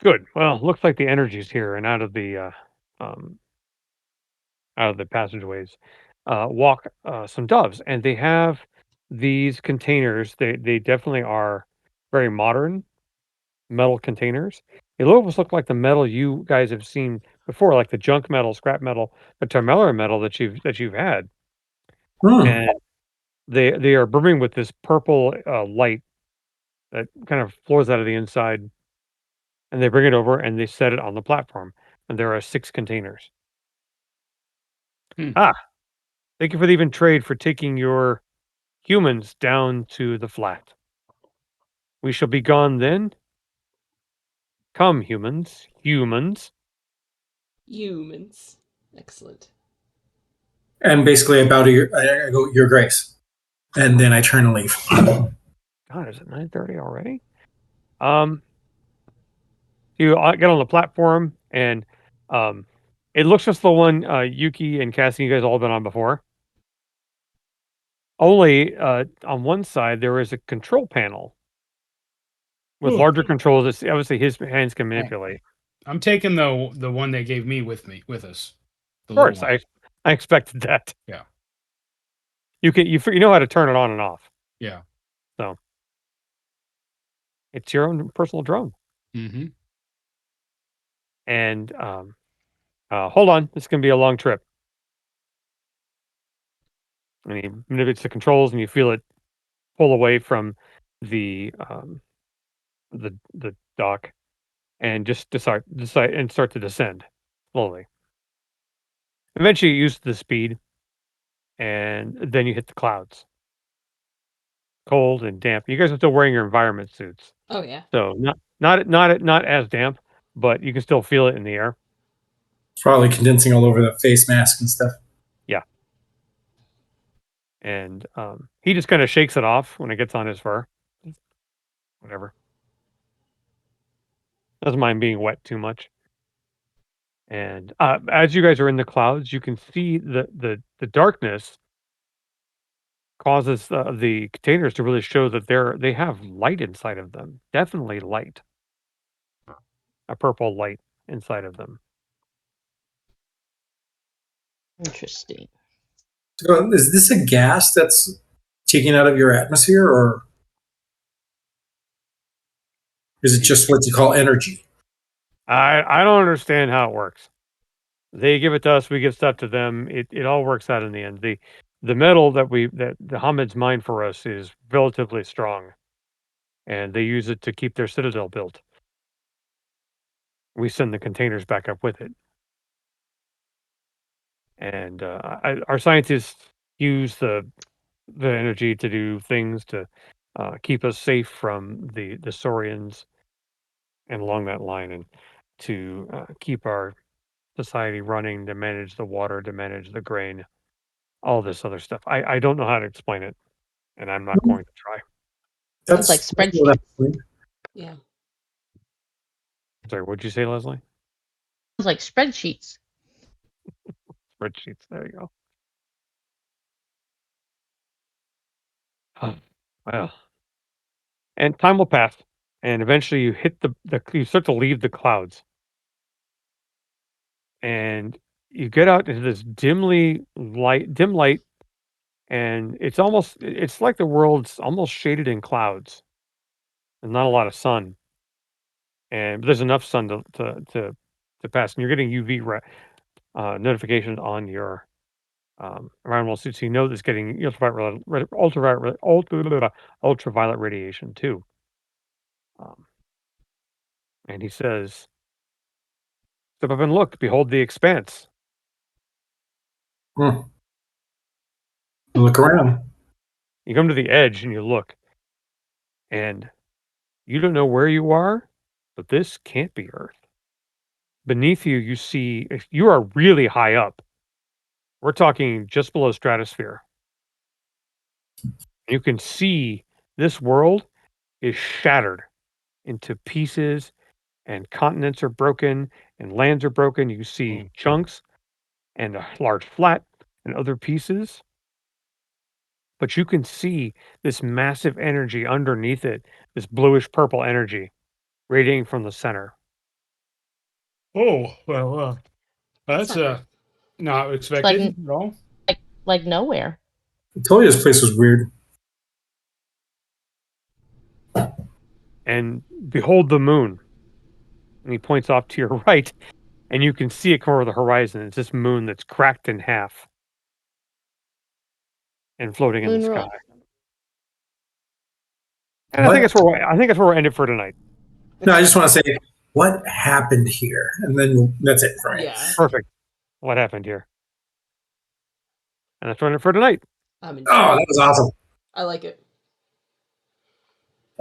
Good. Well, looks like the energy's here and out of the passageways. Walk some doves, and they have these containers. They definitely are very modern metal containers. They almost look like the metal you guys have seen before, like the junk metal, scrap metal, the Tarmella metal that you've had. And they are brimming with this purple light that kind of flows out of the inside. And they bring it over and they set it on the platform. And there are 6 containers. Ah, thank you for the even trade for taking your humans down to the flat. We shall be gone then. Come, humans. Humans. Humans. Excellent. And basically, I go, Your Grace. And then I turn and leave. God, is it 9:30 already? You get on the platform, and it looks just the one Yuki and Cassie, you guys all been on before. Only on one side there is a control panel with larger controls that obviously his hands can manipulate. I'm taking the one they gave me with us. Of course, I expected that. Yeah. You know how to turn it on and off. Yeah. So it's your own personal drone. Mm-hmm. And hold on, this is gonna be a long trip. And he manipulates the controls, and you feel it pull away from the dock, and just decide and start to descend slowly. Eventually, you use the speed, and then you hit the clouds. Cold and damp. You guys are still wearing your environment suits, Oh yeah. so not as damp, but you can still feel it in the air. Probably condensing all over the face mask and stuff. Yeah. And he just kind of shakes it off when it gets on his fur. Whatever. Doesn't mind being wet too much. And as you guys are in the clouds, you can see the darkness causes the containers to really show that they have light inside of them. Definitely light. A purple light inside of them. Interesting. So is this a gas that's taken out of your atmosphere, or is it just what you call energy? I don't understand how it works. They give it to us, we give stuff to them. It all works out in the end. The metal that the Hamid's mine for us is relatively strong, and they use it to keep their citadel built. We send the containers back up with it. And our scientists use the energy to do things to keep us safe from the Saurians and along that line, and to keep our society running, to manage the water, to manage the grain, all this other stuff. I don't know how to explain it, and I'm not going to try. Sounds like spreadsheets. Yeah. Sorry, what'd you say, Leslie? Sounds like spreadsheets. Spreadsheets. There you go. Well, and time will pass, and eventually you hit you start to leave the clouds, and you get out into this dim light, and it's like the world's almost shaded in clouds, and not a lot of sun, but there's enough sun to pass, and you're getting UV notifications on your environmental suit, so you know that's getting ultraviolet radiation too. And he says, "Step up and look. Behold the expanse." Look around. You come to the edge and you look, And you don't know where you are, but this can't be Earth. Beneath you, you see you are really high up. We're talking just below stratosphere. You can see this world is shattered into pieces, and continents are broken, and lands are broken. You see chunks and a large flat and other pieces. But you can see this massive energy underneath it, this bluish purple energy radiating from the center. Oh, well, that's not great. not expected at all. Like nowhere. I told you this place was weird. And behold the moon. And he points off to your right, and you can see it come over the horizon. It's this moon that's cracked in half and floating in the Moon sky. roll. And I think that's where we're ended for tonight. No, I just want to say what happened here, and then that's it for me. Yeah. Perfect. What happened here? And that's where it for tonight. I'm in. Oh, that was awesome. I like it.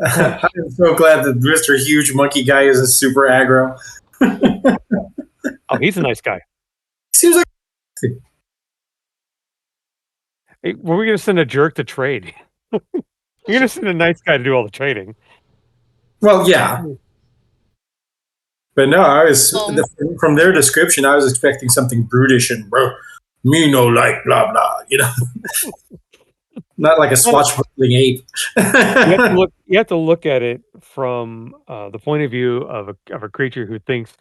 I'm so glad that Mr. Huge Monkey Guy isn't super aggro. Oh, he's a nice guy. Seems like Hey, were we going to send a jerk to trade? You're going to send a nice guy to do all the trading. well, yeah. But no, I was from their description, I was expecting something brutish and bro, me no like blah blah, you know, not like a swashbuckling ape. You have to look at it from the point of view of a creature who thinks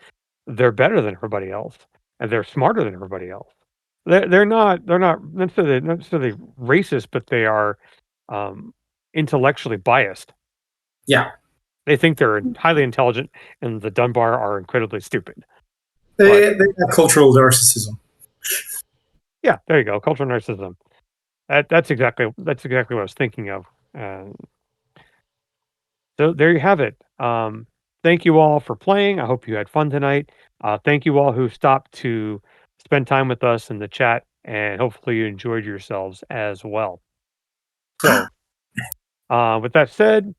they're better than everybody else and they're smarter than everybody else. They're not necessarily racist, but they are intellectually biased. Yeah, They think they're highly intelligent, and the Dunbar are incredibly stupid. they have cultural narcissism. Yeah, there you go. Cultural narcissism. That's exactly what I was thinking of. So there you have it. Thank you all for playing. I hope you had fun tonight. Thank you all who stopped to spend time with us in the chat, and hopefully you enjoyed yourselves as well. So, with that said,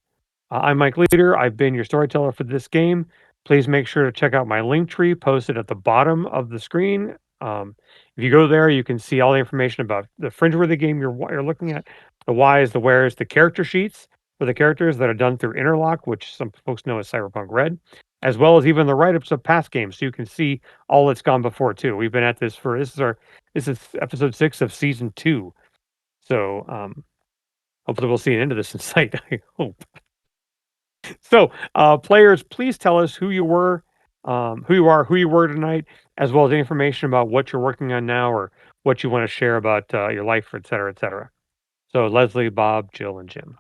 I'm Mike Leader. I've been your storyteller for this game. Please make sure to check out my link tree posted at the bottom of the screen. If you go there, you can see all the information about the Fringeworthy game you're looking at, the whys, the wheres, the character sheets for the characters that are done through Interlock, which some folks know as Cyberpunk Red, as well as even the write-ups of past games, so you can see all that's gone before too. We've been at this for this is episode 6 of season 2. So hopefully we'll see an end to this in sight. I hope. So, players, please tell us who you were, who you were tonight, as well as information about what you're working on now or what you want to share about your life, et cetera, et cetera. So, Leslie, Bob, Jill, and Jim.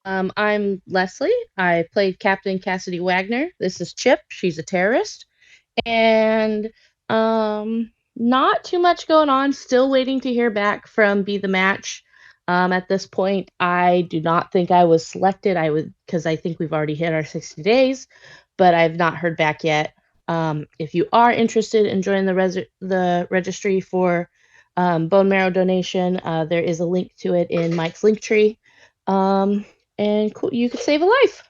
I'm Leslie. I played Captain Cassidy Wagner. This is Chip. She's a terrorist. And not too much going on. Still waiting to hear back from Be the Match. At this point, I do not think I was selected. Because I think we've already hit our 60 days, but I've not heard back yet. If you are interested in joining the registry for bone marrow donation, there is a link to it in Mike's link tree. And you could save a life.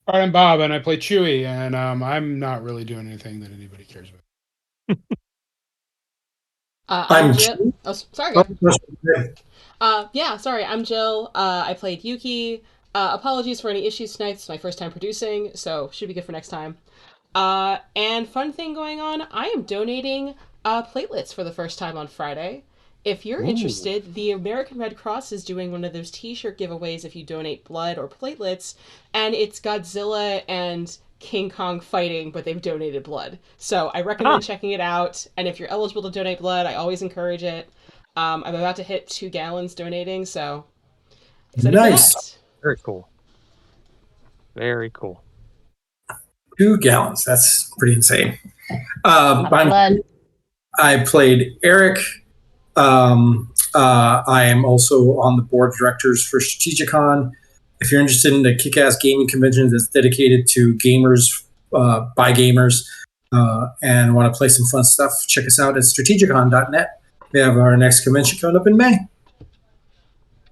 All right, I'm Bob, and I play Chewie, and I'm not really doing anything that anybody cares about. I'm Jill. Oh, sorry. Sorry. I'm Jill. I played Yuki. Apologies for any issues tonight. It's my first time producing, so should be good for next time. And fun thing going on, I am donating platelets for the first time on Friday. If you're interested, the American Red Cross is doing one of those t-shirt giveaways if you donate blood or platelets, and it's Godzilla and King Kong fighting, but they've donated blood. So I recommend checking it out, and if you're eligible to donate blood, I always encourage it. I'm about to hit 2 gallons donating, so excited for that. Very cool. Very cool. 2 gallons. That's pretty insane. I played Eric. I am also on the board of directors for Strategicon. If you're interested in a kick-ass gaming convention that's dedicated to gamers, by gamers, and want to play some fun stuff, check us out at strategicon.net. We have our next convention coming up in May.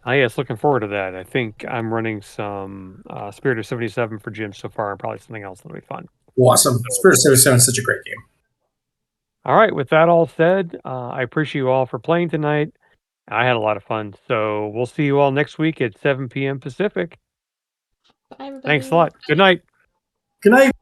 Yes, looking forward to that. I think I'm running some Spirit of 77 for Jim so far, and probably something else that'll be fun. Awesome. Spirit of 77 is such a great game. All right, with that all said, I appreciate you all for playing tonight. I had a lot of fun. So we'll see you all next week at 7 p.m. Pacific. Bye, everybody. Thanks a lot. Good night. Good night.